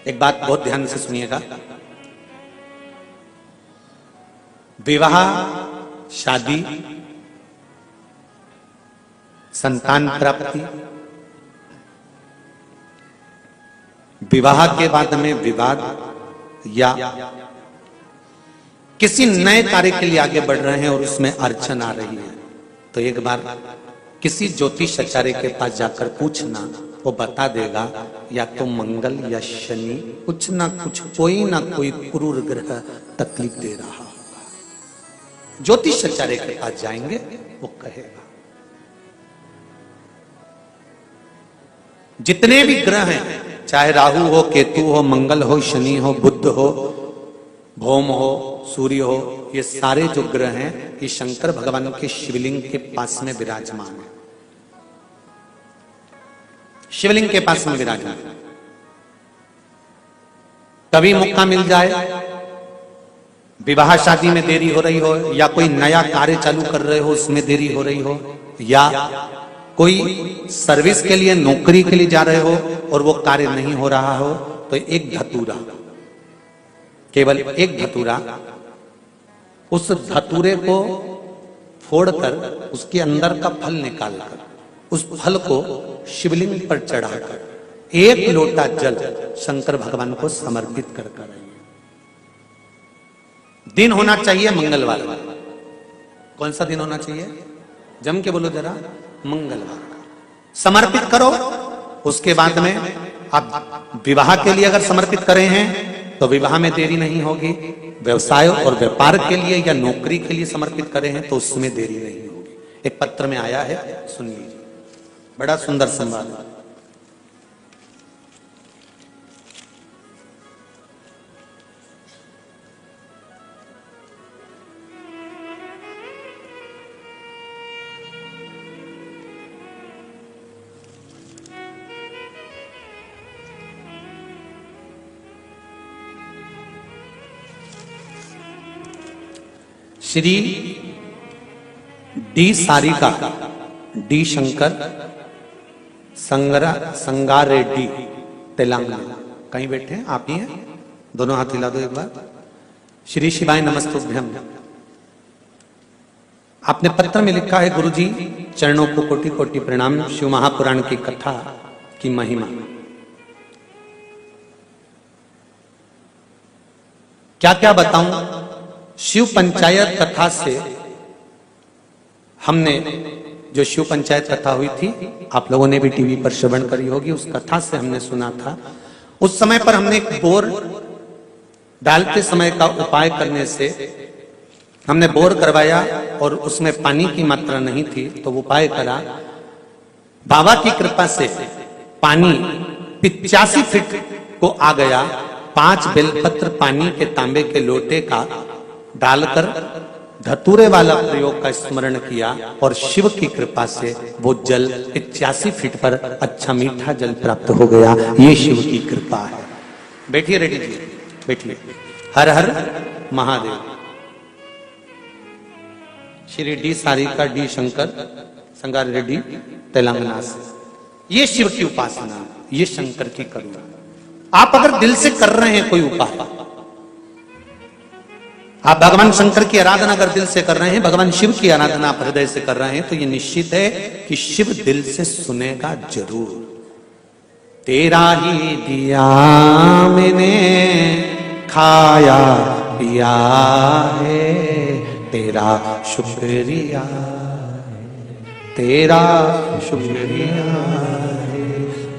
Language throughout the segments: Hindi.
एक बात बहुत ध्यान से सुनिएगा। विवाह, शादी, संतान प्राप्ति, विवाह के बाद में विवाद या किसी नए कार्य के लिए आगे बढ़ रहे हैं और उसमें अड़चन आ रही है, तो एक बार किसी ज्योतिष आचार्य के पास जाकर पूछना, वो बता देगा या तो मंगल या शनि कुछ ना कुछ, कोई ना कोई क्रूर ग्रह तकलीफ दे रहा होगा। ज्योतिष आचार्य के पास जाएंगे, वो कहेगा। जितने भी ग्रह हैं, चाहे राहु हो, केतु हो, मंगल हो, शनि हो, बुध हो, भौम हो, सूर्य हो, ये सारे जो ग्रह हैं ये शंकर भगवान के शिवलिंग के पास में विराजमान है। शिवलिंग के पास में विराजमान। कभी मौका मिल जाए, विवाह शादी में देरी हो रही हो, या कोई नया कार्य चालू कर रहे हो उसमें देरी हो रही हो, या कोई सर्विस के लिए, नौकरी के लिए जा रहे हो और वो कार्य नहीं हो रहा हो, तो एक धतूरा, केवल एक धतूरा, उस धतूरे को फोड़कर उसके अंदर का फल निकालकर उस फल को शिवलिंग पर चढ़ाकर एक लोटा जल शंकर भगवान को समर्पित कर कर। दिन होना चाहिए मंगलवार। कौन सा दिन होना चाहिए? जम के बोलो जरा, मंगलवार समर्पित करो। उसके बाद में आप विवाह के लिए अगर समर्पित करें हैं तो विवाह में देरी नहीं होगी। व्यवसाय और व्यापार के लिए या नौकरी के लिए समर्पित करें हैं तो उसमें देरी नहीं होगी। एक पत्र में आया है, सुनिए, बड़ा सुंदर संवाद है। Shri D Sarika, D Shankar, Sangareddy, Telangana. कहीं बैठे हैं? आप ही हैं? दोनों हाथ हिला दो एक बार। श्री शिवाय नमस्तुभ्यम। आपने पत्र में लिखा है, गुरुजी चरणों को कोटि कोटि प्रणाम। शिव महापुराण की कथा की महिमा। क्या क्या बताऊं? शिव पंचायत कथा से हमने, जो शिव पंचायत कथा हुई थी, आप लोगों ने भी टीवी पर श्रवण करी होगी, उस कथा से हमने सुना था। उस समय पर हमने एक बोर डालते समय का उपाय करने से हमने बोर करवाया और उसमें पानी की मात्रा नहीं थी, तो उपाय करा। बाबा की कृपा से पानी 85 फीट को आ गया। 5 बेलपत्र पानी के तांबे के लोटे का डालकर धतूरे वाला प्रयोग का स्मरण किया और शिव की कृपा से वो जल 85 फीट पर अच्छा मीठा जल प्राप्त हो गया। ये शिव की कृपा है। बैठिए रेड्डी जी, बैठिए। हर हर महादेव। श्री डी सारिका, डी शंकर, संगार रेड्डी, तेलंगाना से। ये शिव की उपासना, ये शंकर की करुणा। आप अगर दिल से कर रहे हैं कोई उपाय, आप भगवान शंकर की आराधना अगर दिल से कर रहे हैं, भगवान शिव की आराधना आप हृदय से कर रहे हैं, तो ये निश्चित है कि शिव दिल से सुनेगा जरूर। तेरा ही दिया मैंने खाया पिया है, तेरा शुक्रिया है, तेरा शुक्रिया है।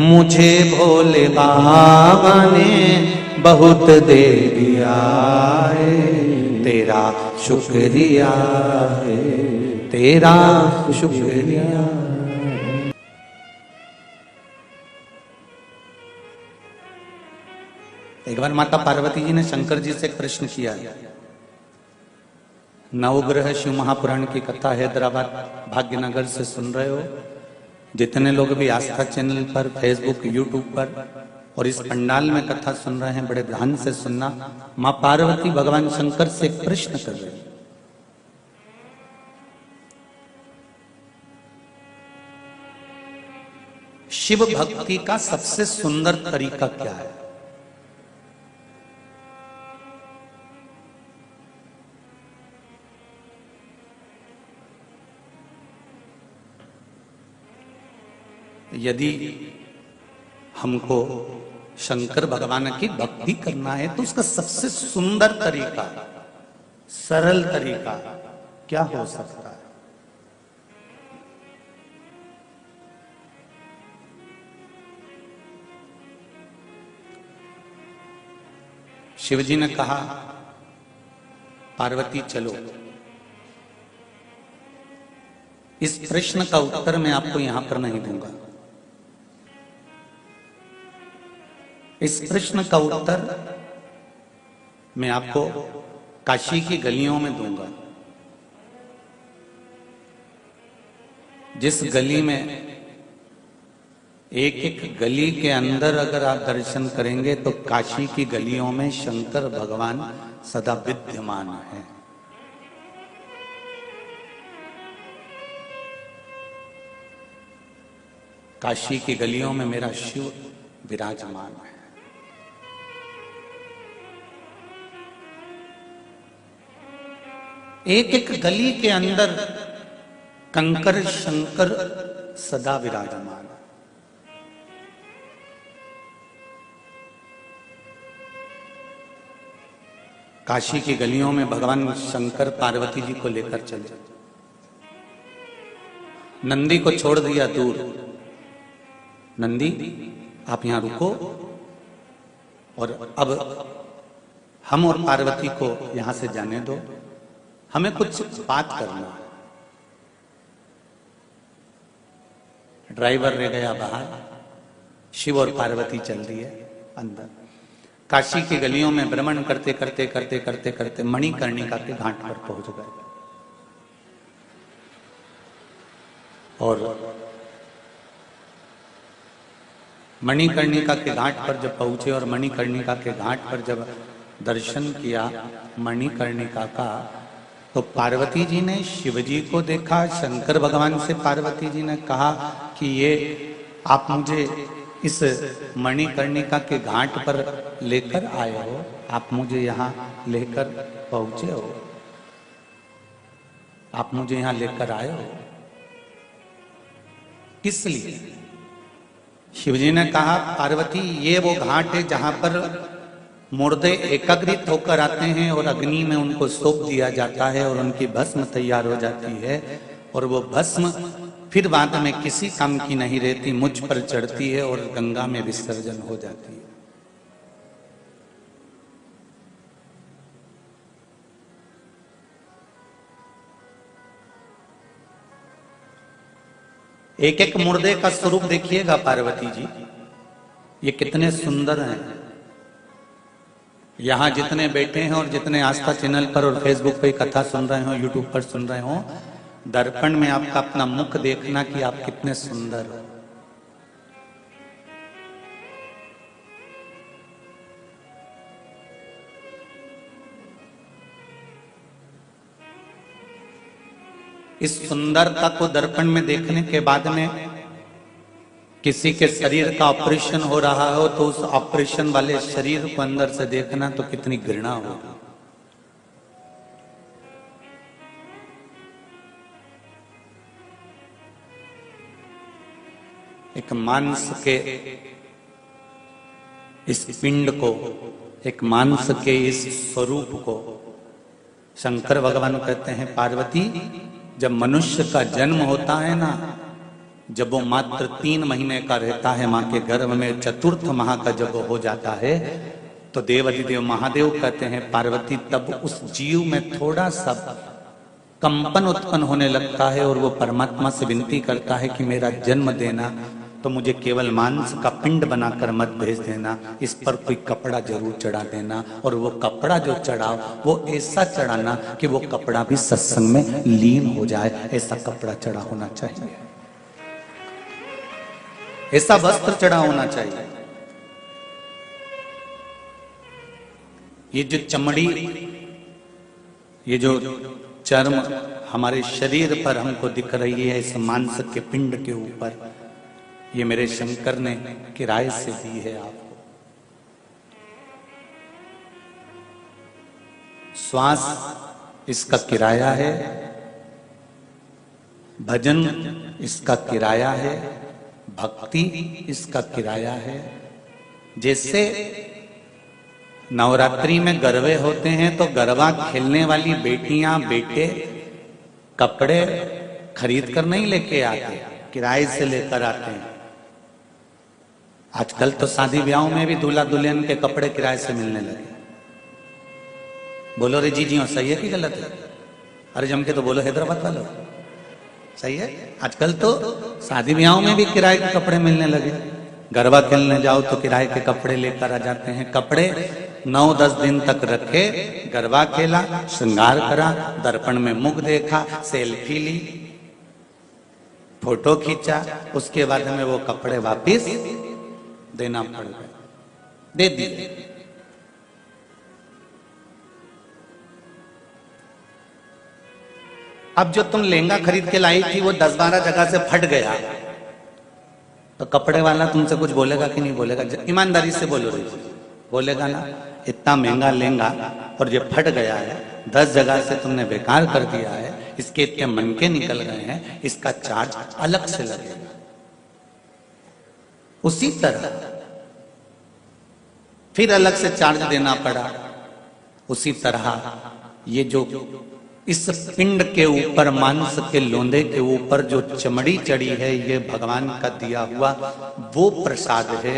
मुझे भोले बाबा ने बहुत दे दिया है, तेरा शुक्रिया है, तेरा शुक्रिया। एक बार माता पार्वती जी ने शंकर जी से एक प्रश्न किया। नवग्रह शिव महापुराण की कथा हैदराबाद भाग्यनगर से सुन रहे हो। जितने लोग भी आस्था चैनल पर, फेसबुक, यूट्यूब पर और इस पंडाल में कथा सुन रहे हैं, बड़े ध्यान से सुनना। मां पार्वती भगवान शंकर से एक प्रश्न कर रहे हैं। शिव भक्ति का सबसे सुंदर तरीका क्या है? यदि हमको शंकर भगवान की भक्ति करना है तो उसका सबसे सुंदर तरीका, सरल तरीका क्या हो सकता है? शिवजी ने कहा, पार्वती चलो। इस प्रश्न का उत्तर मैं आपको यहां पर नहीं दूंगा। इस प्रश्न का उत्तर मैं आपको काशी की गलियों में दूंगा। जिस गली में एक एक गली के अंदर अगर आप दर्शन करेंगे तो काशी की गलियों में शंकर भगवान सदा विद्यमान है। काशी की गलियों में मेरा शिव विराजमान है। एक एक गली के अंदर कंकर शंकर सदा विराजमान है। काशी की गलियों में भगवान शंकर पार्वती जी को लेकर चले। नंदी को छोड़ दिया दूर। नंदी आप यहां रुको और अब हम और पार्वती को यहां से जाने दो, हमें कुछ बात करना है। ड्राइवर रह गया बाहर, शिव और पार्वती चल रही है अंदर। काशी की गलियों में भ्रमण करते करते करते करते करते मणिकर्णिका के घाट पर पहुंच गए। और मणिकर्णिका के घाट पर जब पहुंचे और मणिकर्णिका के घाट पर जब दर्शन किया मणिकर्णिका का, तो पार्वती जी ने शिवजी को देखा। शंकर भगवान से पार्वती जी ने कहा कि ये आप मुझे इस मणिकर्णिका के घाट पर लेकर आए हो, आप मुझे यहाँ लेकर पहुंचे हो, आप मुझे यहाँ लेकर आए हो, किस लिए? शिवजी ने कहा, पार्वती ये वो घाट है जहां पर मुर्दे एकाग्रित होकर आते हैं और अग्नि में उनको सौंप दिया जाता है और उनकी भस्म तैयार हो जाती है और वो भस्म फिर बाद में किसी काम की नहीं रहती, मुझ पर चढ़ती है और गंगा में विसर्जन हो जाती है। एक एक मुर्दे का स्वरूप देखिएगा पार्वती जी, ये कितने सुंदर हैं। यहां जितने बैठे हैं और जितने आस्था चैनल पर और फेसबुक पे कथा सुन रहे हो, यूट्यूब पर सुन रहे हो, दर्पण में आपका अपना मुख देखना कि आप कितने सुंदर हो। इस सुंदरता को दर्पण में देखने के बाद में किसी के शरीर का ऑपरेशन हो रहा हो तो उस ऑपरेशन वाले शरीर को अंदर से देखना तो कितनी घृणा होगी। एक मांस के इस पिंड को, एक मांस के इस स्वरूप को शंकर भगवान कहते हैं, पार्वती जब मनुष्य का जन्म होता है ना, जब वो मात्र 3 महीने का रहता है मां के गर्भ में, चतुर्थ माह का जब वो हो जाता है तो देवाधिदेव महादेव कहते हैं, पार्वती तब उस जीव में थोड़ा सा कंपन उत्पन्न होने लगता है और वो परमात्मा से विनती करता है कि मेरा जन्म देना तो मुझे केवल मांस का पिंड बनाकर मत भेज देना, इस पर कोई कपड़ा जरूर चढ़ा देना, और वो कपड़ा जो चढ़ाओ वो ऐसा चढ़ाना कि वो कपड़ा भी सत्संग में लीन हो जाए, ऐसा कपड़ा चढ़ा होना चाहिए, ऐसा वस्त्र चढ़ा होना चाहिए। ये जो चमड़ी, ये जो चर्म हमारे शरीर पर हमको दिख रही है इस मांस के पिंड के ऊपर, ये मेरे शंकर ने किराए से दी है आपको। श्वास इसका किराया है, भजन इसका किराया है, भक्ति इसका किराया है। जैसे नवरात्रि में गरबे होते हैं तो गरबा खेलने वाली बेटियां बेटे कपड़े खरीद कर नहीं लेके आते, किराए से लेकर आते हैं। आजकल तो शादी ब्याहों में भी दूल्हा दुल्हन के कपड़े किराए से मिलने लगे। बोलो रे जी हो, सही है कि गलत है? अरे जम के तो बोलो हैदराबाद वालों, सही है। आजकल तो शादी ब्याहों में भी किराए के कपड़े मिलने लगे। गरबा खेलने जाओ तो किराए के कपड़े लेकर आ जाते हैं। कपड़े 9-10 दिन तक रखे, गरबा खेला, श्रृंगार करा, दर्पण में मुख देखा, सेल्फी ली, फोटो खींचा, उसके बाद हमें वो कपड़े वापिस देना पड़ गए, दे दिए। अब जो तुम लहंगा खरीद के लाई थी वो 10-12 जगह से फट गया, तो कपड़े वाला तुमसे कुछ बोलेगा कि नहीं बोलेगा? ईमानदारी से बोलो रे, बोलेगा ना? इतना महंगा लहंगा और ये फट गया है, 10 जगह से तुमने बेकार कर दिया है, इसके इतने मनके निकल गए हैं, इसका चार्ज अलग से लगेगा। उसी तरह फिर अलग से चार्ज देना पड़ा। उसी तरह ये जो इस पिंड के ऊपर, मांस के लोंदे के ऊपर जो चमड़ी चढ़ी है, ये भगवान का दिया हुआ वो प्रसाद है,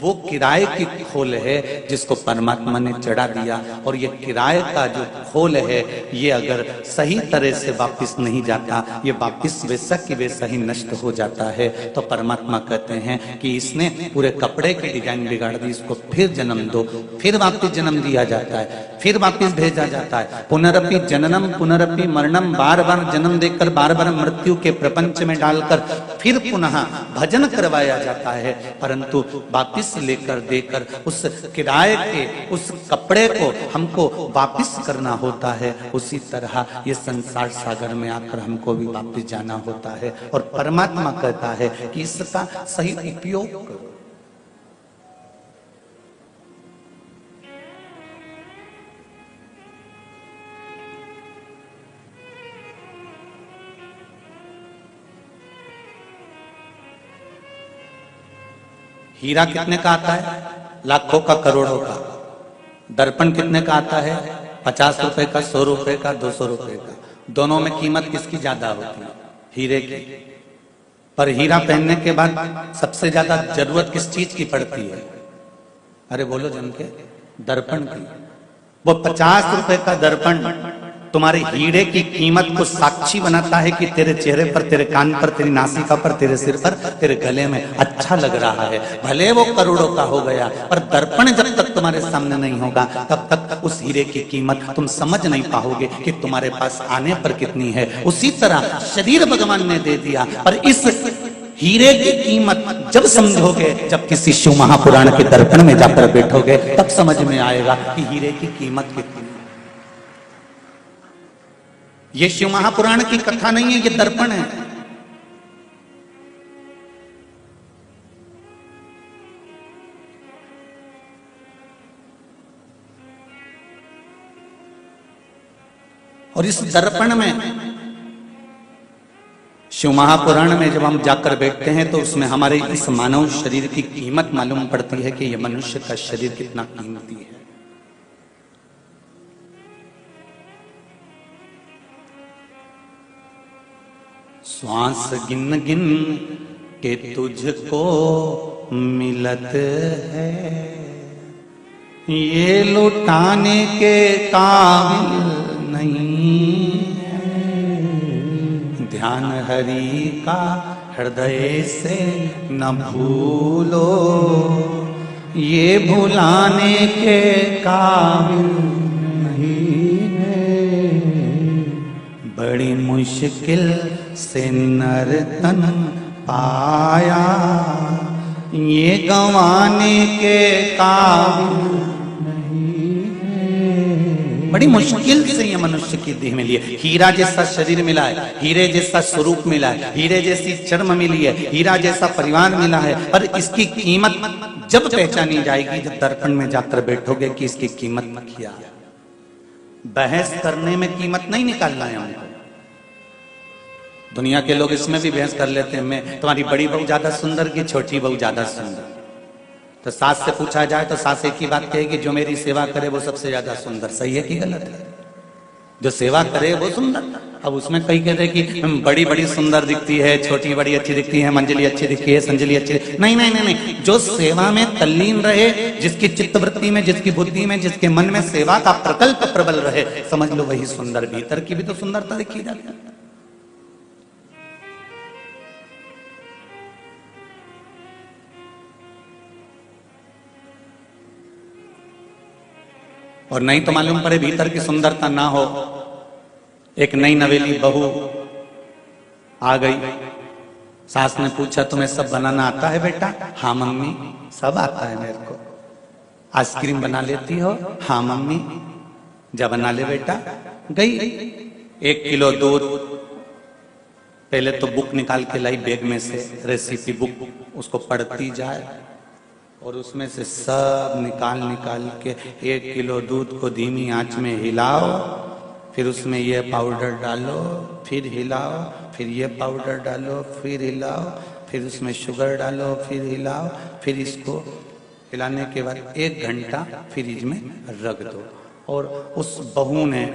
वो किराए की खोल है जिसको परमात्मा ने चढ़ा दिया। और ये किराए का जो खोल है, ये अगर सही तरह से वापिस नहीं जाता, ये वापिस वैसा की वैसा ही नष्ट हो जाता है। तो परमात्मा कहते हैं कि इसने पूरे कपड़े की डिजाइन बिगाड़ दी, इसको फिर जन्म दो, फिर वापिस जन्म दिया जाता है, फिर वापिस भेजा जाता है। पुनरपि जननम पुनरपि मरणम, बार बार जन्म देकर बार बार मृत्यु के प्रपंच में डालकर फिर पुनः भजन करवाया जाता है। परंतु वापिस लेकर देकर उस किराए के उस कपड़े को हमको वापिस करना होता है। उसी तरह ये संसार सागर में आकर हमको भी वापिस जाना होता है। और परमात्मा कहता है कि इसका सही उपयोग करो। हीरा कितने का आता है? लाखों का, करोड़ों का। दर्पण कितने का आता है? 50 रुपए का, 100 रुपए का, 200 रुपए का। दोनों में कीमत किसकी ज्यादा होती है? हीरे की। पर हीरा पहनने के बाद सबसे ज्यादा जरूरत किस चीज की पड़ती है? अरे बोलो जम के, दर्पण की। वो 50 रुपए का दर्पण तुम्हारे हीरे की कीमत को साक्षी बनाता है कि तेरे चेहरे पर, तेरे कान पर, तेरी नासिका पर, तेरे सिर पर, तेरे गले में अच्छा लग रहा है। भले वो करोड़ों का हो गया, पर दर्पण जब तक तुम्हारे सामने नहीं होगा तब तक उस हीरे की कीमत तुम समझ नहीं पाओगे कि तुम्हारे पास आने पर कितनी है। उसी तरह शरीर भगवान ने दे दिया, पर इस हीरे की कीमत जब समझोगे, जब किसी शिव महापुराण के दर्पण में जाकर बैठोगे, तब समझ में आएगा कि हीरे की कीमत कितनी। ये शिव महापुराण की कथा नहीं है, ये दर्पण है। और इस दर्पण में, शिव महापुराण में जब हम जाकर बैठते हैं तो उसमें हमारे इस मानव शरीर की कीमत मालूम पड़ती है कि यह मनुष्य का शरीर कितना कीमती है। श्वास गिन गिन के तुझको मिलत है, ये लुटाने के काबिल नहीं है। ध्यान हरि का हृदय से न भूलो, ये भुलाने के काबिल नहीं है। बड़ी मुश्किल से नर्तन पाया, ये गंवाने के काबिल नहीं है। बड़ी मुश्किल से ये मनुष्य की देह मिली है। हीरा जैसा शरीर मिला है, हीरे जैसा स्वरूप मिला है, हीरे जैसी चर्म मिली है, हीरा जैसा परिवार मिला है, पर इसकी कीमत जब पहचानी जाएगी, जब दर्पण में जाकर बैठोगे कि इसकी कीमत क्या है। बहस करने में कीमत नहीं निकालना है हमको, दुनिया के लोग इसमें भी बहस कर लेते हैं, मैं तुम्हारी बड़ी बहू ज्यादा सुंदर कि छोटी बहू ज्यादा सुंदर। तो सास से पूछा जाए तो सास एक ही बात कहेगी, जो मेरी सेवा करे वो सबसे ज्यादा सुंदर। सही है कि गलत है? जो सेवा करे वो सुंदर। अब उसमें कई कहते हैं कि बड़ी बड़ी सुंदर दिखती है, छोटी बड़ी अच्छी दिखती है, मंजली अच्छी दिखती है, संजली अच्छी। नहीं नहीं नहीं नहीं, जो सेवा में तल्लीन रहे, जिसकी चित्तवृत्ति में, जिसकी बुद्धि में, जिसके मन में सेवा का प्रकल्प प्रबल रहे, समझ लो वही सुंदर। भीतर की भी तो सुंदरता दिखी जाती है। और नहीं तो मालूम पड़े भीतर की सुंदरता ना हो। एक नई नवेली बहू आ गई, सास ने पूछा तुम्हें सब बनाना आता है बेटा? हाँ मम्मी सब आता है मेरे को। आइसक्रीम बना लेती हो? हाँ मम्मी। जा बना ले बेटा। गई 1 किलो दूध, पहले तो बुक निकाल के लाई बैग में से, रेसिपी बुक, उसको पढ़ती जाए और उसमें से सब निकाल निकाल के 1 किलो दूध को धीमी आंच में हिलाओ, फिर उसमें ये पाउडर डालो, फिर हिलाओ, फिर ये पाउडर डालो, फिर हिलाओ, फिर उसमें शुगर डालो, फिर हिलाओ, फिर इसको हिलाने के बाद 1 घंटा फ्रिज में रख दो। और उस बहू ने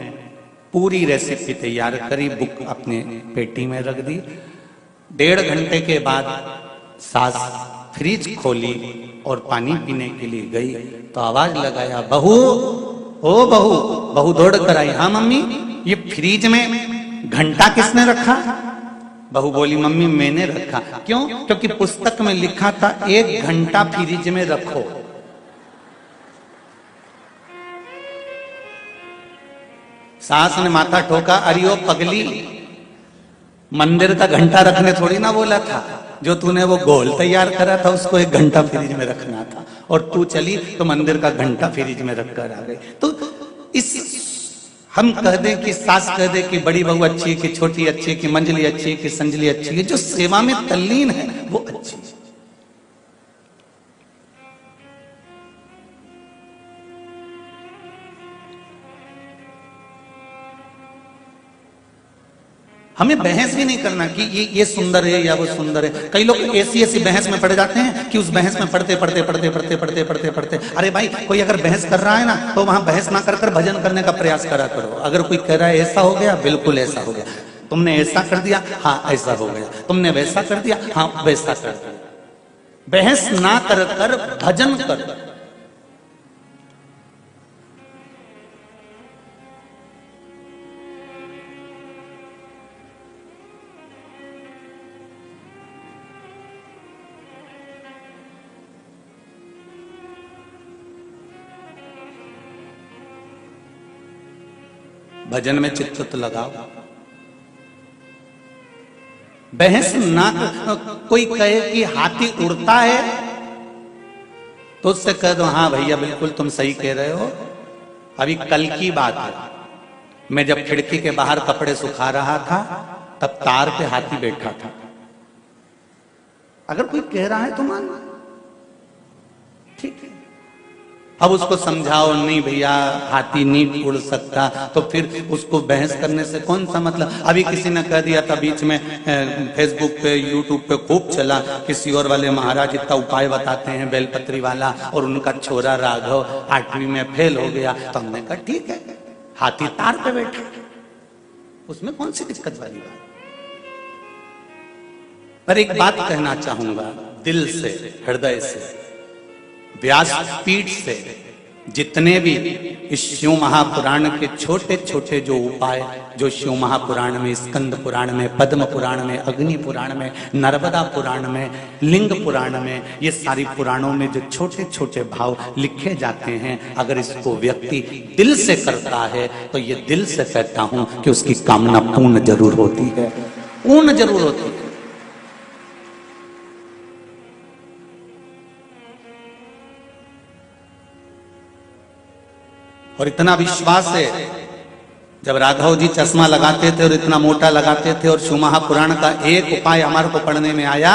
पूरी रेसिपी तैयार करी, बुक अपने पेटी में रख दी। 1.5 घंटे के बाद सास फ्रिज खोली और पानी पीने के लिए गई तो आवाज लगाया, बहू ओ बहू। बहू दौड़ कर आई, हाँ मम्मी ये फ्रिज में घंटा किसने रखा? बहू बोली मम्मी मैंने रखा। क्यों? क्योंकि पुस्तक में लिखा था 1 घंटा फ्रिज में रखो। सास ने माथा ठोका, अरे ओ पगली, मंदिर का घंटा रखने थोड़ी ना बोला था, जो तूने वो गोल तैयार करा था उसको 1 घंटा फ्रिज में रखना था, और तू चली तो मंदिर का घंटा फ्रिज में रखकर आ गई। तो इस हम कह दें कि सास कह दे कि बड़ी बहू अच्छी है कि छोटी अच्छी है कि मंजली अच्छी है कि संजली अच्छी है, जो सेवा में तल्लीन है वो अच्छी है। हमें बहस भी नहीं करना कि ये सुंदर है या वो सुंदर है। कई लोग ऐसी ऐसी बहस में पड़ जाते हैं कि उस बहस में पढ़ते पढ़ते पढ़ते पढ़ते पढ़ते पढ़ते पढ़ते अरे भाई कोई अगर बहस कर रहा है ना तो वहां बहस ना कर कर भजन करने का प्रयास करा करो। अगर कोई कह रहा है ऐसा हो गया, बिल्कुल ऐसा हो गया, तुमने ऐसा कर दिया, हाँ ऐसा हो गया, तुमने वैसा कर दिया, हाँ वैसा कर दिया। बहस ना कर कर भजन कर। भजन में चित्त लगाओ, बहस ना। कोई कहे कि हाथी उड़ता है तो उससे कह दो हाँ भैया बिल्कुल तुम सही कह रहे हो। अभी कल की बात है, मैं जब खिड़की के बाहर कपड़े सुखा रहा था तब तार पे हाथी बैठा था। अगर कोई कह रहा है तो मान, ठीक है। अब उसको समझाओ नहीं भैया हाथी नहीं उड़ सकता, तो फिर उसको बहस करने से कौन सा मतलब। अभी किसी ने कह दिया था बीच में, फेसबुक पे यूट्यूब पे खूब चला, किसी और वाले महाराज इतना उपाय बताते हैं बेलपत्री वाला, और उनका छोरा राघव 8वीं में फेल हो गया। तो हमने कहा ठीक है, हाथी तार पे बैठा, उसमें कौन सी दिक्कत वाली बात। पर एक बात कहना चाहूंगा दिल से, हृदय से, व्यासपीठ से, जितने भी इस शिव महापुराण के छोटे छोटे जो उपाय, जो शिव महापुराण में, स्कंद पुराण में, पद्म पुराण में, अग्नि पुराण में, नर्मदा पुराण में, लिंग पुराण में, ये सारी पुराणों में जो छोटे छोटे भाव लिखे जाते हैं, अगर इसको व्यक्ति दिल से करता है तो ये दिल से कहता हूं कि उसकी कामना पूर्ण जरूर होती है, पूर्ण जरूर होती है। और इतना विश्वास है, जब राघव जी चश्मा लगाते थे और इतना मोटा लगाते थे और शिव महापुराण का एक उपाय हमारे को पढ़ने में आया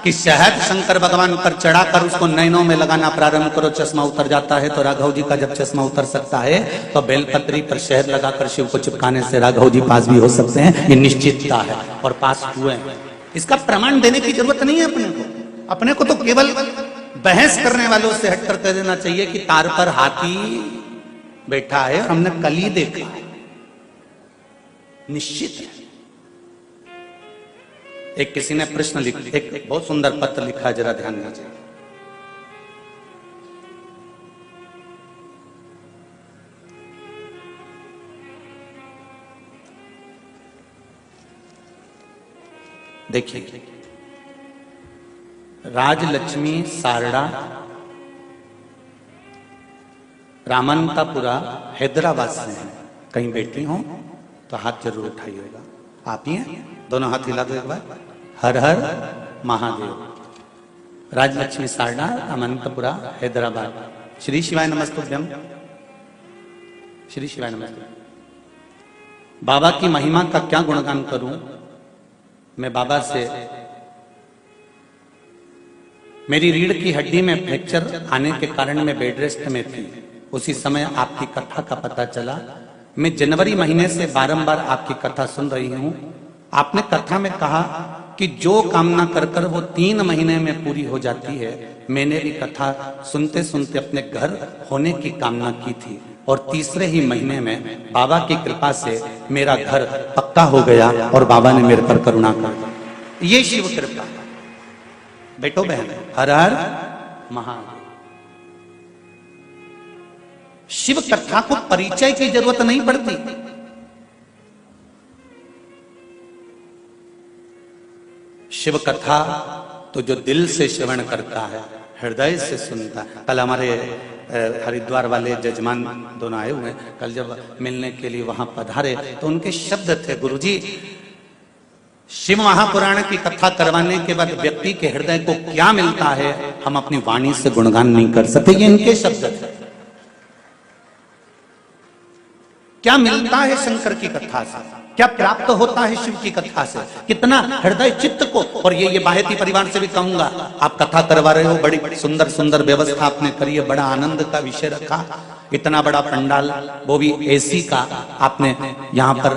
कि शहद शंकर भगवान पर चढ़ाकर उसको नैनों में लगाना प्रारंभ करो, चश्मा उतर जाता है। तो राघव जी का जब चश्मा उतर सकता है तो बेलपत्री पर शहद लगाकर शिव को चिपकाने से राघव जी पास भी हो सकते हैं। ये निश्चितता है और पास हुए हैं। इसका प्रमाण देने की जरूरत नहीं है अपने को तो केवल बहस करने वालों से हटकर कह देना चाहिए कि तार पर हाथी बैठा है और हमने कल ही देखा है, निश्चित है। एक किसी ने प्रश्न लिखा, एक बहुत सुंदर पत्र लिखा, जरा ध्यान दीजिए। देखिए, राजलक्ष्मी सारड़ा, रामनतापुरा, हैदराबाद से हैं। कहीं बैठी हो तो हाथ जरूर उठाइएगा। आप ही हैं? दोनों हाथ हिला दो एक बार। हर हर महादेव। राजलक्ष्मी सारड़ा, रामनतापुरा, हैदराबाद। श्री शिवाय नमस्तुभ्यम। श्री शिवाय नमस्तुभ्यम। बाबा की महिमा का क्या गुणगान करूं मैं। बाबा से मेरी रीढ़ की हड्डी में फ्रैक्चर आने के कारण मैं बेड रेस्ट में थी। उसी समय आपकी कथा का पता चला। मैं जनवरी महीने से बारंबार आपकी कथा सुन रही हूं। आपने कथा में कहा कि जो कामना कर कर वो 3 महीने में पूरी हो जाती है। मैंने भी कथा सुनते सुनते अपने घर होने की कामना की थी और तीसरे ही महीने में बाबा की कृपा से मेरा घर पक्का हो गया और बाबा ने मेरे पर करुणा कर। ये शिव कृपा। बेटो बहन, हर हर महादेव। शिव कथा को परिचय की जरूरत नहीं पड़ती। शिव कथा तो जो दिल से श्रवण करता है, हृदय से सुनता है। कल हमारे हरिद्वार वाले जजमान दोनों आए हुए, कल जब मिलने के लिए वहां पधारे तो उनके शब्द थे, गुरुजी शिव महापुराण की कथा करवाने के बाद व्यक्ति के हृदय को क्या मिलता है हम अपनी वाणी से गुणगान नहीं कर सकते। ये इनके शब्द थे। क्या मिलता है शंकर की कथा से, क्या प्राप्त होता है शिव की कथा से, कितना हृदय चित्त को। और ये बाहेती परिवार से भी कहूंगा, आप कथा करवा रहे हो, बड़ी सुंदर सुंदर व्यवस्था आपने करी है, बड़ा आनंद का विषय रखा। इतना बड़ा पंडाल, वो भी एसी का, आपने यहाँ पर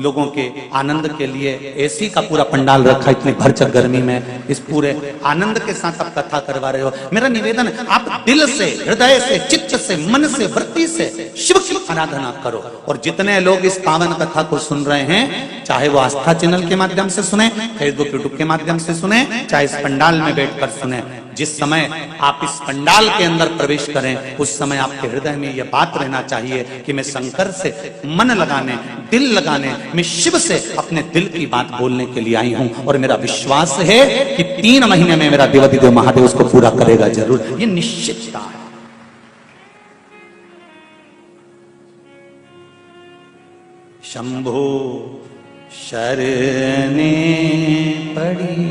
लोगों के आनंद के लिए एसी का पूरा पंडाल रखा। इतनी भरचक गर्मी में इस पूरे आनंद के साथ आप कथा करवा रहे हो। मेरा निवेदन है, आप दिल से, हृदय से, चित्त से, मन से, वृत्ति से शिव की आराधना करो। और जितने लोग इस पावन कथा को सुन रहे हैं, चाहे वो आस्था चैनल के माध्यम से सुने, फेसबुक यूट्यूब के माध्यम से सुने, चाहे इस पंडाल में बैठकर सुने, जिस समय आप इस पंडाल के अंदर प्रवेश करें उस समय आपके हृदय में यह बात रहना चाहिए कि मैं शंकर से मन लगाने, दिल लगाने, मैं शिव से अपने दिल की बात बोलने के लिए आई हूं। और मेरा विश्वास है कि 3 महीने में मेरा देवाधिदेव महादेव उसको पूरा करेगा जरूर। ये निश्चितता है। शंभो शरणे पड़ी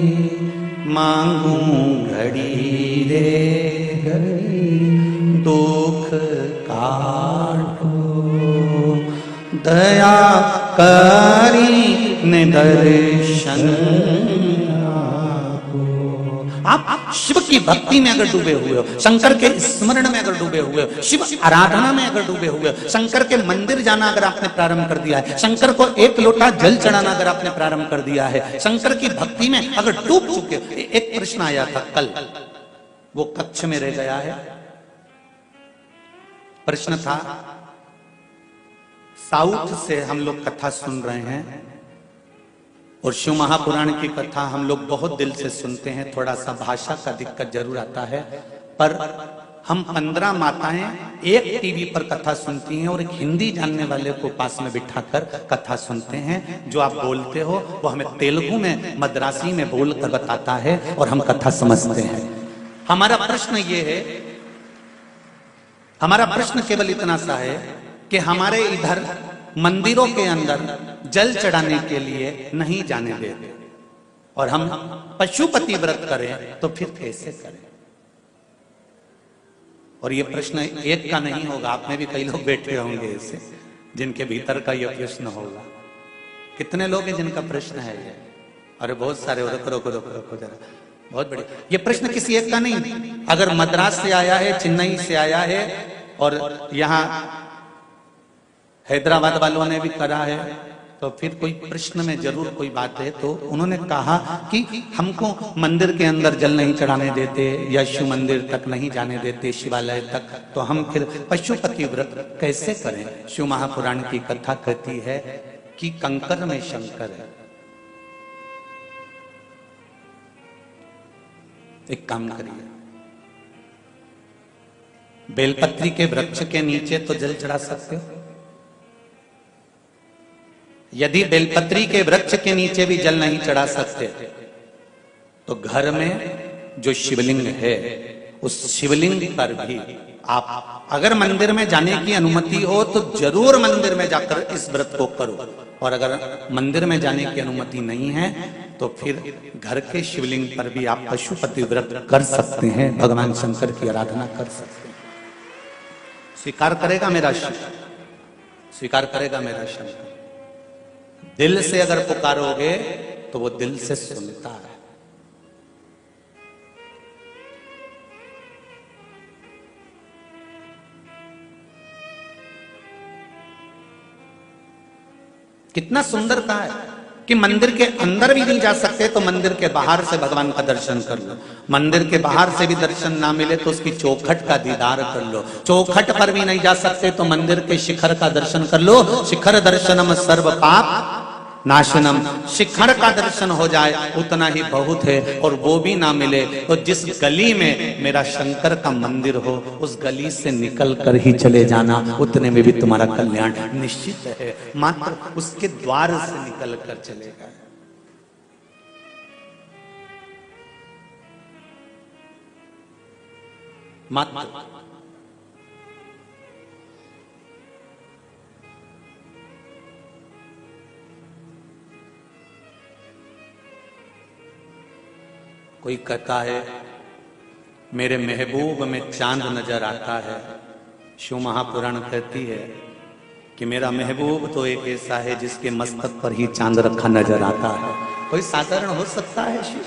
मांगू घड़ी रे घड़ी, दुख काटो दया करी निदर्शन। आप शिव की भक्ति में अगर डूबे हुए हो, शंकर के स्मरण में अगर डूबे हुए हो, शिव आराधना में अगर डूबे हुए हो, शंकर के मंदिर जाना अगर आपने प्रारंभ कर दिया है, शंकर को 1 लोटा जल चढ़ाना अगर आपने प्रारंभ कर दिया है, शंकर की भक्ति में अगर डूब चुके हो। एक प्रश्न आया था कल, वो कक्ष में रह गया है। प्रश्न था, साउथ से हम लोग कथा सुन रहे हैं और शिव महापुराण की कथा हम लोग बहुत दिल से सुनते हैं, थोड़ा सा भाषा का दिक्कत जरूर आता है, पर हम 15 माताएं एक टीवी पर कथा सुनती हैं और एक हिंदी जानने वाले को पास में बिठाकर कथा सुनते हैं। जो आप बोलते हो वो हमें तेलुगु में, मद्रासी में बोलकर बताता है और हम कथा समझते हैं। हमारा प्रश्न ये है, हमारा प्रश्न केवल इतना सा है कि हमारे इधर मंदिरों के अंदर जल चढ़ाने के लिए नहीं जाने देते और हम पशुपति व्रत करें तो फिर कैसे करें। और ये प्रश्न एक का नहीं होगा, आप में भी कई लोग बैठे होंगे ऐसे जिनके भीतर का ये प्रश्न होगा। कितने लोग हैं जिनका प्रश्न है ये? अरे बहुत सारे। रुको रुको रुको रुको जरा, बहुत बढ़िया। ये प्रश्न किसी एक का नहीं, अगर मद्रास से आया है, चेन्नई से आया है और यहाँ हैदराबाद वालों ने भी करा है, तो फिर कोई प्रश्न में जरूर कोई बात है। तो उन्होंने कहा कि हमको मंदिर के अंदर जल नहीं चढ़ाने देते या शिव मंदिर तक नहीं जाने देते, शिवालय तक, तो हम फिर पशुपति व्रत कैसे करें? शिव महापुराण की कथा कहती है कि कंकर में शंकर है। एक काम करिए, बेलपत्री के वृक्ष के नीचे तो जल चढ़ा सकते हो। यदि बेलपत्री के वृक्ष के नीचे भी जल नहीं चढ़ा सकते, तो घर में जो शिवलिंग है उस शिवलिंग पर भी आप, अगर मंदिर में जाने की अनुमति हो तो जरूर मंदिर में जाकर इस व्रत को करो, और अगर मंदिर में जाने की अनुमति नहीं है तो फिर घर के शिवलिंग पर भी आप पशुपति व्रत कर सकते हैं, भगवान शंकर की आराधना कर सकते हैं। स्वीकार करेगा मेरा शिव, स्वीकार करेगा मेरा शंकर। दिल से अगर पुकारोगे तो वो दिल से सुनता है। कितना सुंदर कहा है कि मंदिर के अंदर भी नहीं जा सकते तो मंदिर के बाहर से भगवान का दर्शन कर लो। मंदिर के बाहर से भी दर्शन ना मिले तो उसकी चौखट का दीदार कर लो। चौखट पर भी नहीं जा सकते तो मंदिर के शिखर का दर्शन कर लो। शिखर दर्शनम सर्व पाप नाशनम, शिखर का दर्शन हो जाए उतना ही बहुत है। और वो भी ना मिले तो जिस गली में मेरा शंकर का मंदिर हो उस गली से निकल कर ही चले जाना, उतने में भी तुम्हारा कल्याण निश्चित है। मात्र उसके द्वार से निकल कर चलेगा। मात्र कोई कहता है मेरे महबूब में चांद नजर आता है। शिव महापुराण कहती है कि मेरा महबूब तो एक ऐसा है जिसके मस्तक पर ही चांद रखा नजर आता है। कोई साधारण हो सकता है शिव?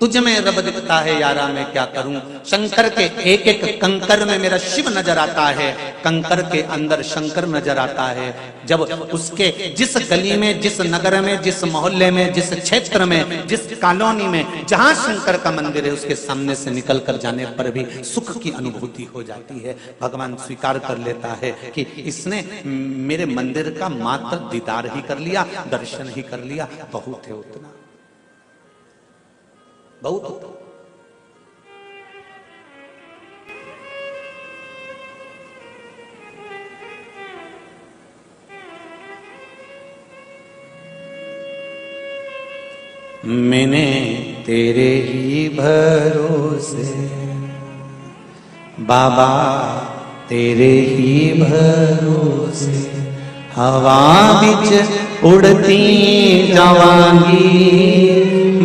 तुझ में रब दिखता है यारा, मैं क्या करूं। शंकर के एक एक कंकर में मेरा शिव नजर आता है, कंकर के अंदर शंकर नजर आता है। जब उसके जिस गली में, जिस नगर में, जिस मोहल्ले में, जिस क्षेत्र में, जिस कॉलोनी में जहां शंकर का मंदिर है उसके सामने से निकल कर जाने पर भी सुख की अनुभूति हो जाती है। भगवान स्वीकार कर लेता है कि इसने मेरे मंदिर का मात्र दीदार ही कर लिया, दर्शन ही कर लिया, बहुत है उतना, बहुत। मैंने तेरे ही भरोसे बाबा, तेरे ही भरोसे हवा बिच उड़ती जावांगी।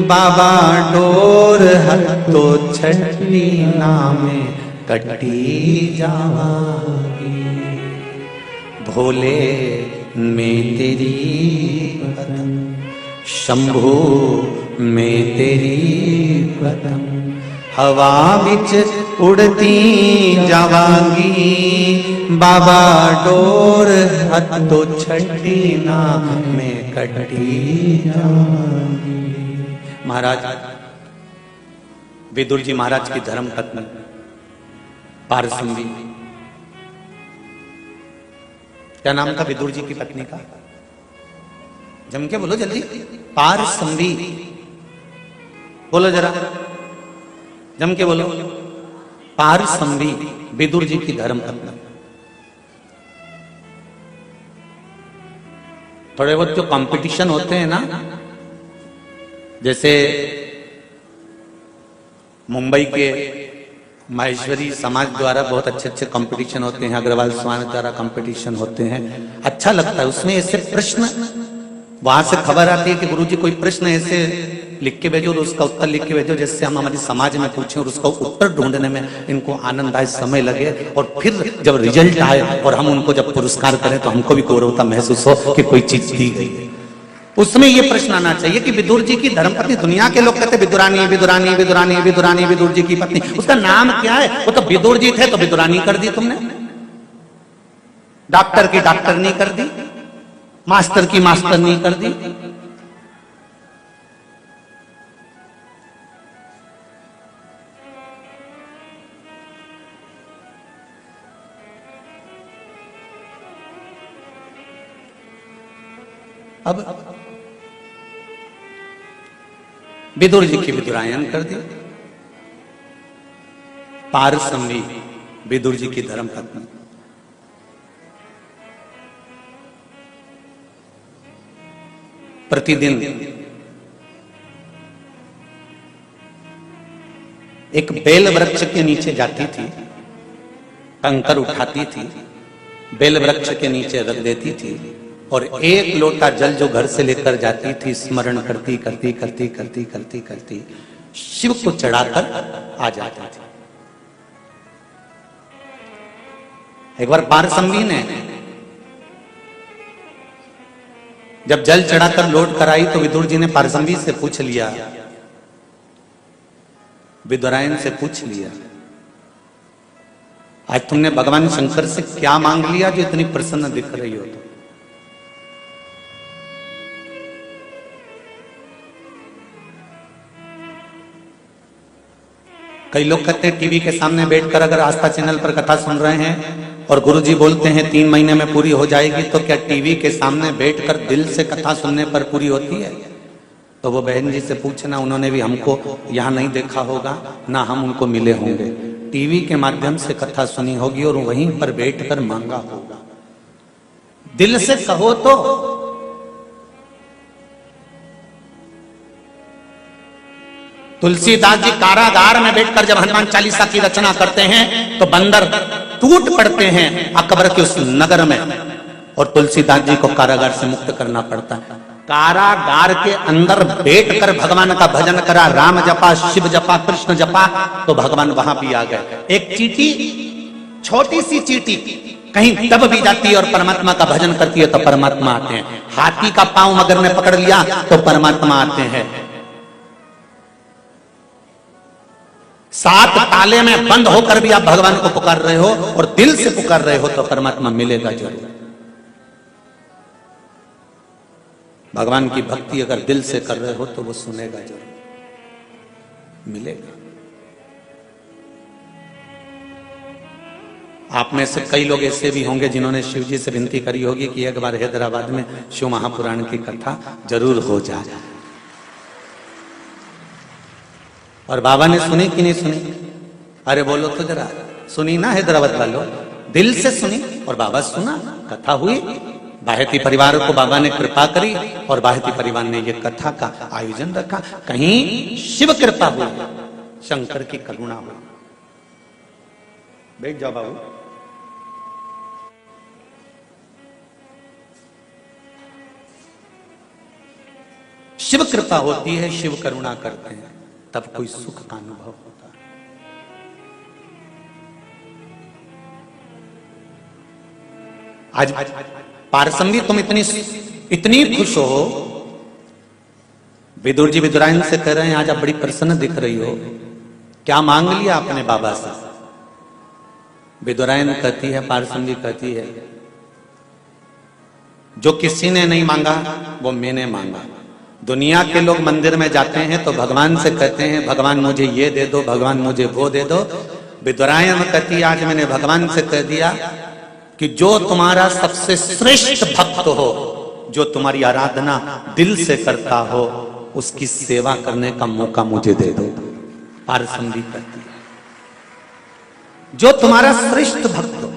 बाबा डोर हत्तो छठी नामे कटी जावांगी। भोले में तेरी पतंग, शंभू में तेरी पतंग, हवा बिच उड़ती जावांगी। बाबा डोर हत्तो छठी नामे कटी जावांगी। महाराज विदुर जी महाराज की धर्म पत्नी पारसंबी, क्या नाम था विदुर जी की पत्नी का? जम के बोलो जल्दी। पारसंबी बोलो जरा, जम के बोलो। पारसंबी विदुर जी की धर्म पत्नी। थोड़े बहुत जो कंपटीशन होते हैं ना, जैसे मुंबई के माहेश्वरी समाज द्वारा बहुत अच्छे अच्छे कंपटीशन होते हैं, अग्रवाल समाज द्वारा कंपटीशन होते हैं, अच्छा लगता है। उसमें ऐसे प्रश्न, वहां से खबर आती है कि गुरुजी कोई प्रश्न ऐसे लिख के भेजो तो उसका उत्तर लिख के भेजो जैसे हम हमारी समाज में पूछें, और उसका उत्तर ढूंढने में इनको आनंद आए, समय लगे, और फिर जब रिजल्ट आए और हम उनको जब पुरस्कार करें तो हमको भी गौरवता महसूस हो कि कोई चीज दी गई। उसमें ये प्रश्न आना चाहिए कि विदुर जी की धर्मपत्नी, दुनिया के लोग कहते विदुरानी विदुरानी विदुरानी विदुरानी विदुर जी की पत्नी, उसका नाम क्या है? वो तो विदुर जी थे तो विदुरानी कर दी तुमने, डॉक्टर की डॉक्टरनी कर दी, मास्टर की मास्टरनी कर दी। अब विदुर जी की विदुरायन कर दी, पारसमणी विदुर जी की धर्मपत्नी। प्रतिदिन एक बेल वृक्ष के नीचे जाती थी, कंकर उठाती थी, बेल वृक्ष के नीचे रख देती थी और एक लोटा जल जो घर से लेकर जाती थी, स्मरण करती करती करती करती करती करती शिव को चढ़ाकर आ जाती थी। एक बार पारसमणी ने जब जल चढ़ाकर लौट कर आई तो विदुर जी ने पारसमणी से पूछ लिया, विदुरायन से पूछ लिया, आज तुमने भगवान शंकर से क्या मांग लिया जो इतनी प्रसन्न दिख रही हो? तो कई लोग कहते हैं टीवी के सामने बैठकर अगर आस्था चैनल पर कथा सुन रहे हैं और गुरुजी बोलते हैं 3 महीने में पूरी हो जाएगी, तो क्या टीवी के सामने बैठकर दिल से कथा सुनने पर पूरी होती है? तो वो बहन जी से पूछना, उन्होंने भी हमको यहाँ नहीं देखा होगा, ना हम उनको मिले होंगे, टीवी के माध्यम से कथा सुनी होगी और वहीं पर बैठकर मांगा होगा। दिल से कहो तो तुलसीदास जी कारागार में बैठकर जब हनुमान चालीसा की रचना करते हैं तो बंदर टूट पड़ते हैं अकबर के उस नगर में और तुलसीदास जी को कारागार से मुक्त करना पड़ता है। कारागार के अंदर बैठकर भगवान का भजन करा, राम जपा, शिव जपा, कृष्ण जपा, तो भगवान वहां भी आ गए। एक चींटी, छोटी सी चींटी कहीं दब भी जाती है और परमात्मा का भजन करती है तो परमात्मा आते हैं। हाथी का पांव मगर ने पकड़ लिया तो परमात्मा आते हैं। 7 ताले में बंद होकर भी आप भगवान को पुकार रहे हो और दिल से पुकार रहे हो तो परमात्मा मिलेगा जरूर। भगवान की भक्ति अगर दिल से कर रहे हो तो वो सुनेगा जरूर, मिलेगा। आप में से कई लोग ऐसे भी होंगे जिन्होंने शिव जी से विनती करी होगी कि एक बार हैदराबाद में शिव महापुराण की कथा जरूर हो जाए। और बाबा ने सुनी कि नहीं सुनी? अरे बोलो तो जरा, सुनी ना हैदराबाद वालों? दिल से सुनी और बाबा सुना, कथा हुई। बाहेती परिवार को बाबा ने कृपा करी और बाहेती परिवार ने ये कथा का आयोजन रखा। कहीं शिव कृपा हुई, शंकर की करुणा हुई। बैठ जाओ बाबू। शिव कृपा होती है, शिव करुणा करते हैं, तब कोई सुख का अनुभव होता है। आज पारसमणी तुम इतनी खुश हो, विदुर जी विदुरायन से कह रहे हैं आज आप बड़ी प्रसन्न दिख रही हो, क्या मांग लिया आपने बाबा से? विदुरायन कहती है, पारसमणी कहती है, जो किसी ने नहीं मांगा वो मैंने मांगा। दुनिया के लोग मंदिर में जाते हैं तो भगवान से कहते हैं भगवान मुझे ये दे दो, भगवान मुझे वो दे दो। विदुरायन कहती है आज मैंने भगवान से कह दिया कि जो तुम्हारा सबसे श्रेष्ठ भक्त हो, जो तुम्हारी आराधना दिल से करता हो, उसकी सेवा करने का मौका मुझे दे दो। पारसमणी कहती है जो तुम्हारा श्रेष्ठ भक्त हो,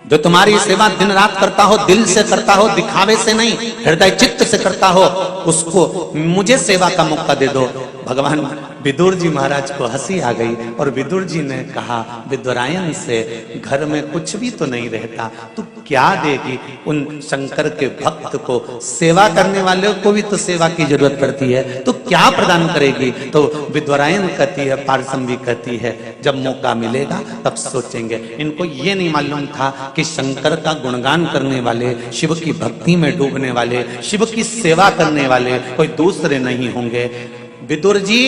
जो तुम्हारी सेवा दिन रात करता हो, दिल से करता हो, दिखावे से नहीं, हृदय चित्त से करता हो, उसको मुझे सेवा का मौका दे दो। भगवान विदुर जी महाराज को हंसी आ गई और विदुर जी ने कहा विदुरायन से, घर में कुछ भी तो नहीं रहता, तू क्या देगी उन शंकर के भक्त को? सेवा करने वाले को भी तो सेवा की जरूरत पड़ती है, तो क्या प्रदान करेगी? तो विदुरायन कहती है, पारसम्भी कहती है, जब मौका मिलेगा तब सोचेंगे। इनको ये नहीं मालूम था कि शंकर का गुणगान करने वाले, शिव की भक्ति में डूबने वाले, शिव की सेवा करने वाले कोई दूसरे नहीं होंगे। विदुर जी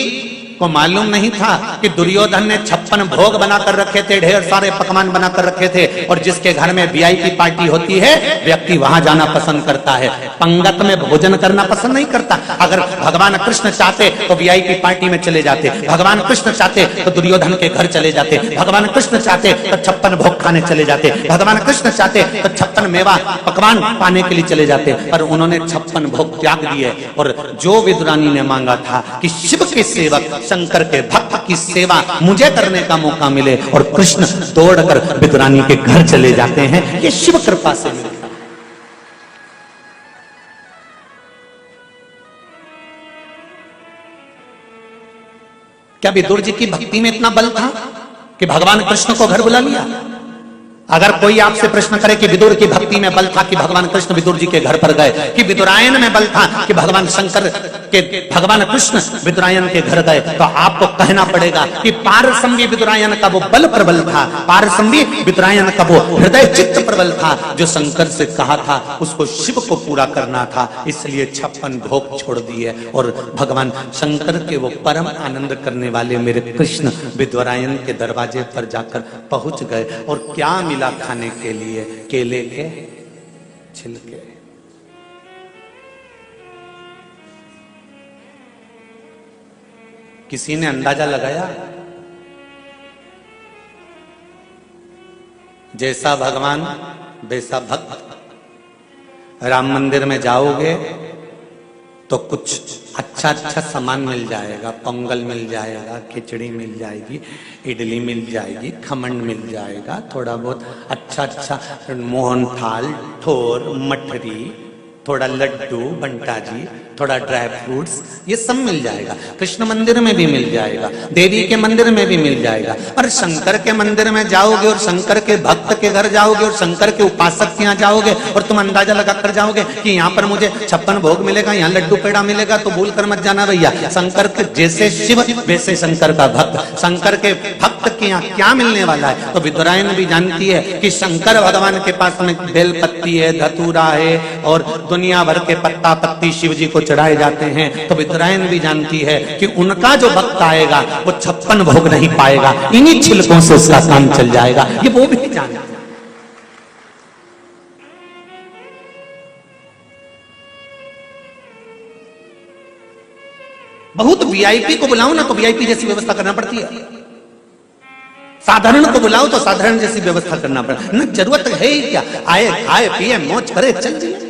को मालूम नहीं था कि दुर्योधन ने 56 भोग बनाकर रखे थे, ढेर सारे पकवान बनाकर रखे थे, और जिसके घर में वीआईपी पार्टी होती है व्यक्ति वहां जाना पसंद करता है, पंगत में भोजन करना पसंद नहीं करता। अगर भगवान कृष्ण चाहते तो वीआईपी पार्टी में चले जाते, भगवान कृष्ण चाहते तो दुर्योधन के घर चले जाते, भगवान कृष्ण चाहते तो 56 भोग खाने चले जाते, भगवान कृष्ण चाहते तो 56 मेवा पकवान पाने के लिए चले जाते। पर उन्होंने 56 भोग त्याग दिए, और जो विदुरानी ने मांगा था कि शिव के सेवक शंकर के भक्त की सेवा मुझे करने का मौका मिले, और कृष्ण दौड़कर विदुरानी के घर चले जाते हैं, ये शिव कृपा से मिलता है। क्या विदुर जी की भक्ति में इतना बल था कि भगवान कृष्ण को घर बुला लिया? अगर कोई आपसे प्रश्न करे कि विदुर की भक्ति में बल था कि भगवान कृष्ण विदुर जी के घर पर गए, कि विदुरायन में बल था कि भगवान शंकर के भगवान कृष्ण विदुरायन के घर गए, तो आपको कहना पड़ेगा कि पारसम्भी विदुरायन का वो बल प्रबल था, पारसम्भी विदुरायन का वो हृदय चित्त प्रबल था, जो शंकर से कहा था उसको शिव को पूरा करना था, इसलिए 56 भोग छोड़ दिए और भगवान शंकर के वो परम आनंद करने वाले मेरे कृष्ण विदुरायन के दरवाजे पर जाकर पहुंच गए। और क्या मिला खाने के लिए? केले के छिलके। किसी ने अंदाजा लगाया? जैसा भगवान वैसा भक्त। राम मंदिर में जाओगे तो कुछ अच्छा सामान मिल जाएगा, पोंगल मिल जाएगा, खिचड़ी मिल जाएगी, इडली मिल जाएगी, खमन मिल जाएगा, थोड़ा बहुत अच्छा मोहन थाल, ठोर, मठरी, थोड़ा लड्डू, बंटा जी, थोड़ा ड्राई फ्रूट्स, ये सब मिल जाएगा। कृष्ण मंदिर में भी मिल जाएगा, देवी के मंदिर में भी मिल जाएगा। और शंकर के मंदिर में जाओगे और शंकर के भक्त के घर जाओगे और शंकर के उपासक के यहाँ जाओगे और तुम अंदाजा लगा कर जाओगे कि यहाँ पर मुझे 56 भोग मिलेगा, यहाँ लड्डू पेड़ा मिलेगा, तो भूल कर मत जाना भैया। शंकर के जैसे शिव वैसे शंकर का भक्त, शंकर के भक्त के यहाँ क्या मिलने वाला है? तो विदुरायन भी जानती है कि शंकर भगवान के पास में बेलपत्ती है, धतूरा है और दुनिया भर के पत्ता पत्ती शिव जी को चढ़ाए जाते हैं। तो विदुरायन भी जानती है कि उनका जो भक्त आएगा वो 56 भोग नहीं पाएगा, इन्हीं छिलकों से उसका काम चल जाएगा, ये वो भी जानती है। बहुत वीआईपी को बुलाओ ना तो वीआईपी जैसी व्यवस्था करना पड़ती है, साधारण को बुलाओ तो साधारण जैसी व्यवस्था करना पड़ता है। जरूरत है ही क्या? आए खाए पिए मौज करे चल जाए।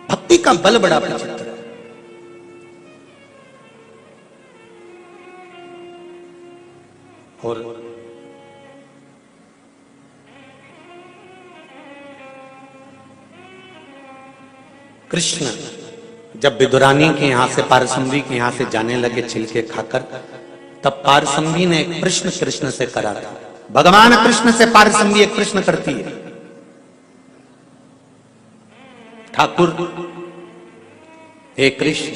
भक्ति का बल बड़ा विचित्र है। और कृष्ण जब विदुरानी के यहां से, पारसम्भी के यहां से जाने लगे छिलके खाकर, तब पारसम्भी ने एक प्रश्न कृष्ण से करा था। भगवान कृष्ण से पारसम्भी एक प्रश्न करती है, ठाकुर हे कृष्ण,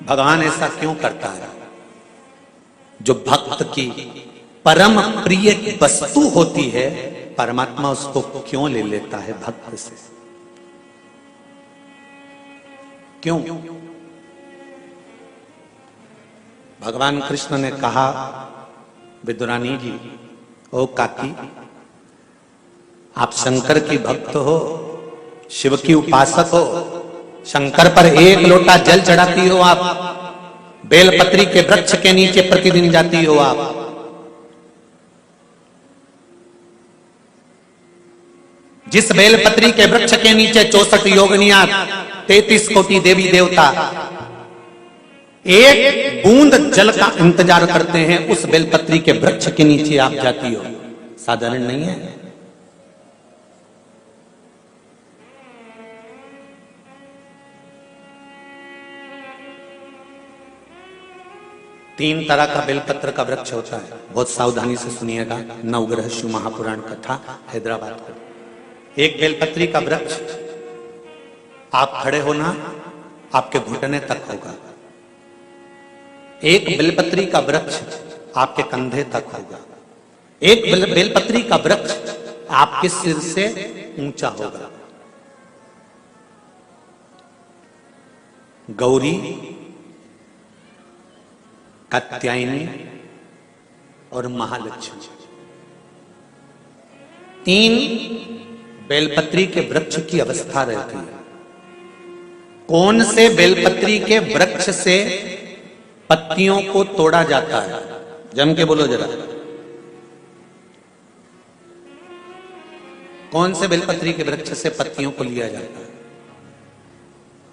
भगवान ऐसा क्यों करता है? जो भक्त की परम प्रिय वस्तु होती है परमात्मा उसको क्यों ले लेता है भक्त से? क्यों? भगवान कृष्ण ने कहा, विदुरानी जी, ओ काकी, आप शंकर की भक्त हो, शिव की उपासक हो, शंकर पर एक लोटा जल चढ़ाती हो आप, बेलपत्री के वृक्ष के नीचे प्रतिदिन जाती हो आप, जिस बेलपत्री के वृक्ष के नीचे 64 योगिनियां, 33 कोटि देवी देवता एक बूंद जल का इंतजार करते हैं, उस बेलपत्री के वृक्ष के नीचे आप जाती हो। साधारण नहीं है। तीन तरह का बेलपत्र का वृक्ष होता है, बहुत सावधानी से सुनिएगा। नवग्रह शिव महापुराण कथा, हैदराबाद को। एक बेलपत्री का वृक्ष आप खड़े होना, आपके घुटने तक होगा। एक बेलपत्री का वृक्ष आपके कंधे तक होगा। एक बेलपत्री का वृक्ष आपके सिर से ऊंचा होगा। गौरी, कात्यायनी और महालक्ष्मी, तीन बेलपत्री के वृक्ष की अवस्था रहती है। कौन से बेलपत्री के वृक्ष से पत्तियों को तोड़ा जाता है? जम के बोलो जरा। कौन से बेलपत्री के वृक्ष से पत्तियों को लिया जाता है?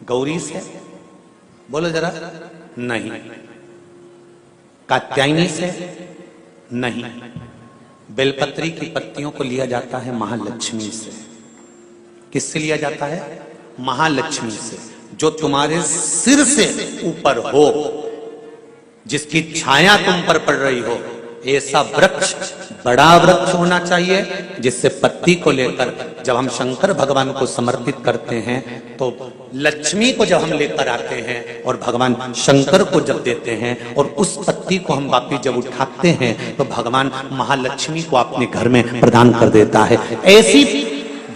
गौरी से? बोलो जरा। नहीं। कात्यायनी से? नहीं। बेलपत्री की पत्तियों को लिया जाता है महालक्ष्मी से। किससे लिया जाता है? महालक्ष्मी से, जो तुम्हारे सिर से ऊपर हो, जिसकी छाया तुम पर पड़ रही हो। ऐसा वृक्ष, बड़ा वृक्ष होना चाहिए, जिससे पत्ती को लेकर जब हम शंकर भगवान को समर्पित करते हैं, तो लक्ष्मी को जब हम लेकर आते हैं और भगवान शंकर को जब देते हैं और उस पत्ती को हम वापिस जब उठाते हैं, तो भगवान महालक्ष्मी को अपने घर में प्रदान कर देता है। ऐसी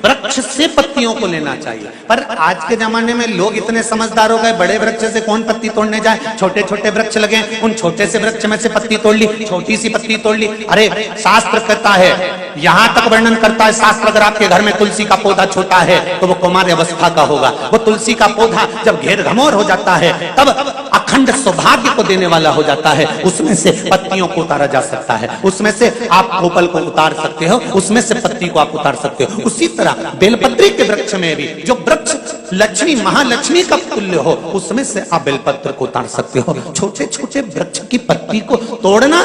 वृक्ष से पत्तियों को लेना चाहिए। पर आज के जमाने में लोग इतने समझदार हो गए, बड़े वृक्ष से कौन पत्ती तोड़ने जाए, छोटे छोटे वृक्ष लगे, उन छोटे से वृक्ष में से पत्ती तोड़ ली, छोटी सी पत्ती तोड़ ली। अरे शास्त्र कहता है, यहां तक वर्णन करता है शास्त्र, अगर आपके घर में तुलसी का पौधा छोटा है तो वो कौमार्य अवस्था का होगा। वो तुलसी का पौधा जब घेर घमौर हो जाता है, तब अखंड सौभाग्य को देने वाला हो जाता है। उसमें से पत्तियों को उतारा जा सकता है, उसमें से आप कोपल को उतार सकते हो, उसमें से पत्ती को आप उतार सकते हो। उसी तरह बेलपत्री के वृक्ष में भी जो वृक्ष लक्ष्मी, महालक्ष्मी का तुल्य हो, उसमें से आप बेलपत्र को उतार सकते हो। छोटे छोटे वृक्ष की पत्ती को तोड़ना,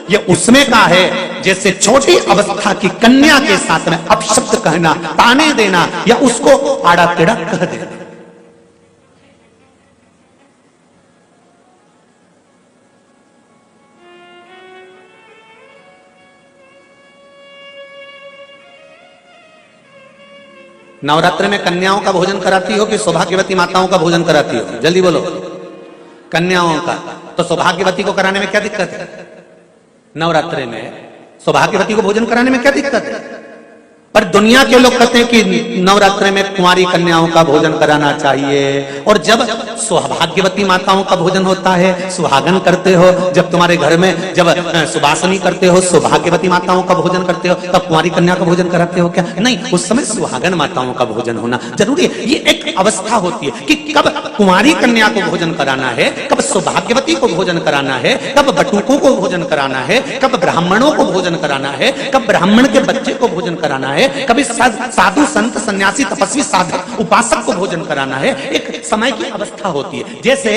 ये उसमें का है जैसे छोटी अवस्था की कन्या के साथ में अपशब्द कहना, ताने देना, या उसको आड़ा टेढ़ा कह देना। नवरात्र में कन्याओं का भोजन कराती हो कि सौभाग्यवती माताओं का भोजन कराती हो? जल्दी बोलो। कन्याओं का। तो सौभाग्यवती को कराने में क्या दिक्कत है? नवरात्र में सौभाग्यवती को भोजन कराने में क्या दिक्कत है? पर दुनिया के लोग कहते हैं कि नवरात्र में कुंवारी कन्याओं का भोजन कराना चाहिए। और जब सौभाग्यवती माताओं का भोजन होता है, सुहागन करते हो, जब तुम्हारे घर में जब सुबासनी करते हो, सौभाग्यवती माताओं का भोजन करते हो, तब कुंवारी कन्या का भोजन कराते हो क्या? नहीं, उस समय सुहागन माताओं का भोजन होना जरूरी है। ये एक अवस्था होती है कि कब कुंवारी कन्या को भोजन कराना है, कब सौभाग्यवती को भोजन कराना है, कब बटुकों को भोजन कराना है, कब ब्राह्मणों को भोजन कराना है, कब ब्राह्मण के बच्चे को भोजन कराना है, कभी साधु संत सन्यासी तपस्वी साधक उपासक को भोजन कराना है। एक समय की अवस्था होती है। जैसे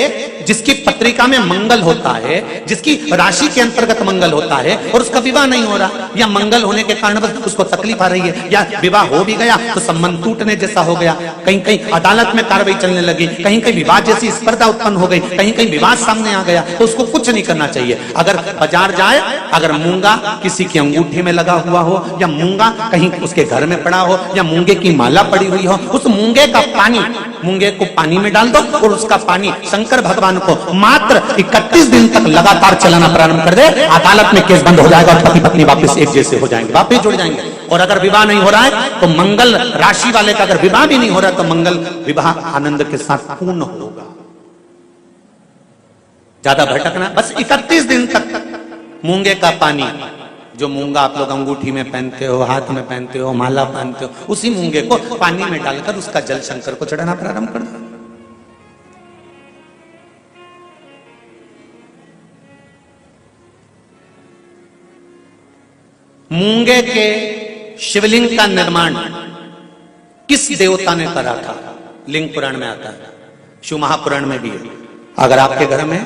जिसकी पत्रिका में मंगल होता है, जिसकी राशि के अंतर्गत मंगल होता है और उसका विवाह नहीं हो रहा, या मंगल होने के कारण बस उसको तकलीफ आ रही है, या विवाह हो भी गया तो संबंध टूटने जैसा हो गया, कहीं कहीं अदालत में कार्रवाई चलने लगी, कहीं कहीं विवाद जैसी स्पर्धा उत्पन्न हो गई, कहीं कहीं विवाद सामने आ गया, तो उसको कुछ नहीं करना चाहिए। अगर बाजार जाए, अगर मूंगा किसी की अंगूठी में लगा हुआ हो, या मूंगा कहीं उसके घर में पड़ा हो, या मूंगे की माला पड़ी हुई हो, उस मूंगे का पानी, मूंगे को पानी में डाल दो और उसका पानी शंकर भगवान को मात्र 31 दिन तक लगातार चलाना प्रारंभ कर दे। अदालत में केस बंद हो जाएगा और पति पत्नी वापस एक जैसे हो जाएंगे, वापस जुड़ जाएंगे। और अगर विवाह नहीं हो रहा है तो मंगल राशि वाले का अगर विवाह भी नहीं हो रहा तो मंगल विवाह आनंद के साथ पूर्ण होगा। ज्यादा भटकना, बस 31 दिन तक मूंगे का पानी, जो मूंगा आप लोग अंगूठी में पहनते हो, हाथ में पहनते हो, माला पहनते हो, उसी मूंगे को पानी में डालकर उसका जल शंकर को चढ़ाना प्रारंभ कर दो। मूंगे के शिवलिंग का निर्माण किस देवता ने करा था? लिंग पुराण में आता है, शिव महापुराण में भी है। अगर आपके घर में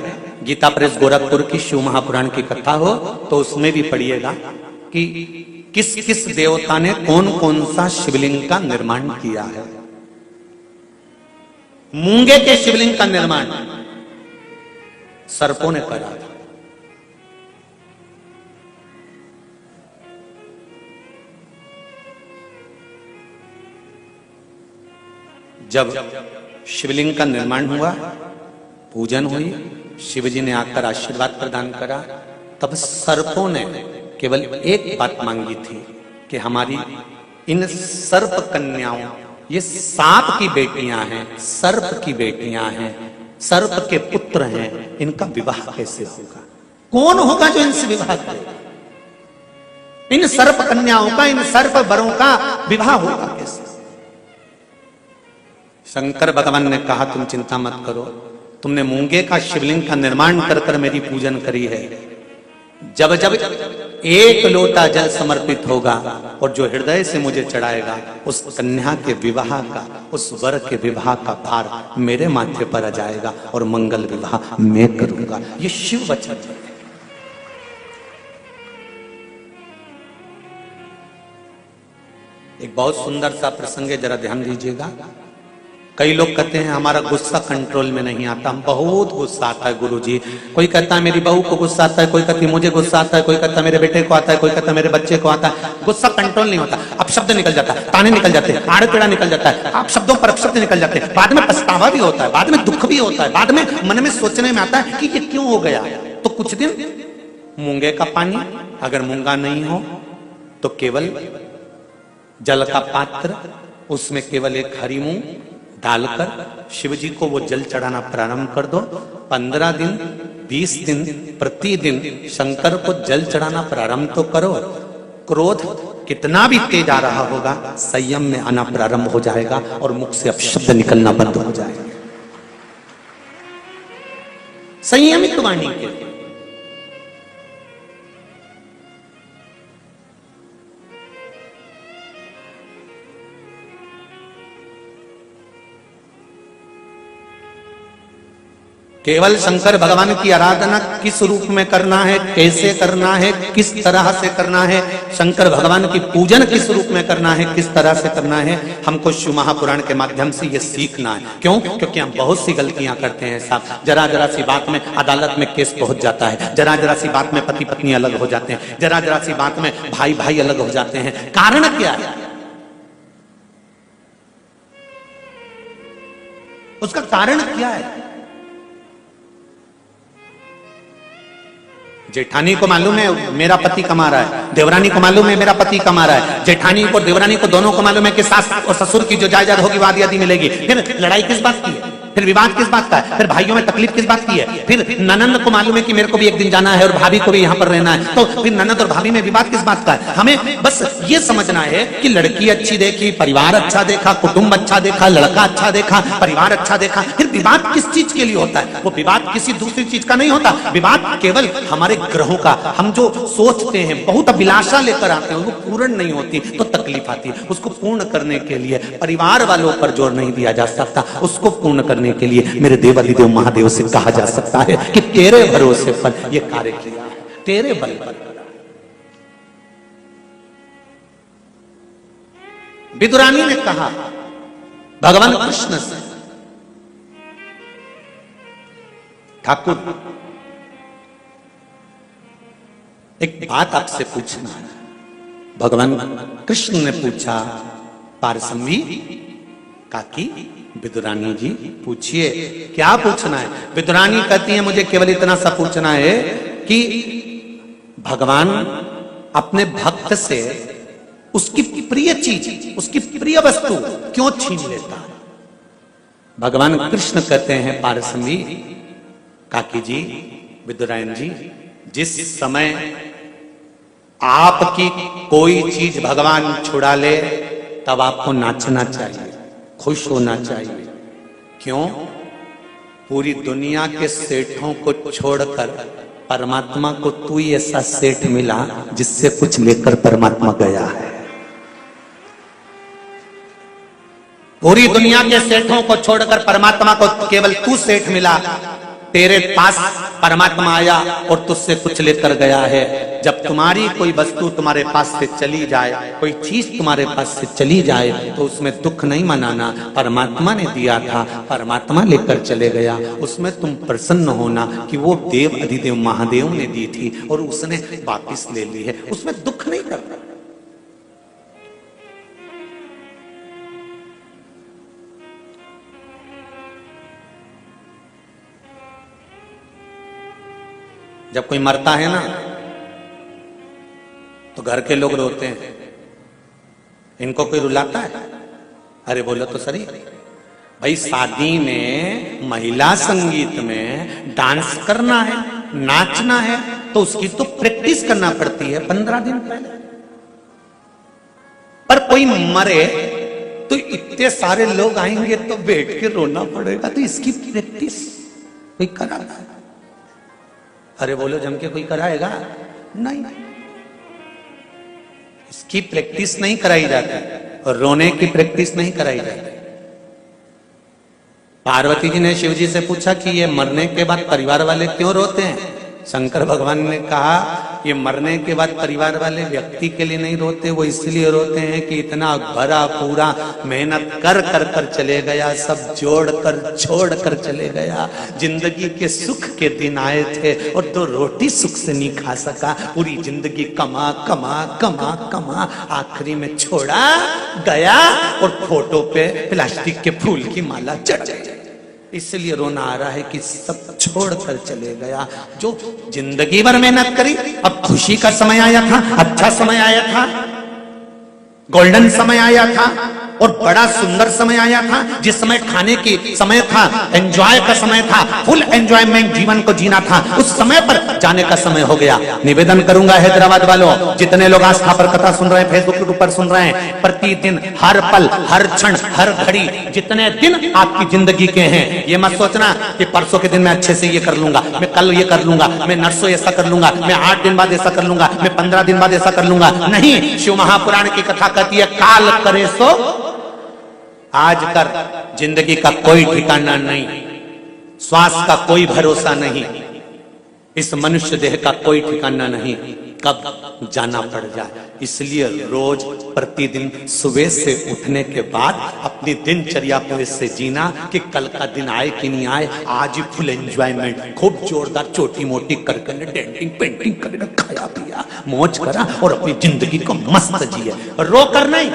गीता प्रेस गोरखपुर की शिव महापुराण की कथा हो तो उसमें भी पढ़िएगा कि किस किस देवता ने कौन कौन सा शिवलिंग का निर्माण किया है। मूंगे के शिवलिंग का निर्माण सर्पों ने करा था। जब शिवलिंग का निर्माण हुआ, पूजन हुई, शिवजी ने आकर आशीर्वाद प्रदान करा, तब सर्पों ने केवल एक बात मांगी थी कि हमारी इन सर्प कन्याओं, ये सांप की बेटियां हैं, सर्प की बेटियां हैं, सर्प के पुत्र हैं, इनका विवाह कैसे होगा? कौन होगा जो इनसे विवाह करे? इन सर्प कन्याओं का, इन सर्प वरों का विवाह होगा कैसे? शंकर भगवान ने कहा तुम चिंता मत करो, तुमने मूंगे का शिवलिंग का निर्माण कर कर मेरी पूजन करी है। जब जब एक लोटा जल समर्पित होगा और जो हृदय से मुझे चढ़ाएगा, उस कन्या के विवाह का, उस वर के विवाह का भार मेरे माथे पर आ जाएगा और मंगल विवाह मैं करूंगा। ये शिव वचन है। एक बहुत सुंदर सा प्रसंग है, जरा ध्यान दीजिएगा। कई लोग कहते हैं हमारा गुस्सा कंट्रोल में नहीं आता, हम बहुत गुस्सा आता है गुरुजी। कोई कहता है मेरी बहू को गुस्सा आता है, कोई कहती है मुझे गुस्सा आता है, कोई कहता है मेरे बेटे को आता है, कोई कहता है मेरे बच्चे को आता है। गुस्सा कंट्रोल नहीं होता, अब शब्द निकल जाता है, ताने निकल जाते हैं, आड़ टेढ़ा निकल जाता है, आप शब्दों पर अपशब्द निकल जाते हैं, बाद में पछतावा भी होता है, बाद में दुख भी होता है, बाद में मन में सोचने में आता है कि ये क्यों हो गया। तो कुछ दिन मूंगे का पानी, अगर मूंगा नहीं हो तो केवल जल का पात्र, उसमें केवल एक हरी मूंग डालकर शिवजी को वो जल चढ़ाना प्रारंभ कर दो। 15 दिन 20 दिन प्रतिदिन शंकर को जल चढ़ाना प्रारंभ तो करो। क्रोध कितना भी तेज आ रहा होगा, संयम में आना प्रारंभ हो जाएगा और मुख से अपशब्द निकलना बंद हो जाएगा। संयमित वाणी के लिए केवल शंकर भगवान की आराधना किस रूप में करना है, कैसे करना है, किस तरह से करना है, शंकर भगवान की पूजन किस रूप में करना है, किस तरह से करना है, हमको शिव महापुराण के माध्यम से ये सीखना है। क्यों? क्योंकि हम बहुत सी गलतियां करते हैं साहब। जरा जरा सी बात में अदालत में केस पहुंच जाता है, जरा जरा सी बात में पति पत्नी अलग हो जाते हैं, जरा जरा सी बात में भाई भाई अलग हो जाते हैं। कारण क्या है? उसका कारण क्या है? जेठानी को मालूम है मेरा पति कमा रहा है, देवरानी को मालूम है मेरा पति कमा रहा है, जेठानी को देवरानी को दोनों को मालूम है कि सास और ससुर की जो जायदाद होगी वो आधी आधी मिलेगी। फिर लड़ाई किस बात की है? फिर विवाद किस बात का है? फिर भाइयों में तकलीफ किस बात की है? फिर ननंद को मालूम है कि मेरे को भी एक दिन जाना है और भाभी को भी यहाँ पर रहना है, तो फिर ननंद और भाभी में विवाद किस बात का है? हमें बस ये समझना है कि लड़की अच्छी देखी, परिवार अच्छा देखा, कुटुंब अच्छा देखा, लड़का अच्छा देखा, परिवार अच्छा देखा, फिर विवाद किस चीज के लिए होता है? वो विवाद किसी दूसरी चीज का नहीं होता। विवाद केवल हमारे ग्रहों का, हम जो सोचते हैं, बहुत अभिलाषा लेकर आते हैं, वो पूर्ण नहीं होती तो तकलीफ आती है। उसको पूर्ण करने के लिए परिवार वालों पर जोर नहीं दिया जा सकता, उसको पूर्ण करने के लिए मेरे देवाधिदेव महादेव से कहा जा सकता है कि तेरे भरोसे पर यह कार्य किया, तेरे बल पर। विदुरानी ने कहा भगवान कृष्ण से, ठाकुर एक बात आपसे पूछना है। भगवान कृष्ण ने पूछा, पारसमवी काकी विदुरानी जी पूछिए, क्या पूछना है? विदुरानी कहती है मुझे केवल इतना सा पूछना है कि भगवान अपने भक्त से उसकी प्रिय चीज, उसकी प्रिय वस्तु क्यों छीन लेता है? भगवान कृष्ण कहते हैं, पारसमवी काकी जी, विदुरायन जी, जिस समय आपकी कोई चीज भगवान छुड़ा ले तब आपको नाचना चाहिए, खुश होना चाहिए। क्यों? पूरी दुनिया के सेठों को छोड़कर परमात्मा को तू ही ऐसा सेठ मिला जिससे कुछ लेकर परमात्मा गया है। पूरी दुनिया के सेठों को छोड़कर परमात्मा को केवल तू सेठ मिला तेरे पास परमात्मा आया और तुझसे कुछ लेकर गया है। जब तुम्हारी कोई वस्तु तुम्हारे पास से चली जाए, कोई चीज तुम्हारे पास से चली जाए, तो उसमें दुख नहीं मनाना। परमात्मा ने दिया था, परमात्मा लेकर चले गया, उसमें तुम प्रसन्न होना कि वो देव अधिदेव महादेव ने दी थी और उसने वापिस ले ली है, उसमें दुख नहीं करना। जब कोई मरता है ना तो घर के लोग रोते हैं, इनको कोई रुलाता है? अरे बोलो तो सही भाई, शादी में महिला संगीत में डांस करना है, नाचना है, तो उसकी तो प्रैक्टिस करना पड़ती है 15 दिन पहले। पर कोई मरे तो इतने सारे लोग आएंगे तो बैठ के रोना पड़ेगा, तो इसकी प्रैक्टिस कोई कराता है? अरे बोलो जम के कोई कराएगा? नहीं, इसकी प्रैक्टिस नहीं कराई जाती और रोने की प्रैक्टिस नहीं कराई जाती। पार्वती जी ने शिव जी से पूछा कि ये मरने के बाद परिवार वाले क्यों रोते हैं? शंकर भगवान ने कहा ये मरने के बाद परिवार वाले व्यक्ति के लिए नहीं रोते, वो इसलिए रोते हैं कि इतना भरा पूरा मेहनत कर कर कर चले गया, सब जोड़ कर छोड़ कर चले गया, जिंदगी के सुख के दिन आए थे और 2 रोटी सुख से नहीं खा सका, पूरी जिंदगी कमा कमा कमा कमा, आखिरी में छोड़ा गया और फोटो पे प्लास्टिक के फूल की माला चढ़ गई। इसलिए रोना आ रहा है कि सब छोड़कर चले गया। जो जिंदगी भर मेहनत करी, अब खुशी का समय आया था, अच्छा समय आया था, गोल्डन समय आया था और बड़ा सुंदर समय आया था, जिस समय खाने की समय था, एंजॉय का समय था, फुल एंजॉयमेंट जीवन को जीना था, उस समय पर जाने का समय हो गया। निवेदन करूंगा हैदराबाद वालों, जितने लोग आस्था पर कथा सुन रहे हैं, फेसबुक के ऊपर सुन रहे हैं, प्रतिदिन हर पल हर क्षण हर घड़ी जितने दिन आपकी जिंदगी के हैं, ये मत सोचना कि परसों के दिन मैं अच्छे से ये कर लूंगा, मैं कल ये कर लूंगा, मैं नरसों ऐसा कर लूंगा, मैं 8 दिन बाद ऐसा कर लूंगा, मैं 15 दिन बाद ऐसा कर लूंगा। नहीं, शिव महापुराण की कथा कहती है काल करे सो आज कर। जिंदगी का कोई ठिकाना नहीं, श्वास का कोई भरोसा नहीं, इस मनुष्य देह का कोई ठिकाना नहीं, कब जाना पड़ जाए। इसलिए रोज प्रतिदिन सुबह से उठने के बाद अपनी दिनचर्या को इससे जीना कि कल का दिन आए कि नहीं आए, आज ही फुल एंजॉयमेंट, खूब जोरदार छोटी मोटी करके डेंटिंग पेंटिंग करके खाया पिया मौज करा और अपनी जिंदगी को मस्त जिए, रो कर नहीं।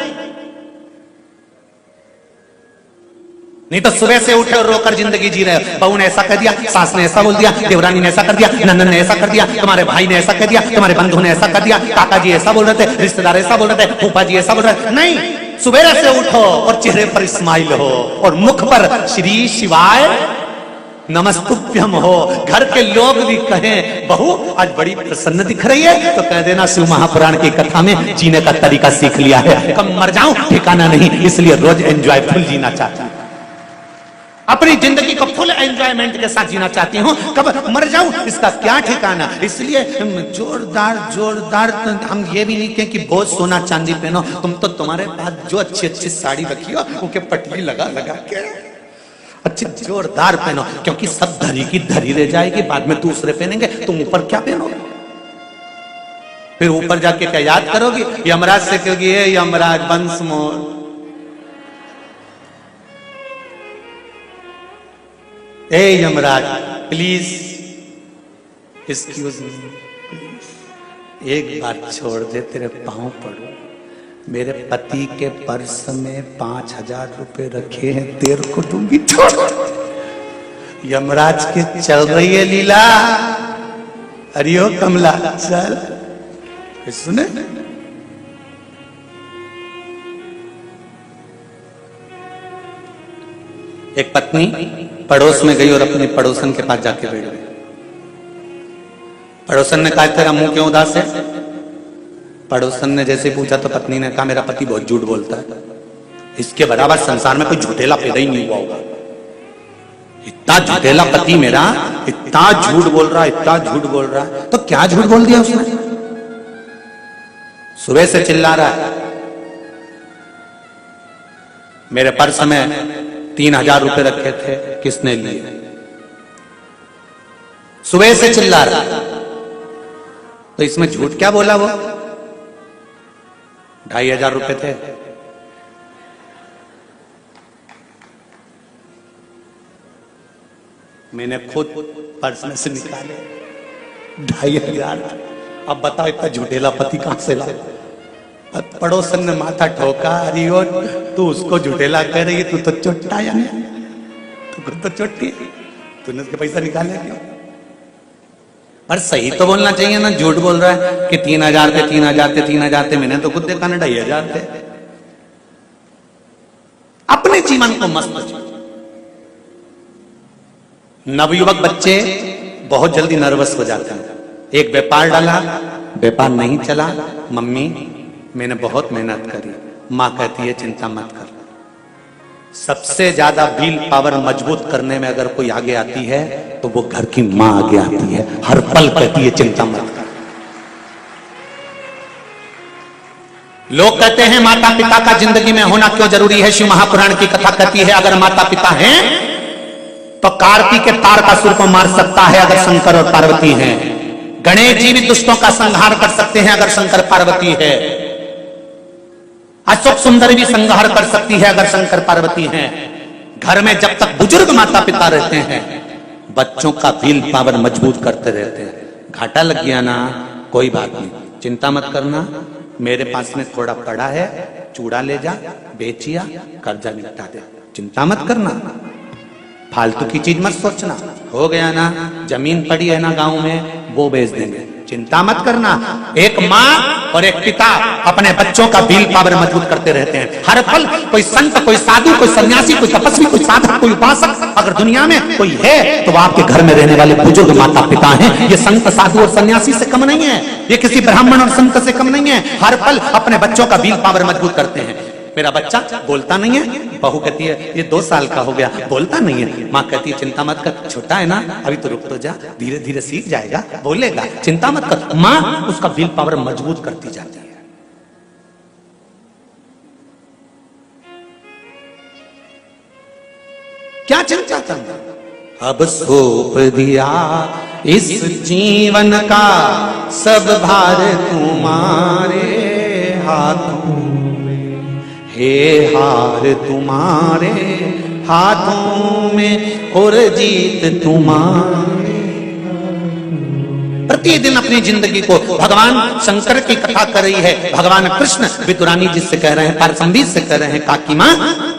नहीं तो सुबह से उठे और रोकर जिंदगी जी रहे हो। बहू ने ऐसा कर दिया, सास ने ऐसा बोल दिया, देवरानी ने ऐसा कर दिया, नंदन ने ऐसा कर दिया, तुम्हारे भाई ने ऐसा कर दिया, तुम्हारे बंधु ने ऐसा कर दिया, काका जी ऐसा बोल रहे थे, रिश्तेदार ऐसा बोल रहे थे, फूफा जी ऐसा बोल रहे थे। नहीं, सुबह से उठो और चेहरे पर स्माइल हो और मुख पर श्री शिवाय नमस्तुभ्यम हो। घर के लोग भी कहें बहू आज बड़ी प्रसन्न दिख रही है, तो कह देना शिव महापुराण की कथा में जीने का तरीका सीख लिया है, कब मर जाऊं ठिकाना नहीं, इसलिए रोज एंजॉयफुल जीना चाहता हूं, अपनी जिंदगी को फुल एंजॉयमेंट के साथ जीना चाहती हूँ, कब मर जाऊं इसका क्या ठिकाना। इसलिए जोरदार जोरदार, हम ये भी नहीं कहें कि बहुत सोना चांदी पहनो, तुम तो तुम्हारे पास जो अच्छी अच्छी साड़ी रखी हो उनके पटली लगा लगा के अच्छी जोरदार पहनो, क्योंकि सब धरी की धरी रह जाएगी, बाद में दूसरे पहनेंगे, तुम ऊपर क्या पहनोगे? फिर ऊपर जाके क्या याद करोगी? यमराज से कहोगी हे यमराज वंश मोर, ए यमराज प्लीज एक्सक्यूज मी, एक बार छोड़ दे, तेरे पांव पड़ो, मेरे पति के पर्स में 5000 रुपए रखे हैं, तेरे को दूंगी, छोड़। यमराज के चल रही है लीला, अरियो कमला चल, सुने। एक पत्नी पड़ोस में गई और अपने पड़ोसन के पास जाके बैठ गई। पड़ोसन ने कहा तेरा मुंह क्यों उदास है? पड़ोसन ने जैसे पूछा तो पत्नी ने कहा मेरा पति बहुत झूठ बोलता है, इसके बराबर संसार में कोई झूठेला पैदा ही नहीं हुआ होगा, इतना झूठेला पति मेरा, इतना झूठ बोल रहा है, इतना झूठ बोल रहा है। तो क्या झूठ बोल दिया उसने? सुबह से चिल्ला रहा है मेरे पर्स में 3000 रुपए रखे थे, किसने लिए? सुबह से चिल्ला रहा, तो इसमें झूठ क्या बोला वो? 2,500 रुपए थे। मैंने खुद पर्स में से निकाले 2,500। अब बताओ इतना झूठेला पति कहां से ला? पड़ोसन ने माथा ठोका, अरे ओ तू उसको झूठेला कह रही है, तू तो चोट्टा या नहीं, तू तो चोट्टी, तूने उसके पैसा निकाले क्यों? पर सही तो बोलना चाहिए ना, झूठ बोल रहा है कि 3,000 थे 3,000 थे 3,000 थे। मैंने तो खुद देखा ना 2,500 थे। अपने जीवन को मस्त। नवयुवक बच्चे बहुत जल्दी नर्वस हो जाते हैं। एक व्यापार डाला, व्यापार नहीं चला, मम्मी मैंने बहुत मेहनत करी। मां कहती है चिंता मत कर। सबसे ज्यादा विल पावर मजबूत करने में अगर कोई आगे आती है तो वो घर की मां आगे आती है। हर पल कहती है चिंता मत कर। लोग कहते हैं माता पिता का जिंदगी में होना क्यों जरूरी है? शिव महापुराण की कथा कहती है अगर माता पिता हैं तो कार्तिक के तारकासुर को मार सकता है अगर शंकर और पार्वती हैं। गणेश जी भी दुष्टों का संहार कर सकते हैं अगर शंकर पार्वती है। अशोक सुंदर भी संहार कर सकती है अगर शंकर पार्वती हैं। घर में जब तक बुजुर्ग माता पिता रहते हैं बच्चों का विल पावर मजबूत करते रहते हैं। घाटा लग गया ना, कोई बात नहीं, चिंता मत करना, मेरे पास में थोड़ा पड़ा है, चूड़ा ले जा, बेचिया, कर्जा निपटा दे, चिंता मत करना, फालतू की चीज मत सोचना। हो गया ना, जमीन पड़ी है ना गांव में, वो बेच देंगे, चिंता मत करना। एक माँ और एक पिता अपने बच्चों का विल पावर मजबूत करते रहते हैं। हर पल कोई संत, कोई साधु, कोई सन्यासी, कोई तपस्वी, कोई साधक, कोई उपासक अगर दुनिया में कोई है तो वो आपके घर में रहने वाले बुजुर्ग माता पिता हैं। ये संत, साधु और सन्यासी से कम नहीं है, ये किसी ब्राह्मण और संत से कम नहीं है। हर पल अपने बच्चों का विल पावर मजबूत करते हैं। मेरा बच्चा बोलता नहीं है, बहू कहती है ये 2 साल का हो गया, बोलता नहीं है। माँ कहती है चिंता मत कर, छोटा है ना, अभी तो रुक तो जा, धीरे धीरे सीख जाएगा, बोलेगा, चिंता मत कर। माँ उसका विल पावर मजबूत करती जाती है। क्या चिंता करना? अब सौंप दिया इस जीवन का सब भार तुम्हारे हाथों, हे हार तुम्हारे हाथों में और जीत तुम्हारे। प्रतिदिन अपनी जिंदगी को भगवान शंकर की कथा कर रही है। भगवान कृष्ण विदुरानी जी से कह रहे हैं, पारसंबीर से कह रहे हैं, काकी मां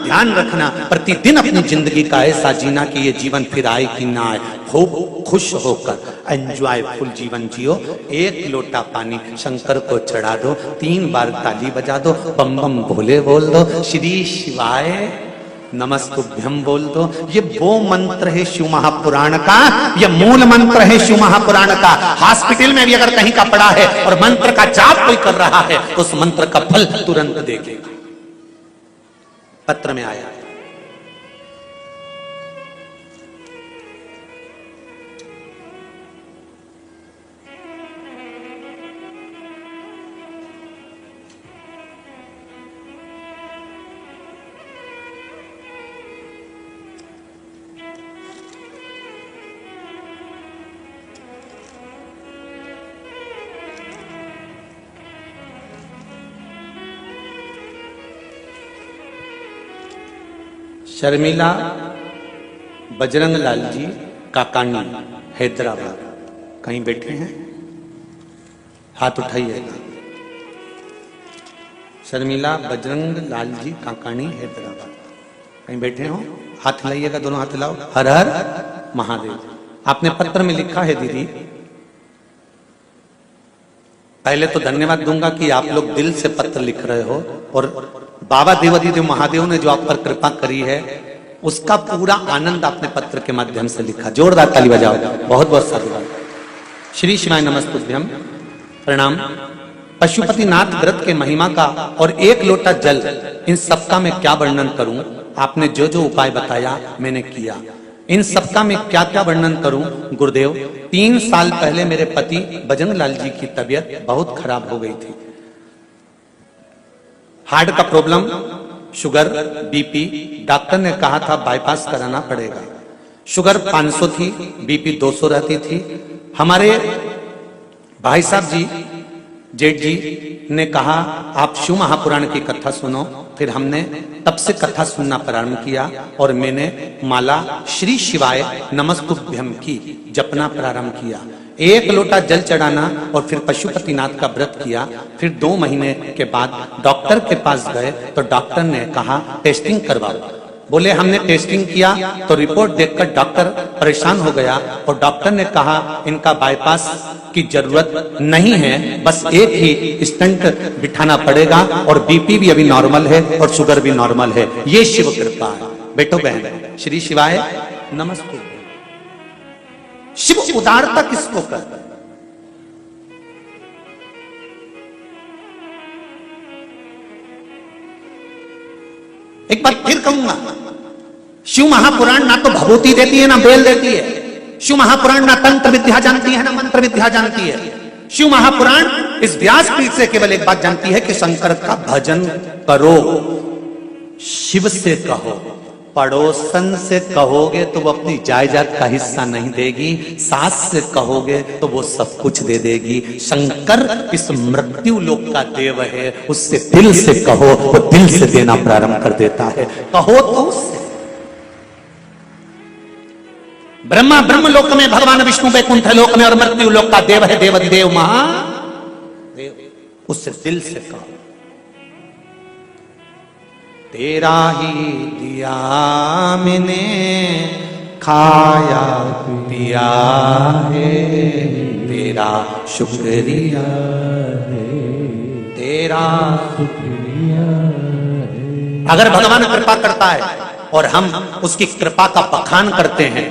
ध्यान रखना, प्रतिदिन अपनी जिंदगी का ऐसा जीना कि ये जीवन फिर आए कि ना आए, खूब खुश होकर एंजॉयफुल जीवन जियो। 1 लोटा पानी शंकर को चढ़ा दो, 3 बार ताली बजा दो, बम बम भोले बोल दो, श्री शिवाय नमस्तुभ्यम बोल दो। ये वो मंत्र है शिव महापुराण का, ये मूल मंत्र है शिव महापुराण का। हॉस्पिटल में भी अगर कहीं का पड़ा है और मंत्र का जाप कोई कर रहा है तो उस मंत्र का फल तुरंत देखेगा। पत्र में आया शर्मिला बजरंग लाल जी काकानी हैदराबाद, कहीं बैठे हैं? हाथ उठाइए। शर्मिला बजरंग लाल जी काकानी हैदराबाद, कहीं बैठे हो? हाथ हिलाइएगा, दोनों हाथ हिलाओ। हर हर महादेव। आपने पत्र में लिखा है दीदी, पहले तो धन्यवाद दूंगा कि आप लोग दिल से पत्र लिख रहे हो और बाबा देवादिदेव महादेव ने जो आप पर कृपा करी है उसका पूरा आनंद आपने पत्र के माध्यम से लिखा। जोरदार ताली बजाओ, बहुत बहुत साधुवाद। श्री शिवाय नमस्तुभ्यम, प्रणाम। पशुपतिनाथ व्रत के महिमा का और 1 लोटा जल, इन सबका मैं क्या वर्णन करूं? आपने जो जो उपाय बताया मैंने किया, इन सबका मैं क्या क्या वर्णन करूं? गुरुदेव, 3 साल पहले मेरे पति बजरंग लाल जी की तबीयत बहुत खराब हो गई थी। हार्ट का प्रॉब्लम, शुगर, बीपी, डॉक्टर ने कहा था बाईपास कराना पड़ेगा। शुगर 500 थी, बीपी 200 रहती थी। हमारे भाई साहब जी, जेठ जी ने कहा आप शिव महापुराण की कथा सुनो। फिर हमने तब से कथा सुनना प्रारंभ किया और मैंने माला श्री शिवाय नमस्तुभ्यम की जपना प्रारंभ किया। 1 लोटा जल चढ़ाना और फिर पशुपतिनाथ का व्रत किया। फिर 2 महीने के बाद डॉक्टर के पास गए तो डॉक्टर ने कहा टेस्टिंग करवाओ। बोले हमने टेस्टिंग किया तो रिपोर्ट देखकर डॉक्टर परेशान हो गया और डॉक्टर ने कहा इनका बाईपास की जरूरत नहीं है, बस एक ही स्टंट बिठाना पड़ेगा और बीपी भी अभी नॉर्मल है और शुगर भी नॉर्मल है। ये शिव कृपा है। बेटो बहन, श्री शिवाय नमस्ते। शिव उदारता किसको कहते हैं? एक बार फिर कहूंगा, शिव महापुराण ना तो भभूति देती है ना बेल देती है। शिव महापुराण ना तंत्र विद्या जानती है ना मंत्र विद्या जानती है। शिव महापुराण इस व्यासपीठ से केवल एक बात जानती है कि शंकर का भजन करो। शिव से कहो, पड़ोसन से कहोगे तो वो अपनी जायदाद का हिस्सा नहीं देगी, सास से कहोगे तो वो सब कुछ दे देगी। शंकर इस मृत्यु लोक का देव है, उससे दिल से कहो वो दिल से देना प्रारंभ कर देता है। कहो तो उससे। ब्रह्मा ब्रह्म लोक में, भगवान विष्णु वैकुंठ लोक में और मृत्यु लोक का देव है देवाधिदेव महादेव, उससे दिल से कहो। तेरा ही दिया मैंने खाया पिया है, तेरा शुक्रिया है, तेरा शुक्रिया है। अगर भगवान कृपा करता है और हम उसकी कृपा का बखान करते हैं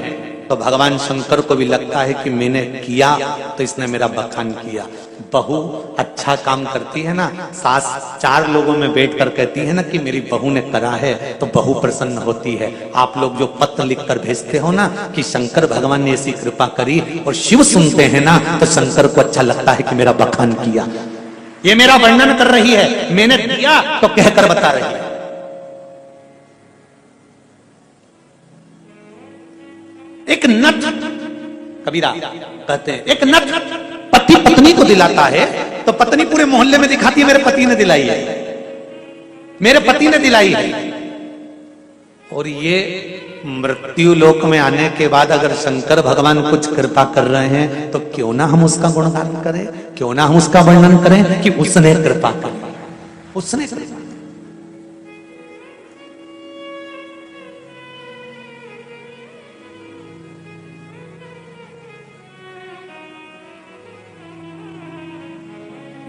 तो भगवान शंकर को भी लगता है कि मैंने किया तो इसने मेरा बखान किया। बहू अच्छा काम करती है ना, सास 4 लोगों में बैठकर कहती है ना कि मेरी बहू ने करा है, तो बहू प्रसन्न होती है। आप लोग जो पत्र लिखकर भेजते हो ना कि शंकर भगवान ने ऐसी कृपा करी और शिव सुनते हैं ना तो शंकर को अच्छा लगता है कि मेरा बखान किया, ये मेरा वर्णन कर रही है, मैंने किया तो कहकर बता रही है। एक नट, कबीरा कहते हैं, एक नट पति पत्नी को दिलाता है तो पत्नी पूरे मोहल्ले में दिखाती है मेरे पति ने दिलाई है, मेरे पति ने दिलाई है। और ये मृत्यु लोक में आने के बाद अगर शंकर भगवान कुछ कृपा कर रहे हैं तो क्यों ना हम उसका गुणगान करें, क्यों ना हम उसका वर्णन करें कि उसने कृपा की, उसने कृपा।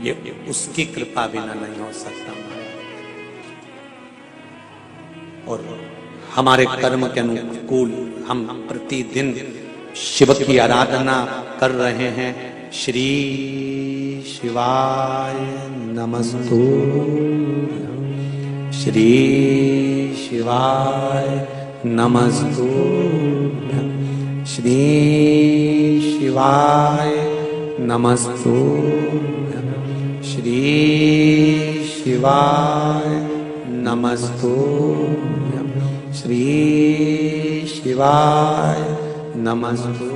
ये उसकी कृपा बिना नहीं हो सकता। और हमारे कर्म के अनुकूल हम प्रतिदिन शिव की आराधना कर रहे हैं। श्री शिवाय नमस्तु, श्री शिवाय नमस्तु, श्री शिवाय नमस्तु, श्री शिवाय नमस्तु, श्री शिवाय नमस्तु।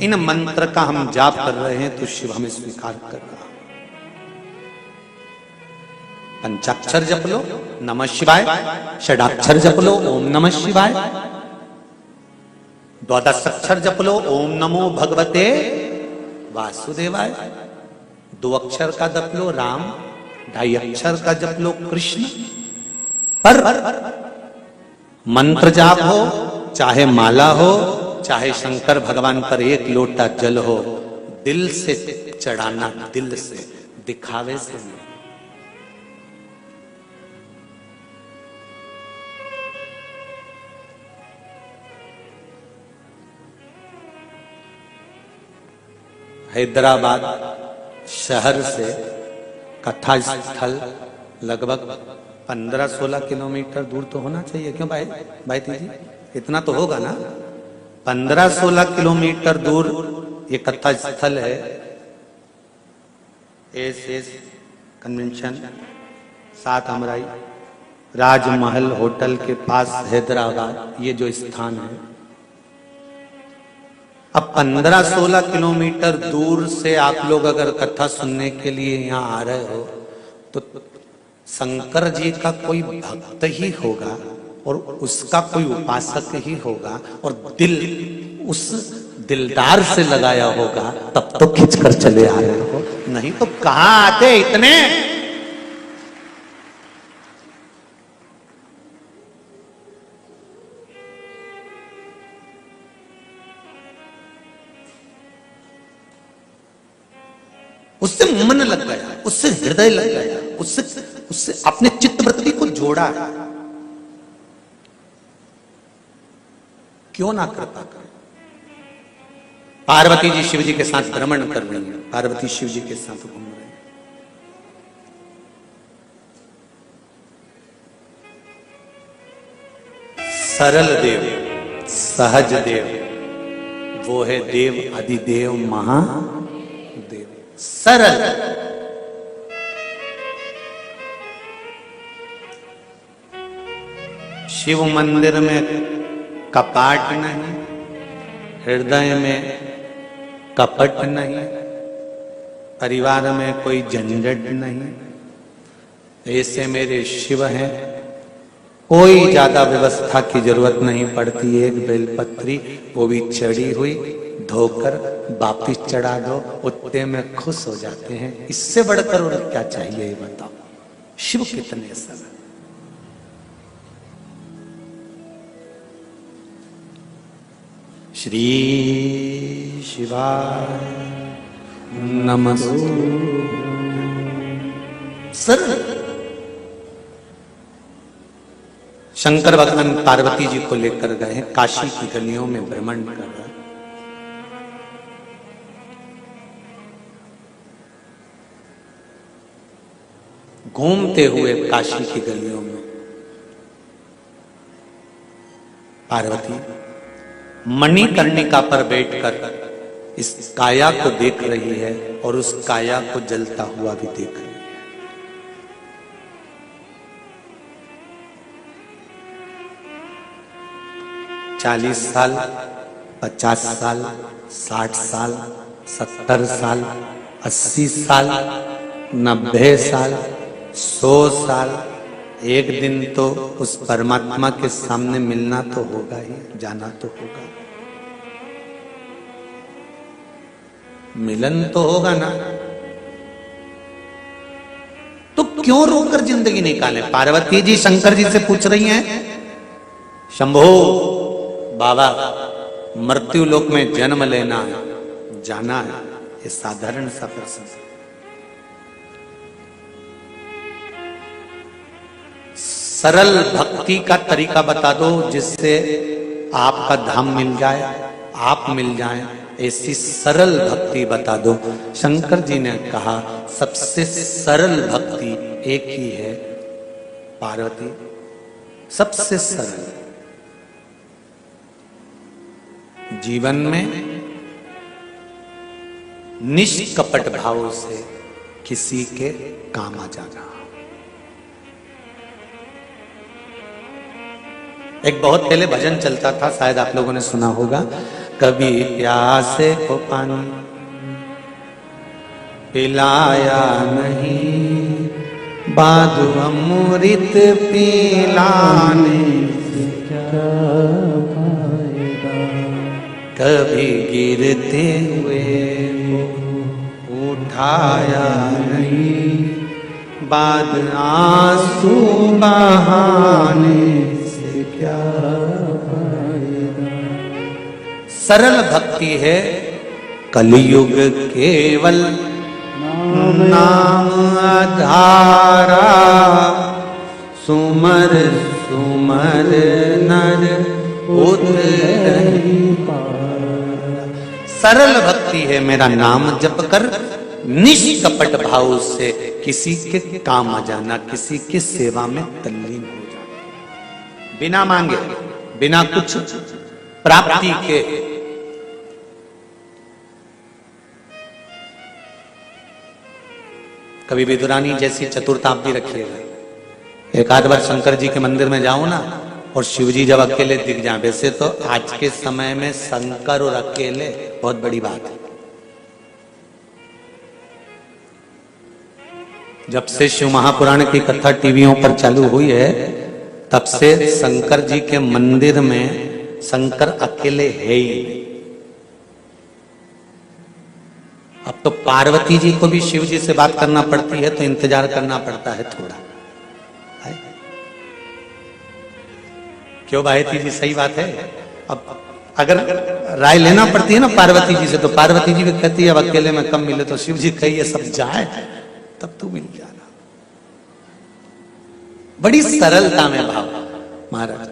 इन मंत्र का हम जाप कर रहे हैं तो शिव हमें स्वीकार कर रहा। पंचाक्षर जप लो नमः शिवाय, षडाक्षर जप लो ओम नमः शिवाय, द्वादशाक्षर जप लो ओम नमो भगवते वासुदेवाय, 2 अक्षर का जप लो राम, 2.5 अक्षर का जप लो कृष्ण। पर मंत्र जाप हो, चाहे माला हो, चाहे शंकर भगवान पर 1 लोटा जल हो, दिल से चढ़ाना, दिल से, दिखावे से नहीं। हैदराबाद शहर से कथा स्थल लगभग 15-16 किलोमीटर दूर तो होना चाहिए, क्यों भाई जी इतना तो होगा ना। 15-16 किलोमीटर दूर ये कथा स्थल है। एस कन्वेंशन 7 अमराई राजमहल होटल के पास हैदराबाद, ये जो स्थान है 15-16 किलोमीटर दूर से आप लोग अगर कथा सुनने के लिए यहाँ आ रहे हो तो शंकर जी का कोई भक्त ही होगा और उसका कोई उपासक ही होगा और दिल उस दिलदार से लगाया होगा, तब तो खिंचकर चले आ रहे हो, नहीं तो कहां आते इतने। उससे मन लग गया, उससे हृदय लग गया, उससे अपने चित्तवृत्ति को जोड़ा है। क्यों ना कृपा कर। पार्वती जी शिव जी के साथ भ्रमण कर रही है, पार्वती शिव जी के साथ घूम रहे हैं। सरल देव, सहज देव, वो है देव अधिदेव महादेव। सरल, शिव मंदिर में कपाट नहीं, हृदय में कपट नहीं, परिवार में कोई झंझट नहीं, ऐसे मेरे शिव हैं। कोई ज्यादा व्यवस्था की जरूरत नहीं पड़ती। एक बेलपत्री वो भी चढ़ी हुई धोकर वापिस चढ़ा दो, उतने में खुश हो जाते हैं। इससे बढ़कर और क्या चाहिए ये बताओ। शिव कितने सरल। श्री शिवाय नमस्तु। सरल। शंकर भगवान पार्वती जी को लेकर गए हैं, काशी की गलियों में भ्रमण कर रहे हैं। घूमते हुए काशी की गलियों में पार्वती मणिकर्णिका पर बैठकर इस काया को देख रही है और उस काया को जलता हुआ भी देख रही है। 40 साल, 50 साल, 60 साल, 70 साल, 80 साल, 90 साल, 100 साल, एक दिन तो उस परमात्मा के सामने मिलना तो होगा ही, जाना तो होगा, मिलन तो होगा ना। तो क्यों रोकर जिंदगी निकालें। पार्वती जी शंकर जी से पूछ रही हैं, शंभो बाबा मृत्यु लोक में जन्म लेना है, जाना है, ये साधारण सा प्रश्न। सरल भक्ति का तरीका बता दो जिससे आपका धाम मिल जाए, आप मिल जाएं, ऐसी सरल भक्ति बता दो। शंकर जी ने कहा सबसे सरल भक्ति एक ही है पार्वती, सबसे सरल। जीवन में निष्कपट भाव से किसी के काम आ जाना। एक बहुत पहले भजन चलता था, शायद आप लोगों ने सुना होगा, कभी प्यासे को पानी पिलाया नहीं, बाधु अमृत पिलाने से क्या फायदा, कभी गिरते हुए को उठाया नहीं, बाद आंसू बहाने से क्या फायदा। सरल भक्ति है कलयुग केवल नाम आधारा, सुमर सुमर नर उतरहि पारा। सरल भक्ति है मेरा नाम जप कर निष्कपट भाव से किसी के काम आ जाना, किसी की सेवा में तल्लीन हो जाना, बिना मांगे, बिना कुछ प्राप्ति के। कभी विदुरानी जैसी चतुरता आप भी रखिएगा। एक आध बार शंकर जी के मंदिर में जाओ ना, और शिव जी जब अकेले दिख जाए। वैसे तो आज के समय में शंकर और अकेले बहुत बड़ी बात है। जब से शिव महापुराण की कथा टीवियों पर चालू हुई है, तब से शंकर जी के मंदिर में शंकर अकेले है ही नहीं। अब तो पार्वती जी को भी शिव जी से बात करना पड़ती है, तो इंतजार करना पड़ता है थोड़ा। है? क्यों भाई जी, सही बात है। अब अगर राय लेना पड़ती है ना पार्वती जी से, तो पार्वती जी भी कहती है अब अकेले में कम मिले, तो शिव जी कहिए सब जाए तब तू मिल जाना। बड़ी सरलता में भाव महाराज।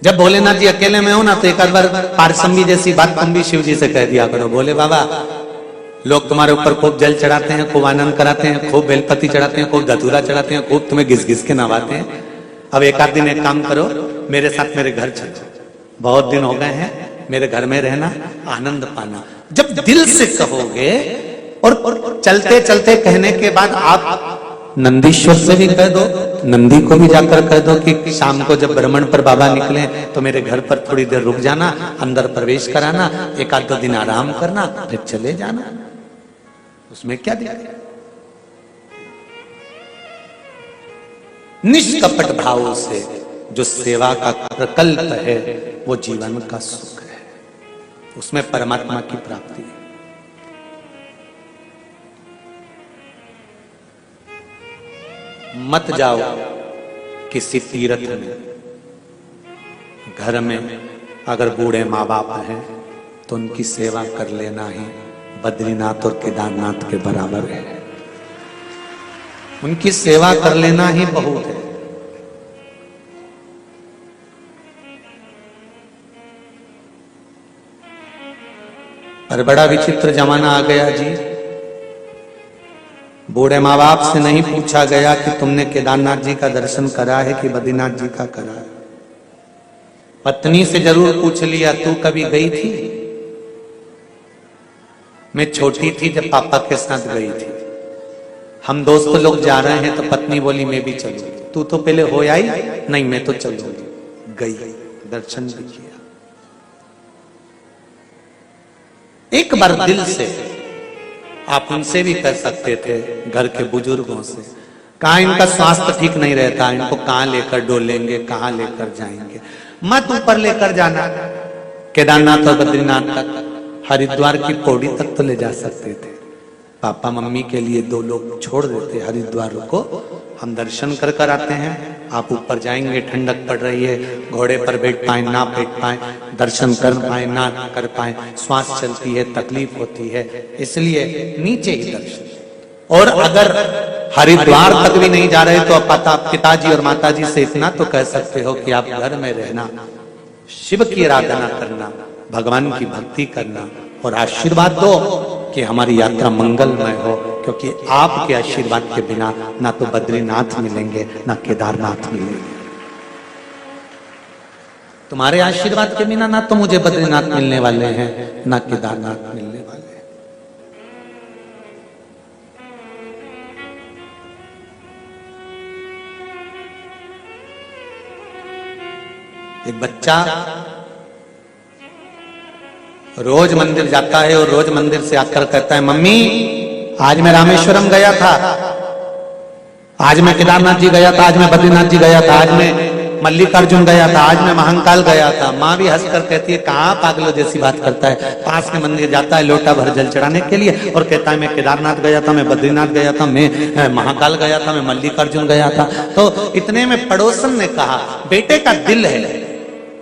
जब भोलेनाथ जी अकेले में हो ना, तो एक आध बार पारसम्बी जैसी बात तुम भी शिव जी से कह दिया करो, बोले बाबा लोग तुम्हारे ऊपर खूब जल चढ़ाते हैं, खूब आनंद कराते हैं, खूब बेलपति चढ़ाते हैं, खूब धतूरा चढ़ाते हैं, खूब तुम्हें घिस घिस के नवाते हैं। अब एक आध दिन एक काम करो, मेरे साथ मेरे घर चलो, बहुत दिन हो गए हैं, मेरे घर में रहना, आनंद पाना। जब दिल से कहोगे, और चलते चलते कहने के बाद आप नंदीश्वर से भी कह दो, नंदी को भी जाकर कह दो कि शाम को जब भ्रमण पर बाबा निकले तो मेरे घर पर थोड़ी देर रुक जाना, अंदर प्रवेश कराना, एक आध दो दिन आराम करना, फिर चले जाना। उसमें क्या दिक्कत? निष्कपट भाव से जो सेवा का प्रकल्प है वो जीवन का सुख है, उसमें परमात्मा की प्राप्ति है। मत जाओ किसी तीर्थ में, घर में अगर बूढ़े माँ बाप हैं तो उनकी सेवा कर लेना ही बद्रीनाथ और केदारनाथ के बराबर है। उनकी सेवा कर लेना ही बहुत है। पर बड़ा विचित्र जमाना आ गया जी। बूढ़े माँ बाप से नहीं पूछा गया कि तुमने केदारनाथ जी का दर्शन करा है कि बद्रीनाथ जी का करा है। पत्नी से जरूर पूछ लिया, तू कभी गई थी? मैं छोटी थी जब पापा के साथ गई थी। हम दोस्त लोग जा रहे हैं तो पत्नी बोली मैं भी चलूंगी। तू तो पहले हो आई? नहीं मैं तो चलूंगी। गई, दर्शन भी किया। एक बार दिल से आप उनसे भी कह सकते थे, घर के बुजुर्गों से, कहा इनका स्वास्थ्य ठीक नहीं रहता, इनको कहां लेकर डोलेंगे, कहां लेकर जाएंगे। मत ऊपर लेकर जाना, केदारनाथ और बद्रीनाथ तक, हरिद्वार की पौड़ी तक तो ले जा सकते थे। पापा मम्मी के लिए 2 लोग छोड़ देते, हरिद्वार को हम दर्शन कर कर आते हैं, आप ऊपर जाएंगे, ठंडक पड़ रही है, घोड़े पर बैठ पाए ना बैठ पाए, दर्शन कर पाए ना कर पाए, श्वास चलती है, तकलीफ होती है, इसलिए नीचे ही दर्शन। और अगर हरिद्वार तक भी नहीं जा रहे तो पिताजी और माताजी से इतना तो कह सकते हो कि आप घर में रहना, शिव की आराधना करना, भगवान की भक्ति करना और आशीर्वाद दो कि हमारी यात्रा मंगलमय हो, क्योंकि आपके आशीर्वाद के बिना ना तो बद्रीनाथ मिलेंगे ना केदारनाथ मिलेंगे। तुम्हारे आशीर्वाद के बिना ना तो मुझे बद्रीनाथ मिलने वाले हैं ना केदारनाथ मिलने वाले हैं। एक बच्चा रोज मंदिर जाता है और रोज मंदिर से आकर कहता है, मम्मी आज मैं रामेश्वरम गया था, आज मैं केदारनाथ जी गया था, आज मैं बद्रीनाथ जी गया था, आज मैं मल्लिकार्जुन गया था, आज मैं महाकाल गया था। माँ भी हंसकर कहती है, कहाँ पागलों जैसी बात करता है। पास में मंदिर जाता है लोटा भर जल चढ़ाने के लिए और कहता है मैं केदारनाथ गया था, मैं बद्रीनाथ गया था, मैं महाकाल गया था, मैं मल्लिकार्जुन गया था। तो इतने में पड़ोसन ने कहा, बेटे का दिल है,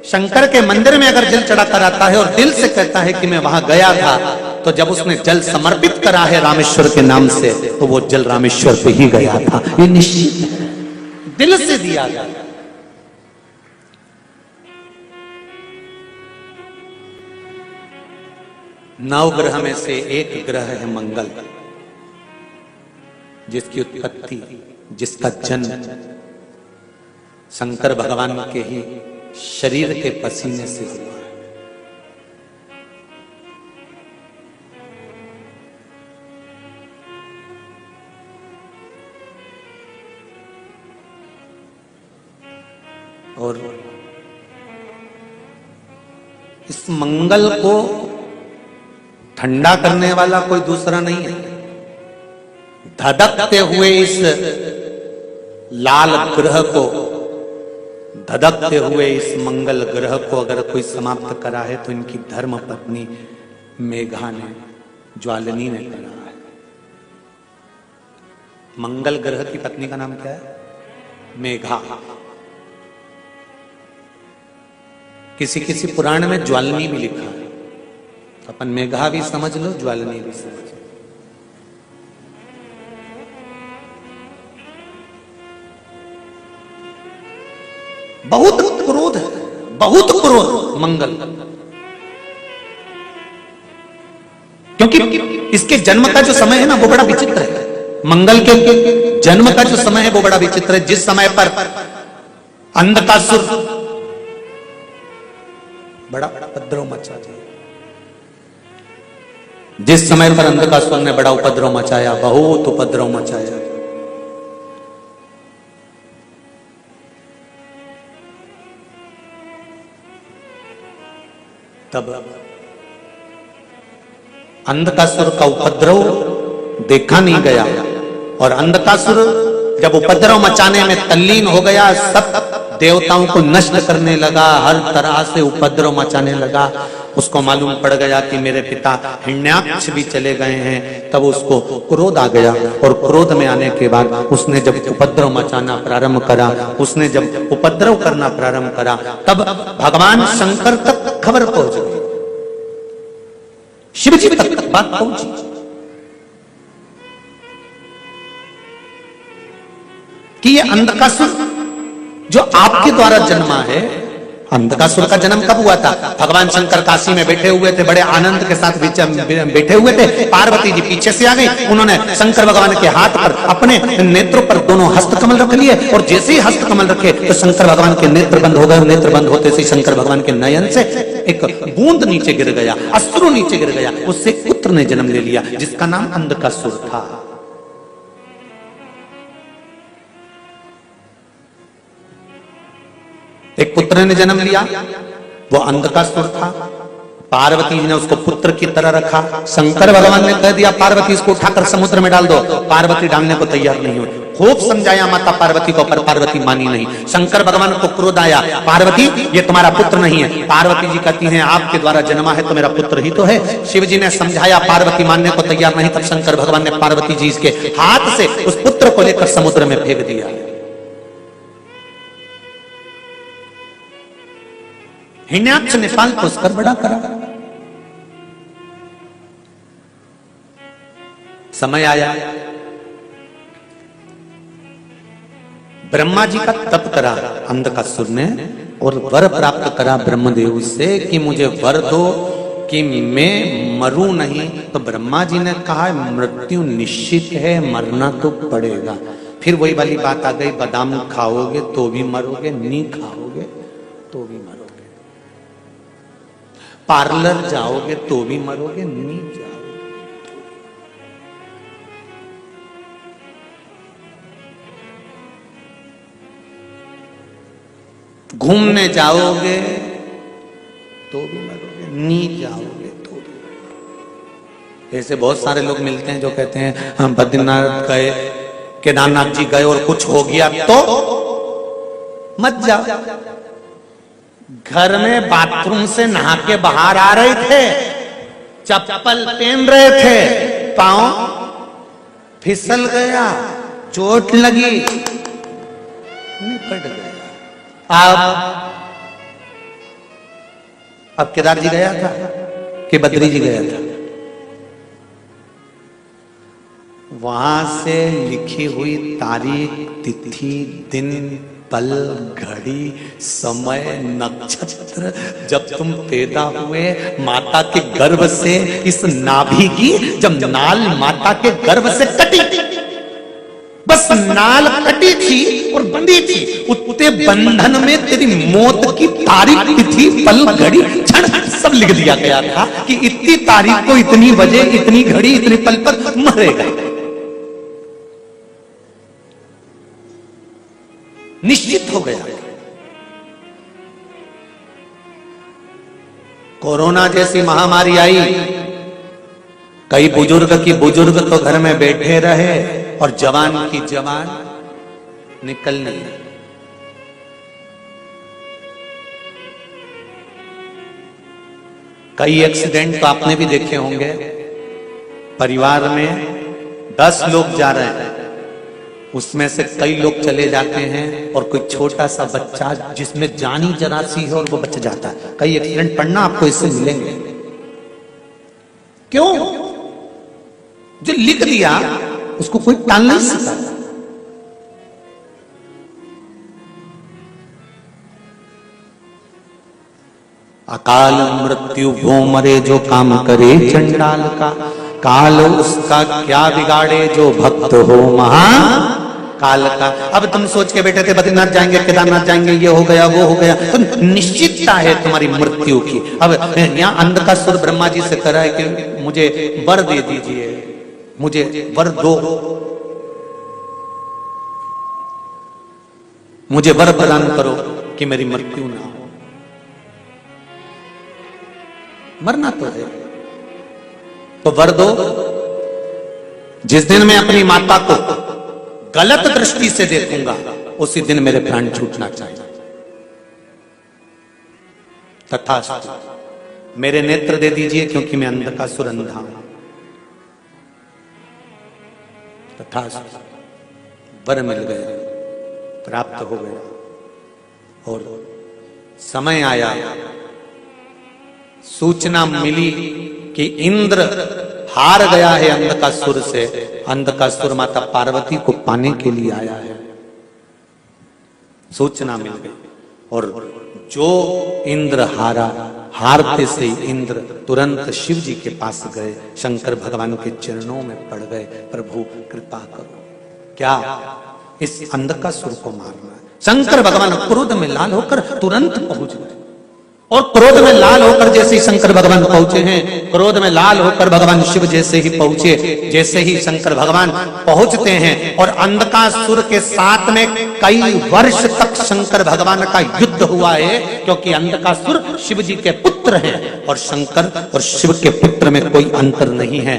शंकर के मंदिर में अगर जल चढ़ाता रहता है और दिल से कहता है कि मैं वहां गया था, तो जब उसने जल समर्पित करा है रामेश्वर के नाम से, तो वो जल रामेश्वर पे ही गया था। ये निश्चित है, दिल से दिया गया। नवग्रह में से एक ग्रह है मंगल, जिसकी उत्पत्ति, जिसका जन्म शंकर भगवान के ही शरीर के पसीने से हुआ है। और इस मंगल को ठंडा करने वाला कोई दूसरा नहीं है। धधकते हुए इस लाल ग्रह को, धधकते हुए इस मंगल ग्रह को अगर कोई समाप्त करा है तो इनकी धर्म पत्नी मेघा ने, ज्वालिनी ने करा है। मंगल ग्रह की पत्नी का नाम क्या है? मेघा। किसी किसी पुराण में ज्वालिनी भी लिखा है। अपन मेघा भी समझ लो, ज्वालिनी भी समझ लो। बहुत क्रोध है, बहुत क्रोध मंगल, क्योंकि इसके जन्म का जो समय है ना वो बड़ा विचित्र है। मंगल के जन्म का जो समय है वो बड़ा विचित्र है। जिस समय पर अंधकासुर बड़ा उपद्रव मचा दिया, जिस समय पर अंधकासुर ने बड़ा उपद्रव मचाया, बहुत उपद्रव मचाया, तब अंधकासुर का उपद्रव देखा नहीं गया और अंधकासुर जब उपद्रव मचाने में तल्लीन हो गया, सब देवताओं को नष्ट करने लगा, हर तरह से उपद्रव मचाने लगा। उसको मालूम पड़ गया कि मेरे पिता हिरण्याक्ष भी चले गए हैं। तब उसको क्रोध आ गया और क्रोध में आने के बाद उसने जब उपद्रव मचाना प्रारंभ करा, उसने जब उपद्रव करना प्रारंभ करा, तब भगवान शंकर तक खबर पहुंच गई, शिव जी तक बात पहुंची कि ये अंधकासुर जो आपके द्वारा जन्मा है। अंधकासुर का जन्म कब हुआ था? भगवान शंकर काशी में बैठे हुए थे, बड़े आनंद के साथ बैठे हुए थे। पार्वती जी पीछे से आ गई, उन्होंने शंकर भगवान के हाथ पर, अपने नेत्रों पर दोनों हस्तकमल रख लिए और जैसे ही हस्तकमल रखे तो शंकर भगवान के नेत्र बंद हो गए। नेत्र बंद होते से शंकर भगवान के नयन से एक बूंद नीचे गिर गया, अश्रु नीचे गिर गया। उससे पुत्र ने जन्म ले लिया जिसका नाम अंधकासुर था। एक पुत्र ने जन्म लिया, वो अंधकासुर था। पार्वती जी ने उसको पुत्र की तरह रखा। शंकर भगवान ने कह दिया पार्वती इसको उठाकर समुद्र में डाल दो। पार्वती डालने को तैयार नहीं हुई। खूब समझाया माता पार्वती को, पर पार्वती मानी नहीं। शंकर भगवान को क्रोध आया, पार्वती ये तुम्हारा पुत्र नहीं है। पार्वती जी कहती हैं आपके द्वारा जन्मा है तो मेरा पुत्र ही तो है। शिव जी ने समझाया, पार्वती मानने को तैयार नहीं। तब शंकर भगवान ने पार्वती जी के हाथ से उस पुत्र को लेकर समुद्र में फेंक दिया। हिरण्याक्ष ने पाल पोसकर बड़ा करा। समय आया, ब्रह्मा जी का तप करा अंधकासुर ने और वर प्राप्त करा ब्रह्मदेव से कि मुझे वर दो कि मैं मरूं नहीं। तो ब्रह्मा जी ने कहा मृत्यु निश्चित है, मरना तो पड़ेगा। फिर वही वाली बात आ गई, बादाम खाओगे तो भी मरोगे, नहीं खाओगे तो भी मरोगे, पार्लर जाओगे तो भी मरोगे, नहीं जाओगे। घूमने जाओगे तो भी मरोगे, नहीं जाओगे तो भी मरोगे। ऐसे बहुत सारे लोग मिलते हैं जो कहते हैं हम बद्रीनाथ गए, केदारनाथ जी गए और कुछ हो गया तो मत जाओ। घर में बाथरूम से नहा के बाहर आ रहे थे, चप्पल पहन रहे थे, पांव फिसल गया, चोट लगी, निपट गया। अब केदार जी गया था कि बद्री जी गया था? वहां से लिखी हुई तारीख, तिथि, दिन, पल, घड़ी, समय, नक्षत्र, जब तुम पैदा हुए माता के गर्भ से, इस नाभि की जब नाल माता के गर्भ से कटी, बस नाल कटी थी और बंधी थी, उतने बंधन में तेरी मौत की तारीख, तिथि, पल, घड़ी, क्षण सब लिख दिया गया था कि इतनी तारीख को, इतनी बजे, इतनी घड़ी, इतने पल पर मरेगा। निश्चित हो गया। कोरोना जैसी महामारी आई, कई बुजुर्ग तो घर में बैठे रहे और जवान की जवान निकल नहीं। कई एक्सीडेंट तो आपने भी देखे होंगे, परिवार में 10 लोग जा रहे हैं, उसमें से कई लोग चले जाते हैं और कोई छोटा सा बच्चा जिसमें जानी जरा सी है और वो बच जाता है। कई एक्सीडेंट पढ़ना आपको इससे मिलेंगे। क्यों? जो लिख दिया उसको कोई टाल नहीं सकता। अकाल मृत्यु वो मरे जो काम करे चंडाल का, काल उसका क्या बिगाड़े जो भक्त हो महा काल का। अब तुम सोच के बैठे थे बद्रीनाथ जाएंगे, केदारनाथ जाएंगे, ये हो गया वो हो गया, तो निश्चितता है तुम्हारी मृत्यु की। अब यहाँ अंधकासुर ब्रह्मा जी से करा है कि मुझे वर दे दीजिए, मुझे वर दो, मुझे वर प्रदान करो कि मेरी मृत्यु ना हो। मरना तो है तो वर दो। जिस दिन मैं अपनी माता को गलत दृष्टि से देखूंगा उसी दिन मेरे प्राण छूटना चाहिए। तथास्तु, मेरे नेत्र दे दीजिए क्योंकि मैं अंधकासुर अंधा हूं। तथास्तु, वर मिल गए, प्राप्त हो गया और समय आया, सूचना मिली कि इंद्र हार गया है अंधकासुर से। अंधकासुर माता पार्वती को पाने के लिए आया है। सूचना मिल गई और जो इंद्र हारा, हारते से इंद्र तुरंत शिव जी के पास गए, शंकर भगवान के चरणों में पड़ गए, प्रभु कृपा करो, क्या इस अंधकासुर को मारना है। शंकर भगवान क्रोध में लाल होकर तुरंत पहुंच गए और क्रोध में लाल होकर जैसे ही शंकर भगवान पहुंचे हैं, क्रोध में लाल होकर भगवान शिव जैसे ही पहुंचे, जैसे ही शंकर भगवान पहुंचते हैं और अंधकासुर के साथ में कई वर्ष तक शंकर भगवान का युद्ध हुआ है, क्योंकि अंधकासुर शिव जी के पुत्र हैं और शंकर और शिव के पुत्र में कोई अंतर नहीं है।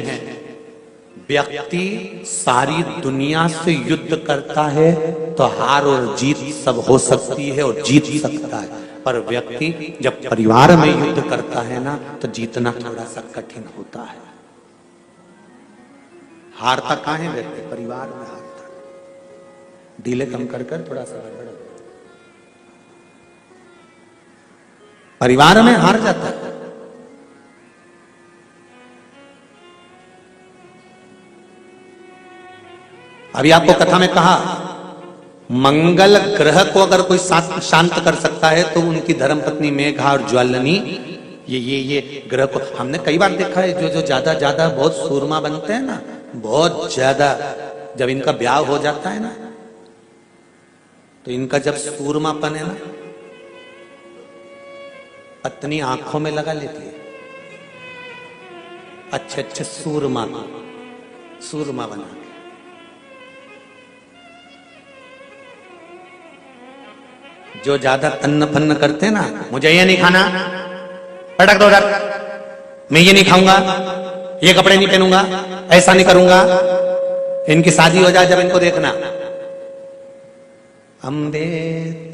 व्यक्ति सारी दुनिया से युद्ध करता है तो हार और जीत सब हो सकती है और जीत सकता है, पर व्यक्ति जब परिवार में युद्ध करता है ना तो जीतना थोड़ा सा कठिन होता है। हारता कहां है व्यक्ति? परिवार में हारता है। डीले कम कर थोड़ा सा गड़बड़, परिवार में हार जाता है। अभी आपको कथा में कहा, मंगल ग्रह को अगर कोई शांत कर सकता है तो उनकी धर्मपत्नी मेघा और ज्वालनी ये ग्रह को हमने कई बार देखा है। जो ज्यादा बहुत सूरमा बनते हैं ना, बहुत ज्यादा, जब इनका ब्याह हो जाता है ना तो इनका जब सूरमापन है ना, पत्नी आंखों में लगा लेती है, अच्छे सूरमा बना। जो ज्यादा तन्न फन्न करते हैं ना, मुझे ये नहीं खाना, पटक दो उधर, मैं ये नहीं खाऊंगा, ये कपड़े नहीं पहनूंगा, ऐसा नहीं करूंगा। इनकी शादी हो जाए जब इनको देखना, अम्बे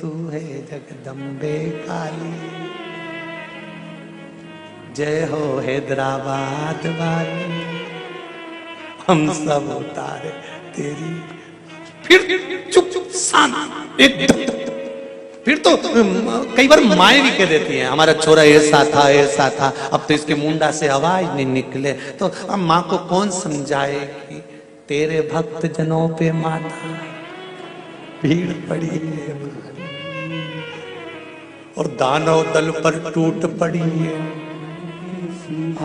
तू है जगदम्बे काली, जय हो हैदराबाद वाली, हम सब उतारे तेरी। फिर चुप शांत एकदम। फिर तो कई बार माएँ भी कह देती हैं, हमारा छोरा ऐसा था, अब तो इसके मुंडा से आवाज नहीं निकले। तो अब माँ को कौन समझाए कि तेरे भक्त जनों पे माता भीड़ पड़ी है और दानव दल पर टूट पड़ी है,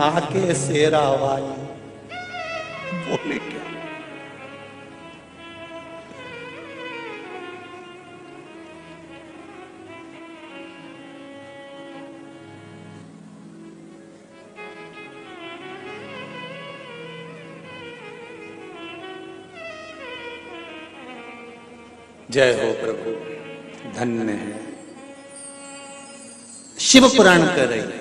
आके शेरा वाली बोले क्या। जय हो प्रभु, धन्य है। शिव पुराण कर रही है,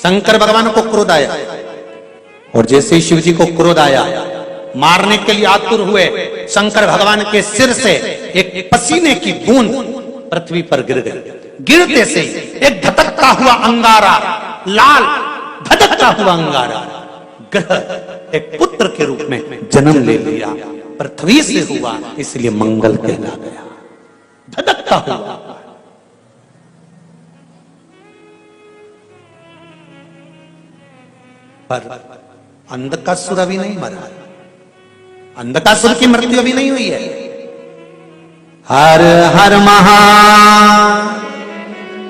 शंकर भगवान को क्रोध आया और जैसे ही शिव जी को क्रोध आया, मारने के लिए आतुर हुए, शंकर भगवान के सिर से एक पसीने की बूंद पृथ्वी पर गिर गई। गिरते से एक धधकता हुआ अंगारा, लाल धधकता हुआ अंगारा ग्रह एक पुत्र के रूप में जन्म ले लिया। पृथ्वी से हुआ इसलिए मंगल कहला गया। धधकता हुआ। पर अंधकासुर अभी नहीं मरा। अंधकासुर की मृत्यु अभी नहीं हुई है। हर हर महा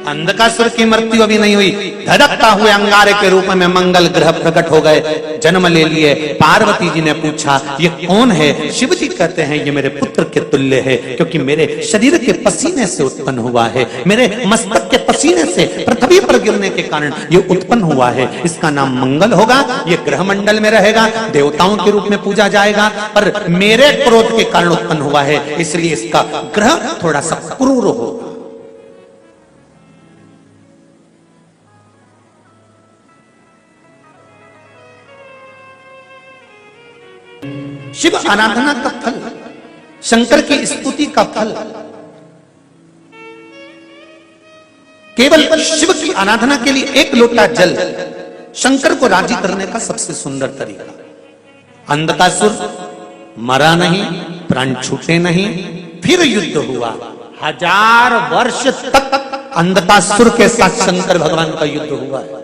अंधकासुर की मृत्यु अभी नहीं हुई। धधकता हुए अंगारे के रूप में मंगल ग्रह प्रकट हो गए, जन्म ले लिए। पार्वती जी ने पूछा ये कौन है? शिव जी कहते हैं ये मेरे पुत्र के तुल्य है, क्योंकि मेरे शरीर के पसीने से उत्पन्न हुआ है, मेरे मस्तक के पसीने से पृथ्वी पर गिरने के कारण ये उत्पन्न हुआ है। इसका नाम मंगल होगा। ये ग्रह मंडल में रहेगा, देवताओं के रूप में पूजा जाएगा, पर मेरे क्रोध के कारण उत्पन्न हुआ है, इसलिए इसका ग्रह थोड़ा सा क्रूर होगा। शिव आराधना का फल, शंकर की स्तुति का फल, केवल शिव की आराधना के लिए एक लोटा जल शंकर को राजी करने का सबसे सुंदर तरीका। अंधकासुर मरा नहीं, प्राण छूटे नहीं, फिर युद्ध हुआ। 1000 वर्ष तक अंधकासुर के साथ शंकर भगवान का युद्ध हुआ है।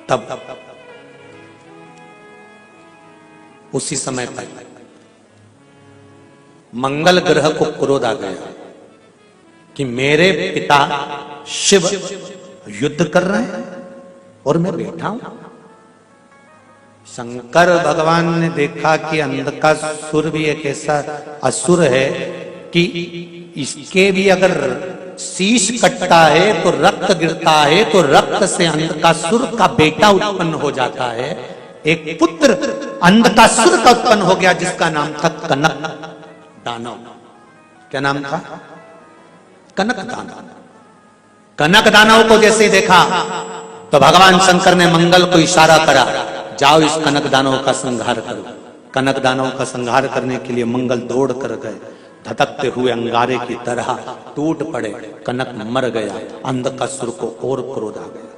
तब उसी समय पर मंगल ग्रह को क्रोध आ गया कि मेरे पिता शिव युद्ध कर रहे हैं और मैं बैठा हूं। शंकर भगवान ने देखा कि अंधकासुर भी एक ऐसा असुर है कि इसके भी अगर शीश कटता है तो रक्त गिरता है, तो रक्त से अंधकासुर का बेटा उत्पन्न हो जाता है। एक पुत्र अंधकासुर का उत्पन्न हो गया जिसका नाम था कनक दानव। क्या नाम था? कनक दानव। कनक दानव को जैसे देखा तो भगवान शंकर ने मंगल को इशारा करा, जाओ इस कनक दानव का संहार करो। कनक दानव का संहार करने के लिए मंगल दौड़ कर गए। धधकते हुए अंगारे की तरह टूट पड़े। कनक मर गया। अंधकासुर को और क्रोध आ गया।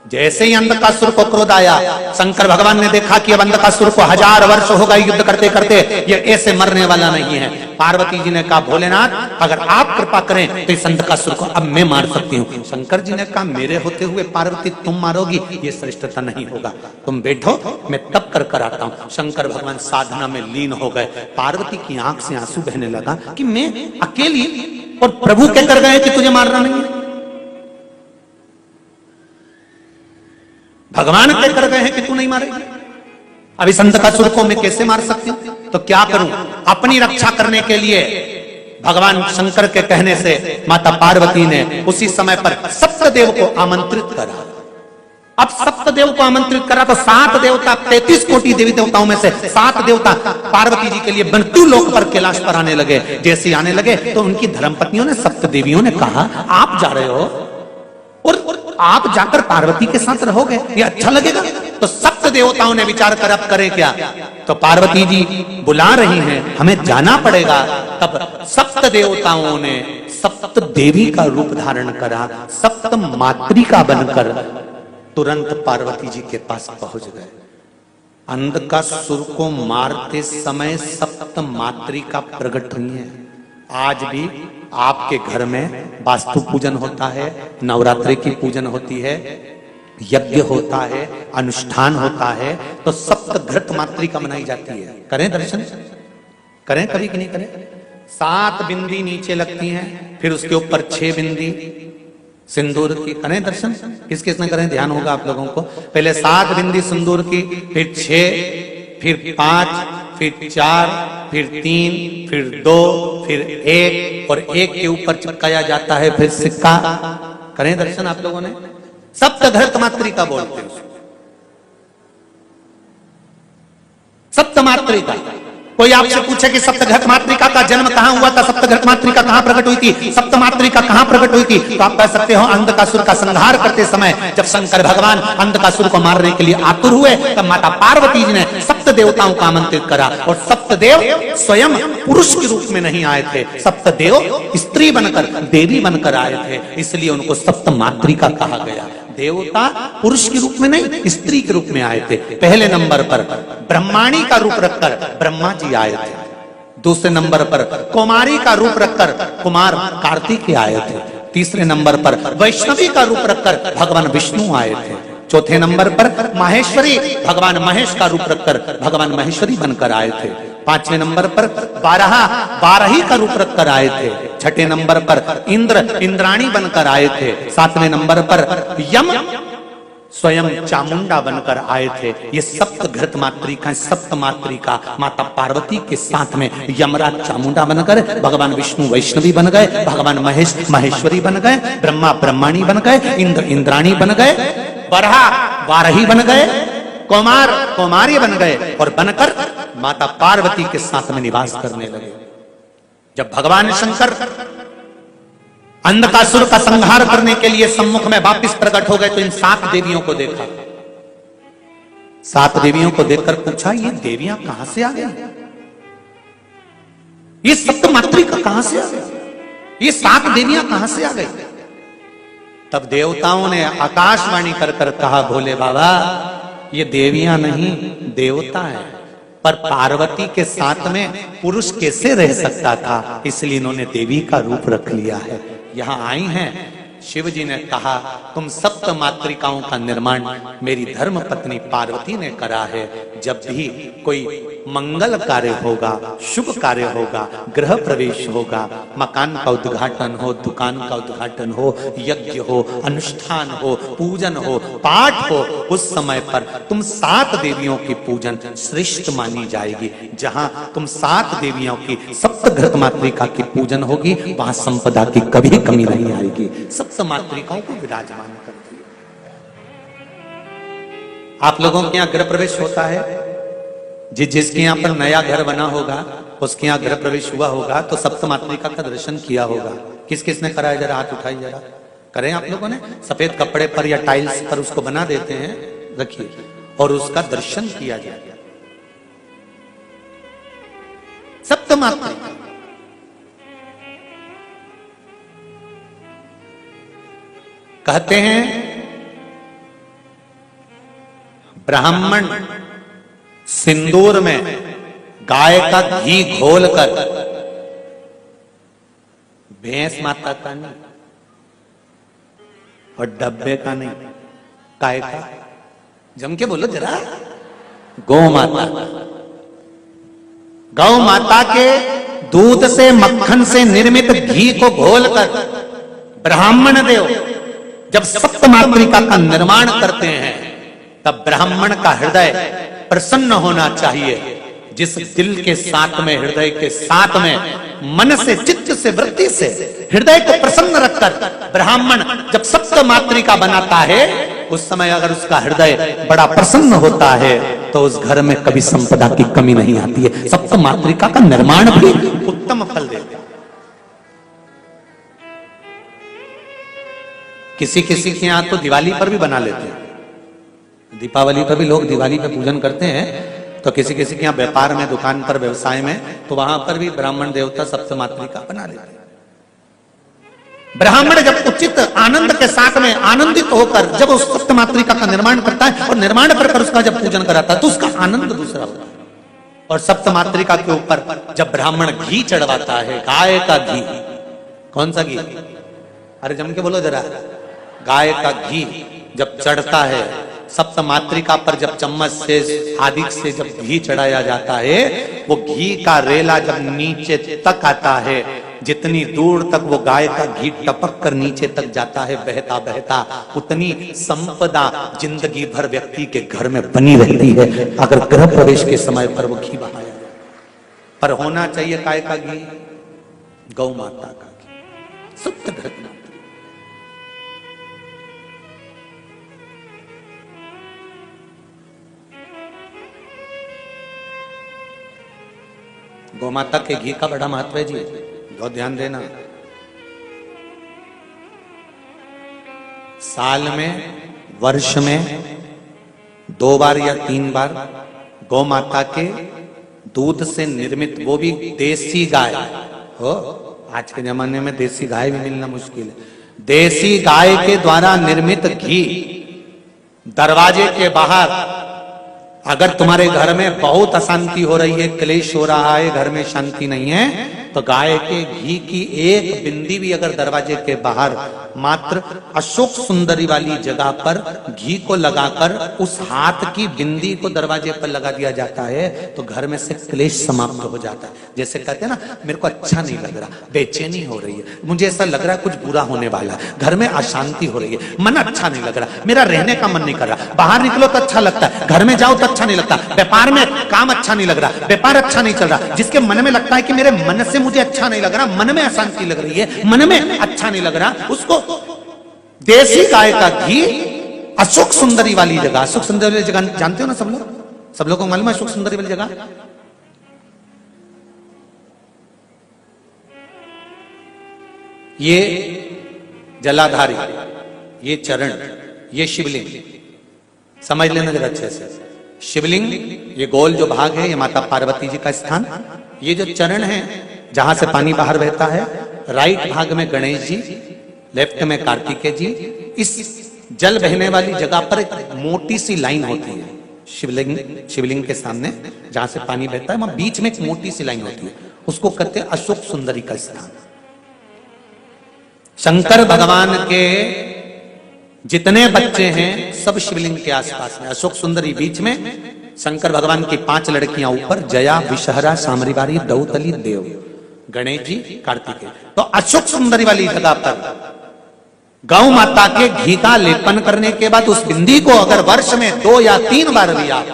जैसे ही अंधकासुर को क्रोध आया, शंकर भगवान ने देखा कि अब अंधकासुर को 1000 वर्ष हो गए युद्ध करते करते, ये ऐसे मरने वाला नहीं है। पार्वती जी ने कहा भोलेनाथ अगर आप कृपा करें तो इस अंधकासुर को अब मैं मार सकती हूँ। शंकर जी ने कहा मेरे होते हुए पार्वती तुम मारोगी, ये श्रेष्ठता नहीं होगा, तुम बैठो मैं तब कर कर आता हूँ। शंकर भगवान साधना में लीन हो गए। पार्वती की आंख से आंसू बहने लगा कि मैं अकेली और प्रभु कहकर गए कि तुझे मारना नहीं है। भगवान कहकर गए हैं कि तू नहीं मारेगी। अब इस अंधकासुर को मैं कैसे मार सकती हूं? तो क्या करूं? अपनी रक्षा करने के लिए भगवान शंकर के कहने से माता पार्वती ने उसी समय पर सप्तदेव को आमंत्रित करा। अब सप्तदेव को आमंत्रित करा तो 7 देवता, 33 कोटि देवी देवताओं में से 7 देवता पार्वती जी के लिए मृत्यु लोक पर कैलाश पर आने लगे। जैसे आने लगे तो उनकी धर्मपत्नियों ने, सप्तदेवियों ने कहा आप जा रहे हो और आप जाकर पार्वती के साथ रहोगे, ये अच्छा लगेगा? तो सप्त देवताओं ने विचार कर अब करें क्या। तो पार्वती जी बुला रही हैं, हमें जाना पड़ेगा। तब सप्त देवताओं ने सप्त देवी का रूप धारण करा, सप्त मातृका बनकर तुरंत पार्वती जी के पास पहुंच गए। अंधकासुर को मारते समय सप्त मातृका प्रकट हुई है। आज भी आपके घर में वास्तु पूजन होता है, नवरात्रि की पूजन होती है, यज्ञ होता है, अनुष्ठान होता है, तो सप्तघृत मातृका मनाई जाती है। करें दर्शन? करें कभी कि नहीं करें? 7 बिंदी नीचे लगती हैं, फिर उसके ऊपर 6 बिंदी सिंदूर की। करें दर्शन? किस किसने करें? ध्यान होगा आप लोगों को। पहले 7 बिंदी सिंदूर की, फिर 6, फिर 5, फिर 4, फिर 3, फिर 2, फिर 1 और 1 के ऊपर चिपकाया जाता है फिर सिक्का। करें दर्शन आप लोगों ने? सप्तघृत मातृका बोलते हैं। सप्त मातृका कोई आपसे पूछे कि सप्तघट मातृका का जन्म कहां हुआ था, सप्तघट मातृका कहां प्रकट हुई थी, सप्त मातृका कहां प्रकट हुई थी, तो आप कह सकते हो अंधकासुर का संहार करते समय जब शंकर भगवान अंधकासुर को मारने के लिए आतुर हुए, तब माता पार्वती जी ने सप्त देवताओं को आमंत्रित करा, और सप्त देव स्वयं पुरुष के रूप में नहीं आए थे, सप्त देव स्त्री बनकर, देवी बनकर आए थे, इसलिए उनको सप्त मातृका कहा गया। देवता पुरुष के रूप में नहीं, स्त्री के रूप में आए थे। पहले नंबर पर ब्रह्माणी का रूप रखकर ब्रह्मा जी आए थे, दूसरे नंबर पर कुमारी का रूप रखकर कुमार कार्तिक आए थे, तीसरे नंबर पर वैष्णवी का रूप रखकर भगवान विष्णु आए थे, चौथे नंबर पर माहेश्वरी भगवान महेश का रूप रखकर भगवान महेश्वरी बनकर आए थे, पांचवें नंबर पर बारही का रूप रखकर आए थे, छठे नंबर पर इंद्र इंद्राणी बनकर आए थे, सातवें नंबर पर यम स्वयं चामुंडा बनकर आए थे। ये सप्त घृत मातृका, सप्त मातृका माता पार्वती के साथ में यमराज चामुंडा बनकर, भगवान विष्णु वैष्णवी बन गए, भगवान महेश महेश्वरी बन गए, ब्रह्मा ब्रह्माणी बन गए, इंद्र इंद्राणी बन गए, बरहा वारही बन गए, कुमार कुमारी बन गए, और बनकर माता पार्वती के साथ में निवास करने लगे। जब भगवान शंकर अंधकासुर का संहार करने के लिए सम्मुख में वापिस प्रकट हो गए, तो इन 7 देवियों को देखा, 7 देवियों को देखकर पूछा, ये देवियां कहां से आ गई, ये सप्त मातृका कहां से आ गई, ये 7 देवियां कहां से आ गई। तब देवताओं ने आकाशवाणी कर कर कहा, भोले बाबा ये देवियां नहीं देवता है, पर पार्वती के साथ में पुरुष कैसे रह सकता था, इसलिए इन्होंने देवी का रूप रख लिया है। यहां आई हैं, शिव जी ने कहा तुम सप्त मातृकाओं का निर्माण मेरी धर्म पत्नी पार्वती ने करा है। जब भी कोई मंगल कार्य होगा, शुभ कार्य होगा, गृह प्रवेश होगा, मकान का उद्घाटन हो, दुकान का उद्घाटन हो, यज्ञ हो, अनुष्ठान हो, पूजन हो, पाठ हो, उस समय पर तुम 7 देवियों की पूजन श्रेष्ठ मानी जाएगी। जहां तुम 7 देवियों की सप्त घृत मातृका की पूजन होगी, वहां संपदा की कभी कमी नहीं आएगी। सप्त मातृकाओं को विराजमान करती है। आप लोगों के यहां गृह प्रवेश होता है, जिसके यहां पर नया घर बना होगा, उसके यहां गृह प्रवेश हुआ होगा, तो सप्त मातृका का दर्शन किया होगा। किस किस ने कराया, जरा हाथ उठाइए, जरा करें आप लोगों ने। सफेद कपड़े पर या टाइल्स पर उसको बना देते हैं, रखिए, और उसका दर्शन किया जाए। सप्त मातृका कहते हैं ब्राह्मण सिंदूर में गाय का घी घोलकर, भैंस माता का नहीं और डब्बे का नहीं, गाय का, जम के बोलो जरा, गौ माता, गौ माता के दूध से मक्खन से निर्मित घी को घोलकर ब्राह्मण देव जब सप्त मातृका का निर्माण करते हैं, तब ब्राह्मण का हृदय प्रसन्न होना चाहिए। जिस दिल के साथ में, हृदय के साथ में, मन से, चित्त से, वृत्ति से हृदय को प्रसन्न रखकर ब्राह्मण जब सप्त मातृका बनाता है, उस समय अगर उसका हृदय बड़ा प्रसन्न होता है, तो उस घर में कभी संपदा की कमी नहीं आती है। सप्त मातृका का निर्माण भी उत्तम फल देता है। किसी किसी के यहां तो दिवाली पर भी बना लेते हैं, दीपावली पर भी लोग दिवाली पे पूजन करते हैं, तो किसी किसी के यहाँ व्यापार में, दुकान पर, व्यवसाय में, तो वहां पर भी ब्राह्मण देवता सप्त मातृका बना लेते हैं। ब्राह्मण जब उचित आनंद के साथ में आनंदित होकर जब उस सप्त मातृका का निर्माण करता है और निर्माण कर उसका जब पूजन कराता है, तो उसका आनंद दूसरा होता है। और सप्त मातृका के ऊपर जब ब्राह्मण घी चढ़वाता है, गाय का घी, कौन सा घी, अरे जम के बोलो जरा, गाय का घी जब चढ़ता है, सप्त मातृका पर जब चम्मच से, आदि से जब घी चढ़ाया जाता है, वो घी का रेला जब नीचे तक आता है, जितनी दूर तक वो गाय का घी टपक कर नीचे तक जाता है बहता बहता, उतनी संपदा जिंदगी भर व्यक्ति के घर में बनी रहती है, अगर गृह प्रवेश के समय पर वो घी बहाया जाए। पर होना चाहिए गाय का घी, गौ माता का घी, सप्त घृत। गौमाता के घी का बड़ा महत्व है जी, बहुत ध्यान देना। साल में, वर्ष में 2 बार या 3 बार गौ माता के दूध से निर्मित, वो भी देसी गाय हो, आज के जमाने में देसी गाय भी मिलना मुश्किल है, देसी गाय के द्वारा निर्मित घी दरवाजे के बाहर, अगर तुम्हारे घर में बहुत अशांति हो रही है, क्लेश हो रहा है, घर में शांति नहीं है, तो गाय के घी की एक बिंदी भी अगर दरवाजे के बाहर मात्र अशोक सुंदरी वाली जगह पर घी को लगाकर उस हाथ की बिंदी को दरवाजे पर लगा दिया जाता है, तो घर में से क्लेश समाप्त हो जाता है। जैसे कहते हैं ना, मेरे को अच्छा नहीं लग रहा, बेचैनी हो रही है, मुझे ऐसा लग रहा है कुछ बुरा होने वाला है, घर में अशांति हो रही है, मन अच्छा नहीं लग रहा, मेरा रहने का मन नहीं कर रहा, बाहर निकलो तो अच्छा लगता है, घर में जाओ तो अच्छा नहीं लगता, व्यापार में काम अच्छा नहीं लग रहा, व्यापार अच्छा नहीं चल रहा, जिसके मन में लगता है कि मेरे मन से मुझे अच्छा नहीं लग रहा, मन में अशांति लग रही है, मन में अच्छा नहीं लग रहा, उसको देसी गाय का घी अशोक सुंदरी वाली जगह, अशोक सुंदरी वाली जगह जानते हो ना सब लोग, सब लोगों को मालूम है अशोक सुंदरी वाली जगह, ये जलाधारी, ये चरण, ये शिवलिंग, समझ लेना जरा अच्छे से। शिवलिंग ये गोल जो भाग है, ये माता पार्वती जी का स्थान, ये जो चरण है जहां से पानी बाहर बहता है, राइट भाग में गणेश जी, लेफ्ट में कार्तिकेय जी। इस जल बहने वाली जगह पर एक मोटी सी लाइन होती है, शिवलिंग के सामने जहां से पानी बहता है, वहां बीच में एक मोटी सी लाइन होती है, उसको कहते हैं अशोक सुंदरी का स्थान। शंकर भगवान के जितने बच्चे हैं सब शिवलिंग के आसपास में, अशोक सुंदरी बीच में, शंकर भगवान की 5 लड़कियां ऊपर, जया, विषहरा, सामरीवारी, दौतली, देव, गणेश जी, कार्तिकेय। तो अशोक सुंदरी वाली जगह पर गौ माता के घी का लेपन करने के बाद उस बिंदी को अगर वर्ष में 2 या 3 बार भी आप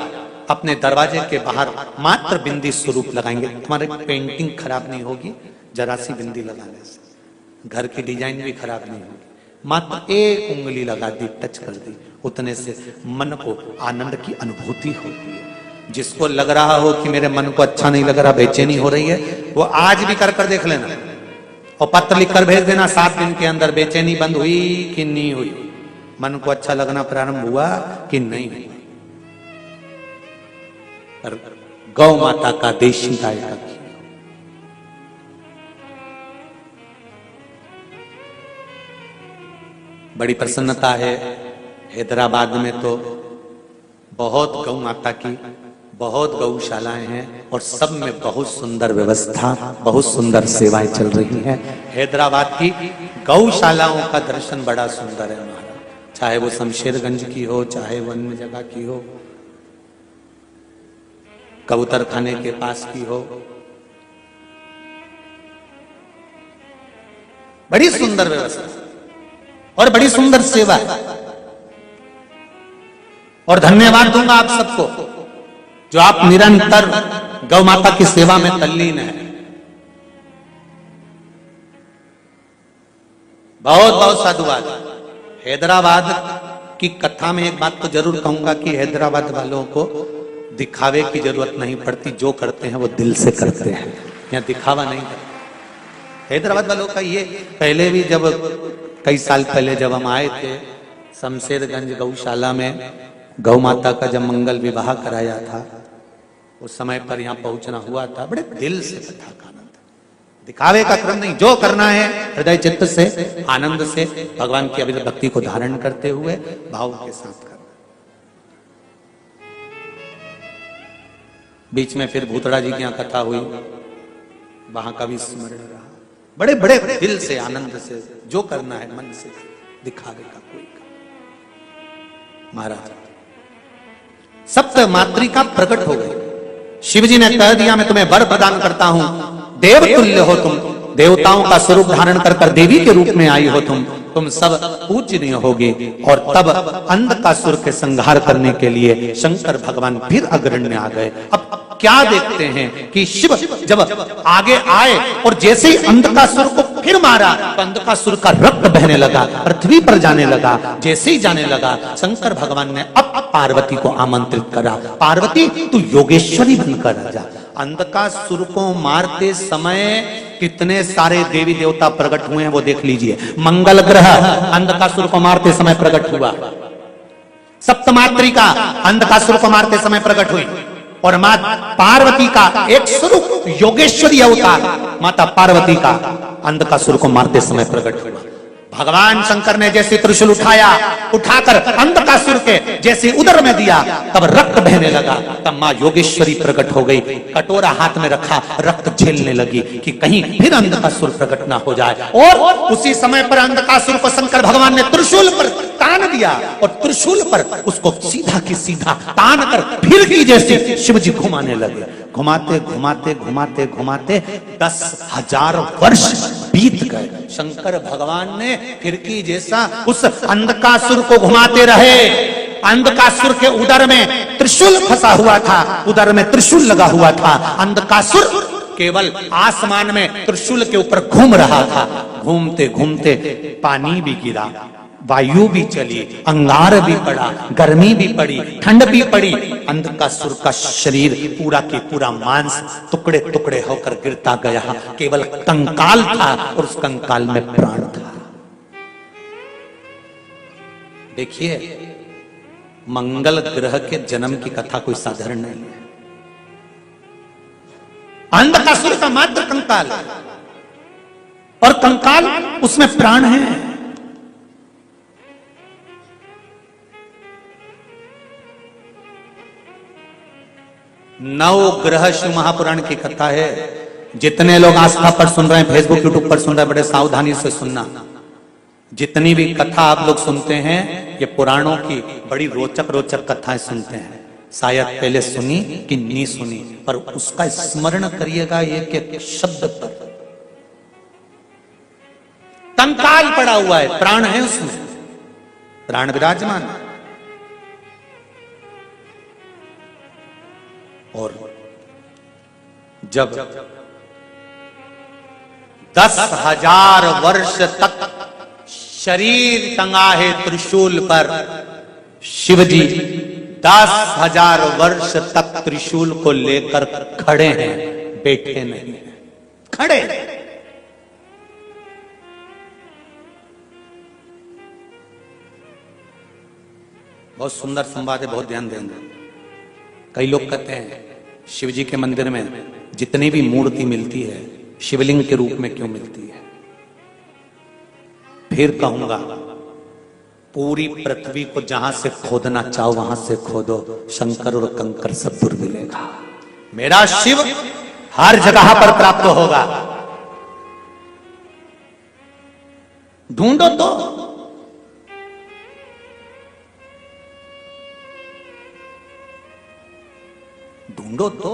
अपने दरवाजे के बाहर मात्र बिंदी स्वरूप लगाएंगे, तुम्हारी पेंटिंग खराब नहीं होगी, जरा सी बिंदी लगाने से घर की डिजाइन भी खराब नहीं होगी, मात्र एक उंगली लगा दी, टच कर दी, उतने से मन को आनंद की अनुभूति होती है। जिसको लग रहा हो कि मेरे मन को अच्छा नहीं लग रहा, बेचैनी हो रही है, वो आज भी कर कर देख लेना और पत्र लिखकर भेज देना 7 दिन के अंदर, बेचैनी बंद हुई कि नहीं हुई, मन को अच्छा लगना प्रारंभ हुआ कि नहीं हुआ। गौ माता का देशी गाय का घी, बड़ी प्रसन्नता है। हैदराबाद में तो बहुत गौ माता की बहुत गौशालाएं हैं और सब में बहुत सुंदर व्यवस्था, बहुत सुंदर सेवाएं चल रही हैं। हैदराबाद की गौशालाओं का दर्शन बड़ा सुंदर है हमारा, चाहे वो शमशेरगंज की हो, चाहे वो अन्य जगह की हो, कबूतर खाने के पास की हो, बड़ी सुंदर व्यवस्था और बड़ी सुंदर सेवा है। और धन्यवाद दूंगा आप सबको जो आप निरंतर गौ माता की सेवा में तल्लीन है। बहुत बहुत साधुवाद। हैदराबाद की कथा में एक बात तो जरूर कहूंगा कि हैदराबाद वालों को दिखावे की जरूरत नहीं पड़ती, जो करते हैं वो दिल से करते हैं, यहाँ दिखावा नहीं करते। हैदराबाद वालों का ये, पहले भी जब कई साल पहले जब हम आए थे शमशेरगंज गौशाला में, गौ माता का जब मंगल विवाह कराया था, उस समय पर यहाँ पहुंचना हुआ था, बड़े दिल से कथा का आनंद, दिखावे का क्रम नहीं, जो करना है हृदय चित्त से आनंद से भगवान की अभिनव भक्ति को धारण करते हुए भाव के साथ करना। बीच में फिर भूतड़ा जी की यहाँ कथा हुई, वहां का भी स्मरण रहा, बड़े बड़े दिल से आनंद से जो करना है मन से, दिखावे का कोई का। महाराज सप्त मातृका प्रकट हो गई। शिव जी ने कह दिया मैं तुम्हें वर प्रदान करता हूं, देव तुल्य हो तुम, देवताओं का स्वरूप धारण कर देवी के रूप में आई हो तुम सब पूजनीय होगे। और तब अंधकासुर के संहार करने के लिए शंकर भगवान फिर अग्रण्य आ गए। अब क्या देखते हैं कि शिव जब आगे आए और जैसे ही अंधकासुर को फिर मारा तो अंधकासुर का रक्त बहने लगा, पृथ्वी पर जाने लगा। जैसे ही जाने लगा शंकर भगवान ने अब पार्वती को आमंत्रित करा, पार्वती तू योगेश्वरी बनकर आ जा। अंधकासुर को मारते समय कितने सारे देवी देवता प्रकट हुए हैं वो देख लीजिए। मंगल ग्रह अंधकासुर को मारते समय प्रकट हुआ, सप्तमात्रिका अंधकासुर को मारते समय प्रकट हुई, और मां पार्वती का एक स्वरूप योगेश्वरी अवतार माता पार्वती का अंधकासुर को मारते समय प्रकट हुआ। भगवान शंकर ने जैसे त्रिशूल उठाया, उठाकर अंधकासुर के जैसे उदर में दिया, तब रक्त बहने लगा। तब मां योगेश्वरी प्रकट हो गई, कटोरा हाथ में रखा, रक्त झेलने लगी कि कहीं फिर अंधकासुर प्रकट ना हो जाए। और उसी समय पर अंधकासुर को शंकर भगवान ने त्रिशूल पर तान दिया, और त्रिशूल पर उसको सीधा की सीधा तान कर फिर की जैसे शिव जी घुमाने लगे। घुमाते घुमाते घुमाते घुमाते 10,000 वर्ष बीत गए। शंकर भगवान ने फिरकी जैसा उस अंधकासुर को घुमाते रहे। अंधकासुर के उदर में त्रिशूल फंसा हुआ था, उदर में त्रिशूल लगा हुआ था। अंधकासुर केवल आसमान में त्रिशूल के ऊपर घूम रहा था। घूमते घूमते पानी भी गिरा, वायु भी चली, अंगार भी पड़ा, गर्मी भी पड़ी, ठंड भी पड़ी। अंधकासुर का शरीर पूरा के पूरा मांस टुकड़े टुकड़े होकर गिरता गया। केवल कंकाल था, और उस कंकाल में प्राण था। देखिए, मंगल ग्रह के जन्म की कथा कोई साधारण नहीं है। अंधकासुर का मात्र कंकाल है, और कंकाल उसमें प्राण है। नौ ग्रह शिव महापुराण की कथा है। जितने लोग आस्था पर सुन रहे हैं, फेसबुक यूट्यूब पर सुन रहे हैं, बड़े सावधानी से सुनना। जितनी भी कथा आप लोग सुनते हैं, ये पुराणों की बड़ी रोचक रोचक कथाएं सुनते हैं। शायद पहले सुनी कि नहीं सुनी, पर उसका स्मरण करिएगा एक एक शब्द पर। कंकाल पड़ा हुआ है, प्राण है उसमें, प्राण विराजमान। और जब 10,000 वर्ष तक शरीर टंगा है त्रिशूल पर, शिवजी 10,000 वर्ष तक त्रिशूल को लेकर खड़े हैं, बैठे नहीं, खड़े। बहुत सुंदर संवाद है, बहुत ध्यान देंगे। कई लोग कहते हैं शिव जी के मंदिर में जितनी भी मूर्ति मिलती है शिवलिंग के रूप में क्यों मिलती है? फिर कहूंगा, पूरी पृथ्वी को जहां से खोदना चाहो वहां से खोदो, शंकर और कंकर सब दूर मिलेगा। मेरा शिव हर जगह पर प्राप्त होगा। ढूंढो तो, ढूंढो तो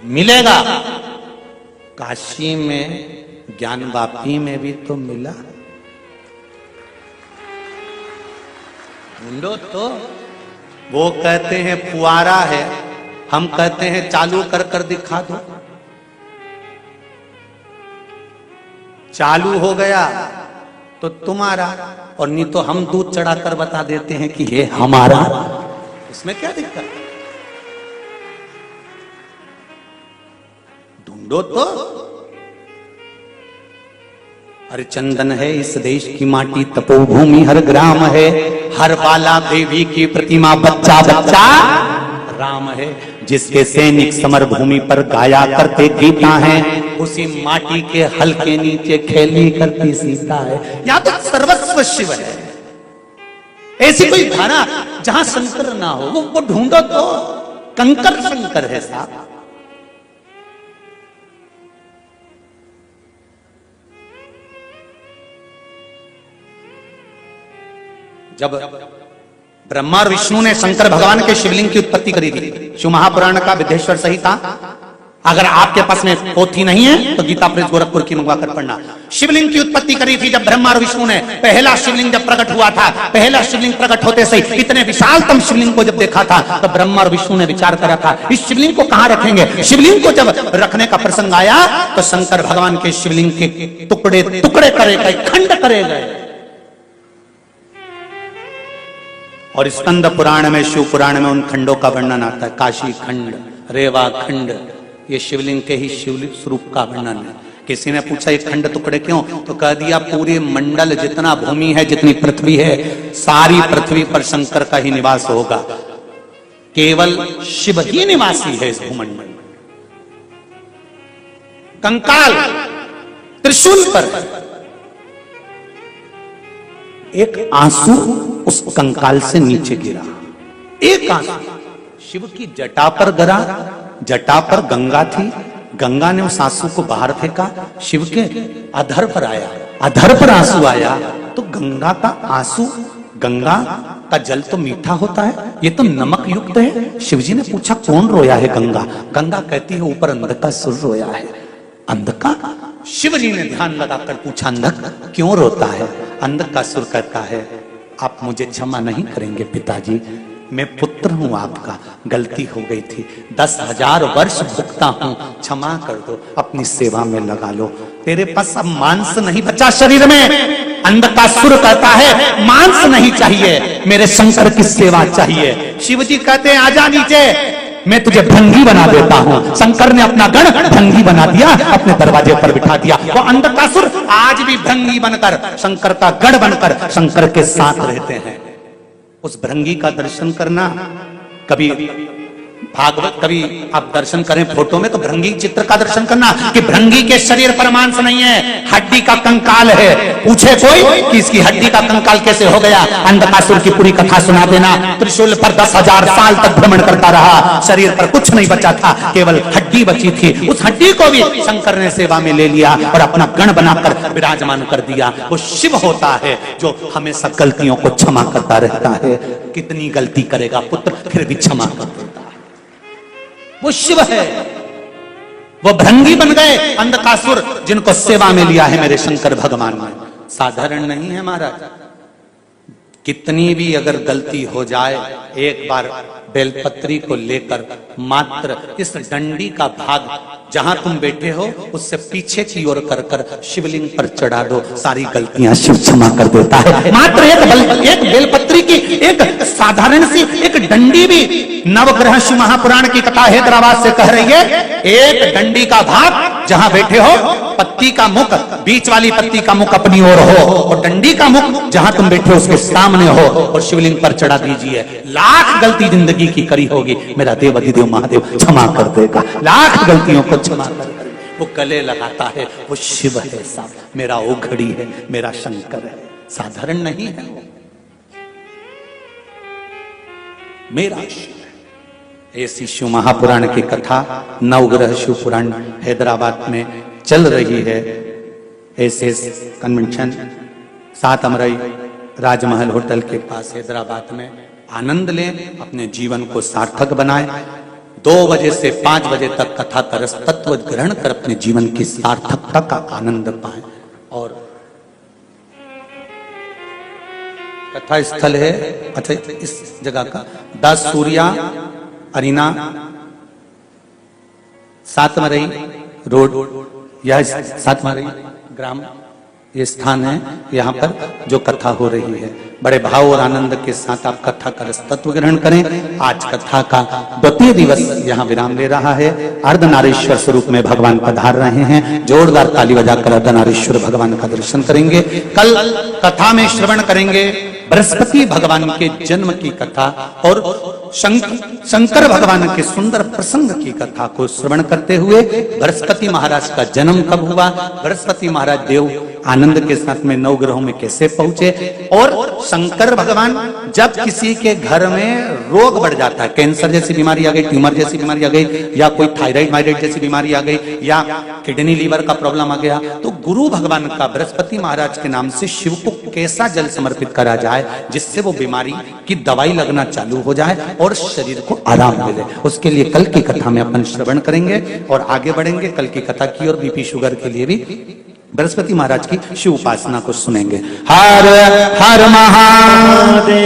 मिलेगा। काशी में ज्ञानवापी में भी तो मिला। ढूंढो तो। वो कहते हैं फुआरा है, हम कहते हैं चालू कर कर दिखा दो। चालू हो गया तो तुम्हारा, और नहीं तो हम दूध चढ़ाकर बता देते हैं कि ये हमारा। इसमें क्या दिक्कत है? ढूंढो तो। हर चंदन है इस देश की माटी, तपोभूमि हर ग्राम है, हर बाला देवी की प्रतिमा, बच्चा बच्चा राम है। जिसके सैनिक समर भूमि पर गाया करते गीता है, उसी माटी के हल्के नीचे खेली करती सीता है। या तो सर्वस्व शिव है। ऐसी कोई धारा जहां शंकर ना हो, वो ढूंढो तो। कंकर शंकर है साहब। जब ब्रह्मा और विष्णु ने शंकर भगवान के शिवलिंग की उत्पत्ति करी थी, शिव महापुराण का विदेश्वर संहिता, अगर आपके पास में पोथी नहीं है तो गीता प्रेस गोरखपुर की मंगवा कर पढ़ना। शिवलिंग की उत्पत्ति करी थी जब ब्रह्मा और विष्णु ने। पहला शिवलिंग जब प्रकट हुआ था, पहला शिवलिंग प्रकट होते से इतने विशालतम शिवलिंग को जब देखा था, तो ब्रह्मा और विष्णु ने विचार करा था इस शिवलिंग को कहां रखेंगे। शिवलिंग को जब रखने का प्रसंग आया तो शंकर भगवान के शिवलिंग के टुकड़े टुकड़े करे गए, खंड करे गए। और स्कंद पुराण में, शिव पुराण में उन खंडों का वर्णन आता है। काशी खंड, रेवा खंड, ये शिवलिंग के ही शिव स्वरूप का वर्णन है। किसी ने पूछा ये खंड टुकड़े क्यों, तो कह दिया पूरे मंडल जितना भूमि है, जितनी पृथ्वी है, सारी पृथ्वी पर शंकर का ही निवास होगा। केवल शिव ही निवासी है इस भूमंडल में। कंकाल त्रिशूल पर एक आंसू उस कंकाल से नीचे गिरा, एक आंसू शिव की जटा पर गिरा। जटा पर गंगा थी, गंगा ने उस आंसू को बाहर फेंका, शिव के अधर पर आया, अधर पर आंसू आया तो गंगा का आंसू, गंगा का जल तो मीठा होता है, ये तो नमक युक्त है। शिवजी ने पूछा कौन रोया है गंगा? गंगा कहती है ऊपर अंधकासुर रोया है। अंधका? शिवजी ने ध्यान लगाकर पूछा अंधक क्यों रोता है? अंधकासुर कहता है आप मुझे क्षमा नहीं करेंगे पिताजी, मैं पुत्र हूं आपका, गलती हो गई थी, 10,000 वर्ष भुगता हूं, क्षमा कर दो, अपनी सेवा में लगा लो, तेरे पास अब मांस नहीं बचा शरीर में। अंधकासुर कहता है मांस नहीं चाहिए, मेरे शंकर की सेवा चाहिए। शिवजी कहते हैं आजा नीचे, मैं तुझे भंगी बना देता हूं। शंकर ने अपना गण भंगी बना दिया, अपने दरवाजे पर बिठा दिया। वो अंधकासुर आज भी भंगी बनकर, शंकर का गण बनकर शंकर के साथ रहते हैं। उस भृंगी का दर्शन करना, कभी भागवत, कभी आप दर्शन करें फोटो में तो भृंगी चित्र का दर्शन करना कि भृंगी के शरीर पर मांस नहीं है, हड्डी का कंकाल है। पूछे कोई कि इसकी हड्डी का कंकाल कैसे हो गया, अंधकासुर की पूरी कथा सुना देना। त्रिशूल पर 10,000 साल तक भ्रमण करता रहा, शरीर पर कुछ नहीं बचा था, केवल हड्डी बची थी। उस हड्डी को भी शंकर ने सेवा में ले लिया और अपना गण बनाकर विराजमान कर दिया। वो शिव होता है जो हमेशा गलतियों को क्षमा करता रहता है। कितनी गलती करेगा पुत्र, फिर भी क्षमा कर देता है। वो शिव है। वो भृंगी बन गए अंधकासुर, जिनको सेवा में लिया है मेरे शंकर भगवान ने। साधारण नहीं है महाराज, कितनी भी अगर गलती हो जाए, एक बार बेलपत्री को लेकर मात्र इस डंडी का भाग जहां तुम बैठे हो उससे पीछे की ओर कर कर शिवलिंग पर चढ़ा दो, सारी गलतियां शिव क्षमा कर देता है। मात्र एक बेलपत्री की एक साधारण सी एक डंडी भी, नवग्रह शिव महापुराण की कथा हैदराबाद से कह रही है, एक डंडी का भाग जहां बैठे हो, पत्ती का मुख, बीच वाली पत्ती का मुख अपनी ओर हो और डंडी का मुख जहां तुम बैठे हो उसके सामने हो और शिवलिंग पर चढ़ा दीजिए। लाख गलती जिंदगी की करी होगी, मेरा देव अधिदेव महादेव क्षमा कर देगा। लाख गलतियों को क्षमा कर, वो गले लगाता है, वो शिव है साहब, मेरा ओघड़ी है, मेरा शंकर है, साधारण नहीं है वो, मेरा शिव है। ऐसी शिव महापुराण की कथा नवग्रह शिव पुराण हैदराबाद में चल रही है। ऐसे कन्वेंशन 7 अमरई राजमहल होटल के पास हैदराबाद में, आनंद लें, अपने जीवन को सार्थक बनाएं। 2 बजे से 5 बजे तक कथा का रस तत्व ग्रहण कर अपने जीवन की सार्थकता का आनंद पाएं। और कथा स्थल है, अच्छा इस जगह का 10 सूर्या अरीना 7 मरई रोड, यह 7 मरई ग्राम ये स्थान है, यहाँ पर जो कथा हो रही है। बड़े भाव और आनंद के साथ आप कथा का रस तत्व ग्रहण करें। आज कथा का 2वां दिवस यहाँ विराम ले रहा है। अर्धनारीश्वर स्वरूप में भगवान पधार रहे हैं। जोरदार ताली बजाकर अर्धनारीश्वर भगवान का दर्शन करेंगे। कल कथा में श्रवण करेंगे बृहस्पति भगवान के जन्म की कथा और शंकर भगवान के सुंदर प्रसंग की कथा को श्रवण करते हुए, बृहस्पति महाराज का जन्म कब हुआ, बृहस्पति महाराज देव आनंद के साथ में नवग्रहों में कैसे पहुंचे, और शंकर भगवान जब किसी के घर में रोग बढ़ जाता है, कैंसर जैसी बीमारी आ गई, ट्यूमर जैसी बीमारी आ गई, या कोई थायराइड माइराइड जैसी बीमारी आ गई, या किडनी लीवर का प्रॉब्लम आ गया, तो गुरु भगवान का बृहस्पति महाराज के नाम से शिव को कैसा जल समर्पित करा जाए जिससे वो बीमारी की दवाई लगना चालू हो जाए और शरीर को आराम मिले। उसके लिए कल की कथा में अपन श्रवण करेंगे और आगे बढ़ेंगे कल की कथा की, और बीपी शुगर के लिए भी बृहस्पति महाराज की शिव उपासना को सुनेंगे। हर हर महादेव।